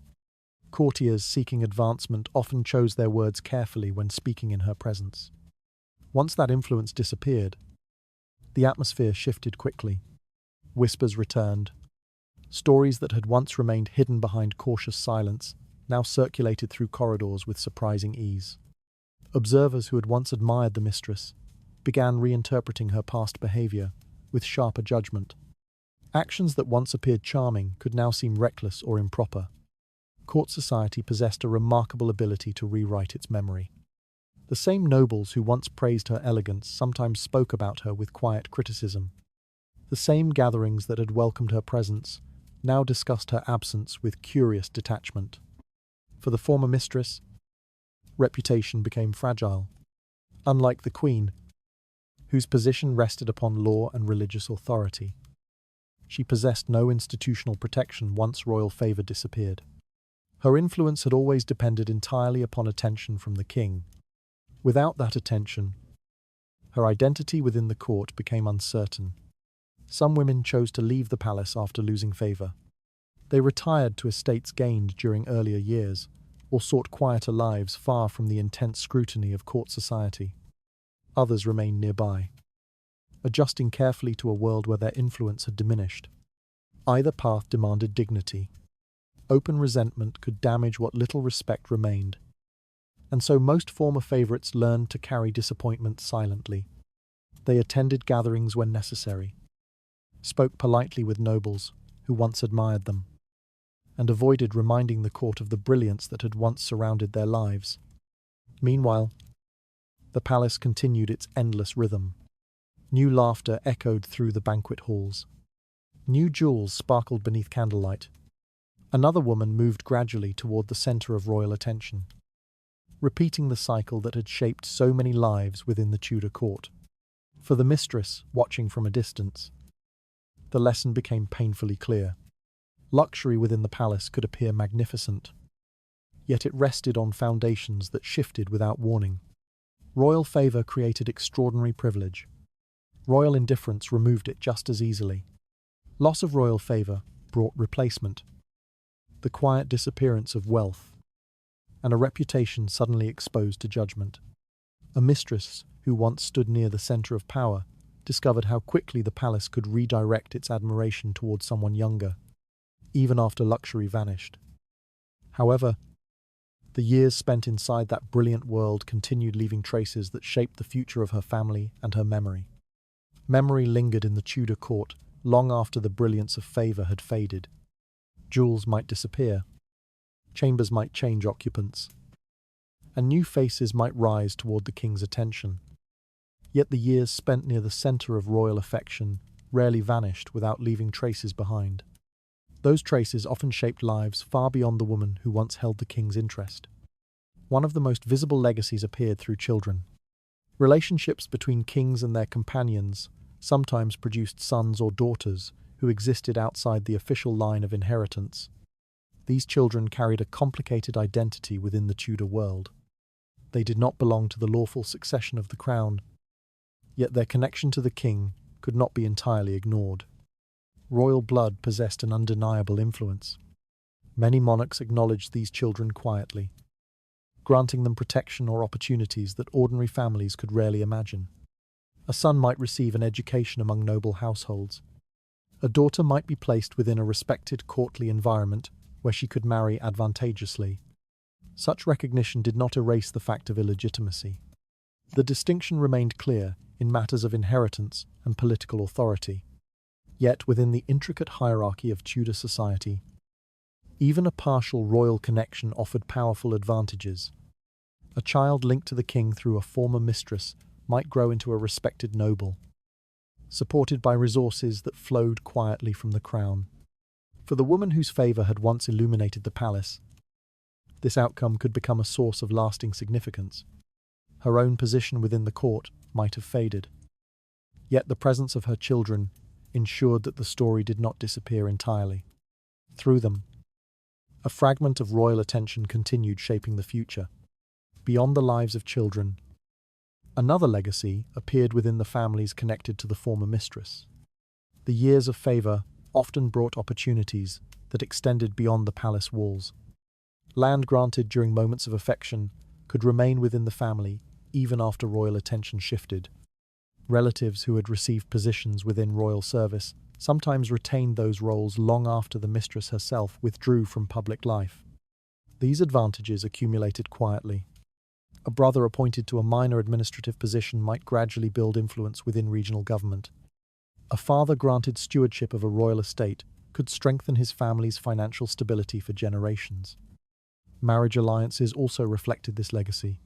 Courtiers seeking advancement often chose their words carefully when speaking in her presence. Once that influence disappeared, the atmosphere shifted quickly. Whispers returned. Stories that had once remained hidden behind cautious silence now circulated through corridors with surprising ease. Observers who had once admired the mistress began reinterpreting her past behavior with sharper judgment. Actions that once appeared charming could now seem reckless or improper. Court society possessed a remarkable ability to rewrite its memory. The same nobles who once praised her elegance sometimes spoke about her with quiet criticism. The same gatherings that had welcomed her presence now discussed her absence with curious detachment. For the former mistress, reputation became fragile. Unlike the queen, whose position rested upon law and religious authority, she possessed no institutional protection once royal favor disappeared. Her influence had always depended entirely upon attention from the king. Without that attention, her identity within the court became uncertain. Some women chose to leave the palace after losing favor. They retired to estates gained during earlier years, or sought quieter lives far from the intense scrutiny of court society. Others remained nearby, adjusting carefully to a world where their influence had diminished. Either path demanded dignity. Open resentment could damage what little respect remained, and so most former favorites learned to carry disappointment silently. They attended gatherings when necessary, spoke politely with nobles who once admired them, and avoided reminding the court of the brilliance that had once surrounded their lives. Meanwhile, the palace continued its endless rhythm. New laughter echoed through the banquet halls. New jewels sparkled beneath candlelight. Another woman moved gradually toward the center of royal attention, repeating the cycle that had shaped so many lives within the Tudor court. For the mistress, watching from a distance, the lesson became painfully clear. Luxury within the palace could appear magnificent, yet it rested on foundations that shifted without warning. Royal favor created extraordinary privilege. Royal indifference removed it just as easily. Loss of royal favor brought replacement, the quiet disappearance of wealth, and a reputation suddenly exposed to judgment. A mistress who once stood near the center of power discovered how quickly the palace could redirect its admiration towards someone younger, even after luxury vanished. However, the years spent inside that brilliant world continued leaving traces that shaped the future of her family and her memory. Memory lingered in the Tudor court long after the brilliance of favor had faded. Jewels might disappear, chambers might change occupants, and new faces might rise toward the king's attention. Yet the years spent near the center of royal affection rarely vanished without leaving traces behind. Those traces often shaped lives far beyond the woman who once held the king's interest. One of the most visible legacies appeared through children. Relationships between kings and their companions sometimes produced sons or daughters who existed outside the official line of inheritance. These children carried a complicated identity within the Tudor world. They did not belong to the lawful succession of the crown, yet their connection to the king could not be entirely ignored. Royal blood possessed an undeniable influence. Many monarchs acknowledged these children quietly, granting them protection or opportunities that ordinary families could rarely imagine. A son might receive an education among noble households. A daughter might be placed within a respected courtly environment where she could marry advantageously. Such recognition did not erase the fact of illegitimacy. The distinction remained clear in matters of inheritance and political authority. Yet within the intricate hierarchy of Tudor society, even a partial royal connection offered powerful advantages. A child linked to the king through a former mistress might grow into a respected noble, supported by resources that flowed quietly from the crown. For the woman whose favor had once illuminated the palace, this outcome could become a source of lasting significance. Her own position within the court might have faded, Yet the presence of her children ensured that the story did not disappear entirely. Through them, a fragment of royal attention continued shaping the future. Beyond the lives of children, another legacy appeared within the families connected to the former mistress. The years of favour often brought opportunities that extended beyond the palace walls. Land granted during moments of affection could remain within the family even after royal attention shifted. Relatives who had received positions within royal service sometimes retained those roles long after the mistress herself withdrew from public life. These advantages accumulated quietly. A brother appointed to a minor administrative position might gradually build influence within regional government. A father granted stewardship of a royal estate could strengthen his family's financial stability for generations. Marriage alliances also reflected this legacy.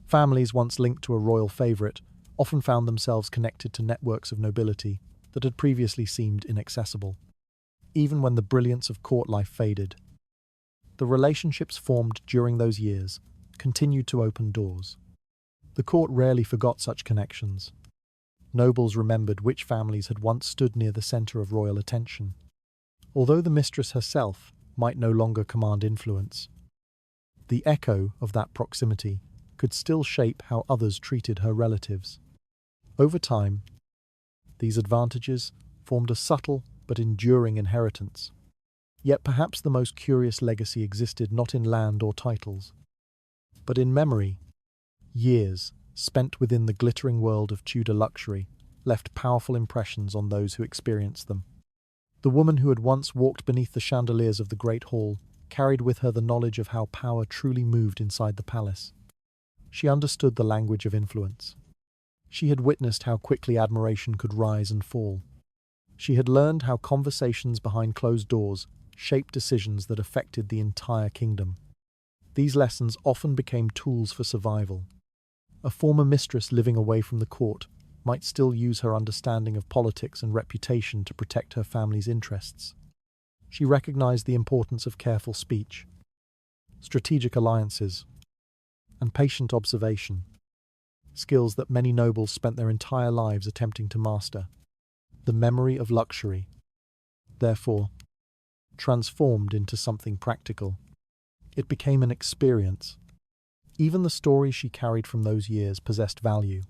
Families once linked to a royal favourite often found themselves connected to networks of nobility that had previously seemed inaccessible. Even when the brilliance of court life faded, the relationships formed during those years continued to open doors. The court rarely forgot such connections. Nobles remembered which families had once stood near the centre of royal attention. Although the mistress herself might no longer command influence, the echo of that proximity could still shape how others treated her relatives. Over time, these advantages formed a subtle but enduring inheritance. Yet perhaps the most curious legacy existed not in land or titles, but in memory. Years spent within the glittering world of Tudor luxury left powerful impressions on those who experienced them. The woman who had once walked beneath the chandeliers of the Great Hall carried with her the knowledge of how power truly moved inside the palace. She understood the language of influence. She had witnessed how quickly admiration could rise and fall. She had learned how conversations behind closed doors shaped decisions that affected the entire kingdom. These lessons often became tools for survival. A former mistress living away from the court might still use her understanding of politics and reputation to protect her family's interests. She recognized the importance of careful speech, strategic alliances, and patient observation, skills that many nobles spent their entire lives attempting to master. The memory of luxury, therefore, transformed into something practical. It became an experience. Even the stories she carried from those years possessed value.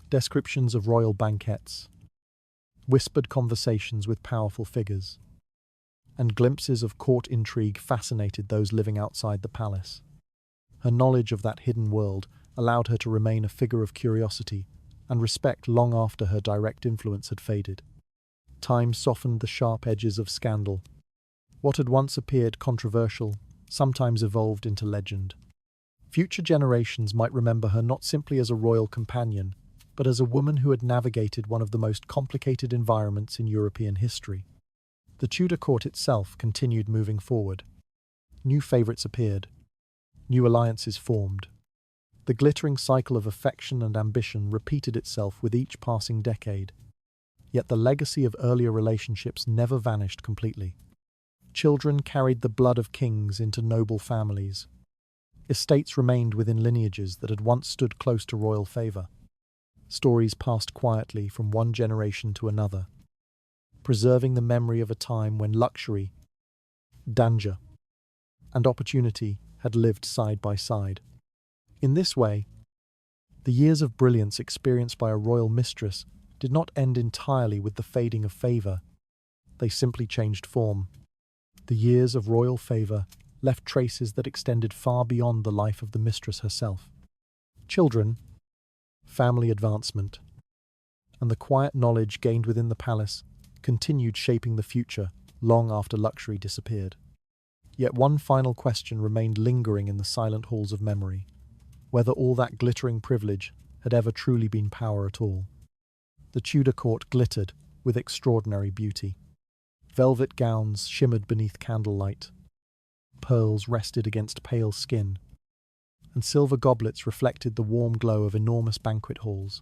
Descriptions of royal banquets, whispered conversations with powerful figures, and glimpses of court intrigue fascinated those living outside the palace. Her knowledge of that hidden world allowed her to remain a figure of curiosity and respect long after her direct influence had faded. Time softened the sharp edges of scandal. What had once appeared controversial sometimes evolved into legend. Future generations might remember her not simply as a royal companion, but as a woman who had navigated one of the most complicated environments in European history. The Tudor court itself continued moving forward. New favourites appeared. New alliances formed. The glittering cycle of affection and ambition repeated itself with each passing decade. Yet the legacy of earlier relationships never vanished completely. Children carried the blood of kings into noble families. Estates remained within lineages that had once stood close to royal favour. Stories passed quietly from one generation to another, preserving the memory of a time when luxury, danger, and opportunity had lived side by side. In this way, the years of brilliance experienced by a royal mistress did not end entirely with the fading of favour. They simply changed form. The years of royal favour left traces that extended far beyond the life of the mistress herself. Children, family advancement, and the quiet knowledge gained within the palace continued shaping the future long after luxury disappeared. Yet one final question remained lingering in the silent halls of memory: whether all that glittering privilege had ever truly been power at all. The Tudor court glittered with extraordinary beauty. Velvet gowns shimmered beneath candlelight, pearls rested against pale skin, and silver goblets reflected the warm glow of enormous banquet halls.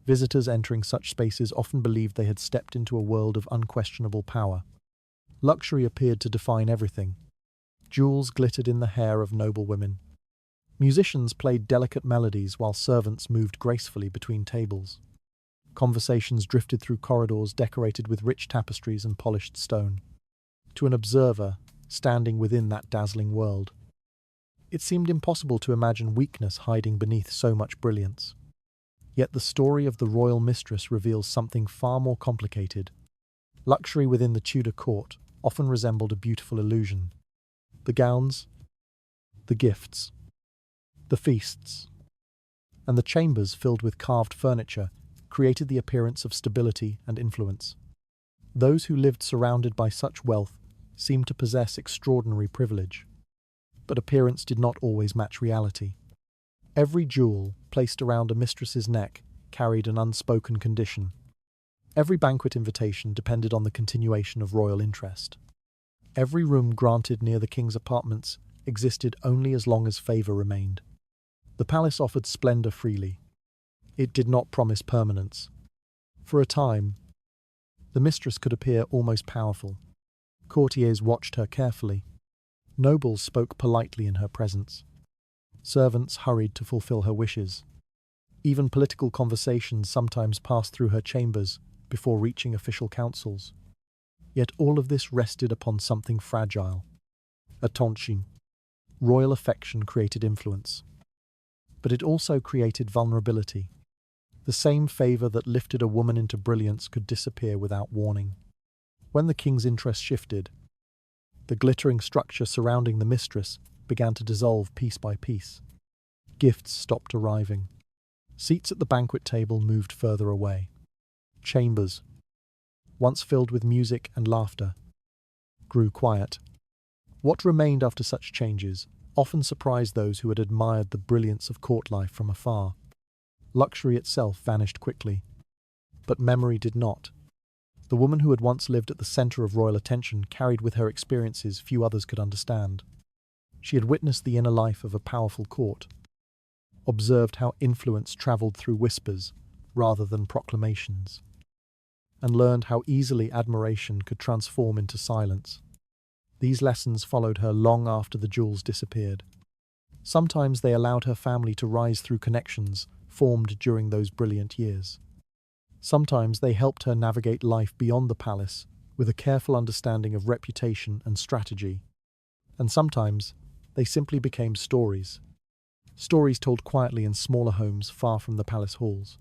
Visitors entering such spaces often believed they had stepped into a world of unquestionable power. Luxury appeared to define everything. Jewels glittered in the hair of noble women. Musicians played delicate melodies while servants moved gracefully between tables. Conversations drifted through corridors decorated with rich tapestries and polished stone. To an observer standing within that dazzling world, it seemed impossible to imagine weakness hiding beneath so much brilliance. Yet the story of the royal mistress reveals something far more complicated. Luxury within the Tudor court often resembled a beautiful illusion. The gowns, the gifts, the feasts, and the chambers filled with carved furniture created the appearance of stability and influence. Those who lived surrounded by such wealth seemed to possess extraordinary privilege. But appearance did not always match reality. Every jewel placed around a mistress's neck carried an unspoken condition. Every banquet invitation depended on the continuation of royal interest. Every room granted near the king's apartments existed only as long as favour remained. The palace offered splendour freely. It did not promise permanence. For a time, the mistress could appear almost powerful. Courtiers watched her carefully. Nobles spoke politely in her presence. Servants hurried to fulfill her wishes. Even political conversations sometimes passed through her chambers before reaching official councils. Yet all of this rested upon something fragile. Attention. Royal affection created influence. But it also created vulnerability. The same favour that lifted a woman into brilliance could disappear without warning. When the king's interest shifted, the glittering structure surrounding the mistress began to dissolve piece by piece. Gifts stopped arriving. Seats at the banquet table moved further away. Chambers, once filled with music and laughter, grew quiet. What remained after such changes often surprised those who had admired the brilliance of court life from afar. Luxury itself vanished quickly, but memory did not. The woman who had once lived at the centre of royal attention carried with her experiences few others could understand. She had witnessed the inner life of a powerful court, observed how influence travelled through whispers rather than proclamations, and learned how easily admiration could transform into silence. These lessons followed her long after the jewels disappeared. Sometimes they allowed her family to rise through connections formed during those brilliant years. Sometimes they helped her navigate life beyond the palace with a careful understanding of reputation and strategy. And sometimes they simply became stories. Stories told quietly in smaller homes far from the palace halls,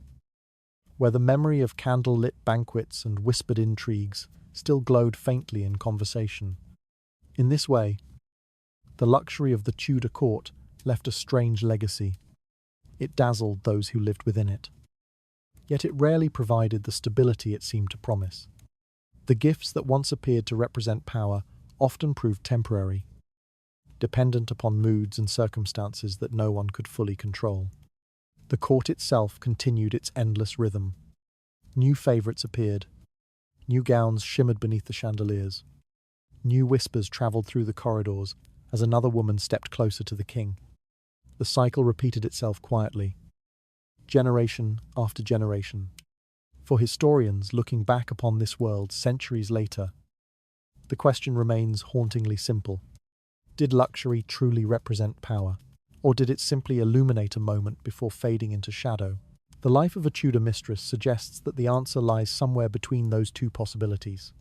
where the memory of candlelit banquets and whispered intrigues still glowed faintly in conversation. In this way, the luxury of the Tudor court left a strange legacy. It dazzled those who lived within it. Yet it rarely provided the stability it seemed to promise. The gifts that once appeared to represent power often proved temporary, dependent upon moods and circumstances that no one could fully control. The court itself continued its endless rhythm. New favourites appeared. New gowns shimmered beneath the chandeliers. New whispers travelled through the corridors as another woman stepped closer to the king. The cycle repeated itself quietly, generation after generation. For historians looking back upon this world centuries later, the question remains hauntingly simple. Did luxury truly represent power, or did it simply illuminate a moment before fading into shadow? The life of a Tudor mistress suggests that the answer lies somewhere between those two possibilities.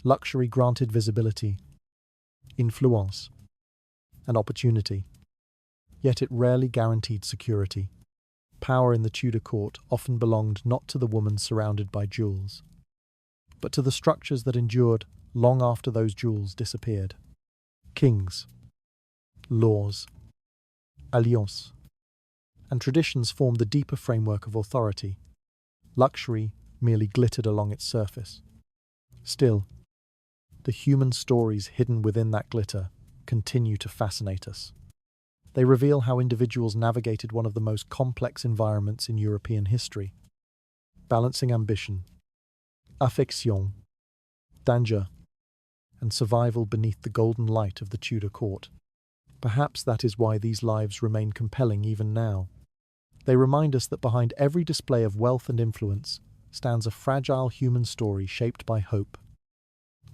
Luxury granted visibility, influence, and opportunity. Yet it rarely guaranteed security. Power in the Tudor court often belonged not to the woman surrounded by jewels, but to the structures that endured long after those jewels disappeared. Kings, laws, alliances, and traditions formed the deeper framework of authority. Luxury merely glittered along its surface. Still, the human stories hidden within that glitter continue to fascinate us. They reveal how individuals navigated one of the most complex environments in European history, balancing ambition, affection, danger, and survival beneath the golden light of the Tudor court. Perhaps that is why these lives remain compelling even now. They remind us that behind every display of wealth and influence stands a fragile human story shaped by hope,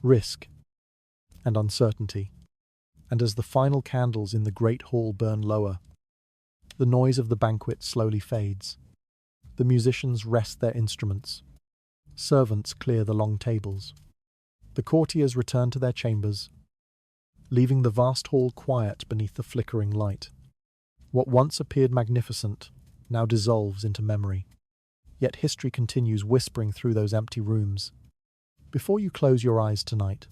risk, and uncertainty. And as the final candles in the great hall burn lower, the noise of the banquet slowly fades. The musicians rest their instruments. Servants clear the long tables. The courtiers return to their chambers, leaving the vast hall quiet beneath the flickering light. What once appeared magnificent now dissolves into memory. Yet history continues whispering through those empty rooms. Before you close your eyes tonight,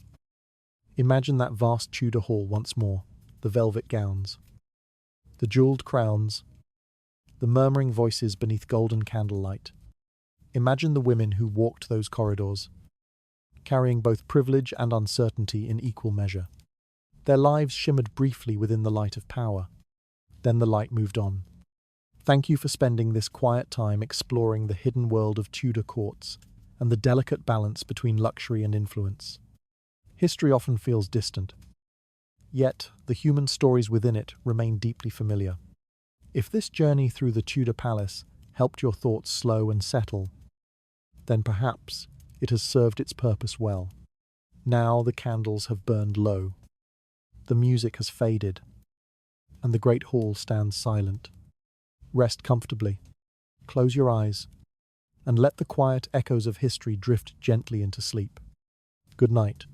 imagine that vast Tudor hall once more, the velvet gowns, the jewelled crowns, the murmuring voices beneath golden candlelight. Imagine the women who walked those corridors, carrying both privilege and uncertainty in equal measure. Their lives shimmered briefly within the light of power. Then the light moved on. Thank you for spending this quiet time exploring the hidden world of Tudor courts and the delicate balance between luxury and influence. History often feels distant, yet the human stories within it remain deeply familiar. If this journey through the Tudor palace helped your thoughts slow and settle, then perhaps it has served its purpose well. Now the candles have burned low, the music has faded, and the great hall stands silent. Rest comfortably, close your eyes, and let the quiet echoes of history drift gently into sleep. Good night.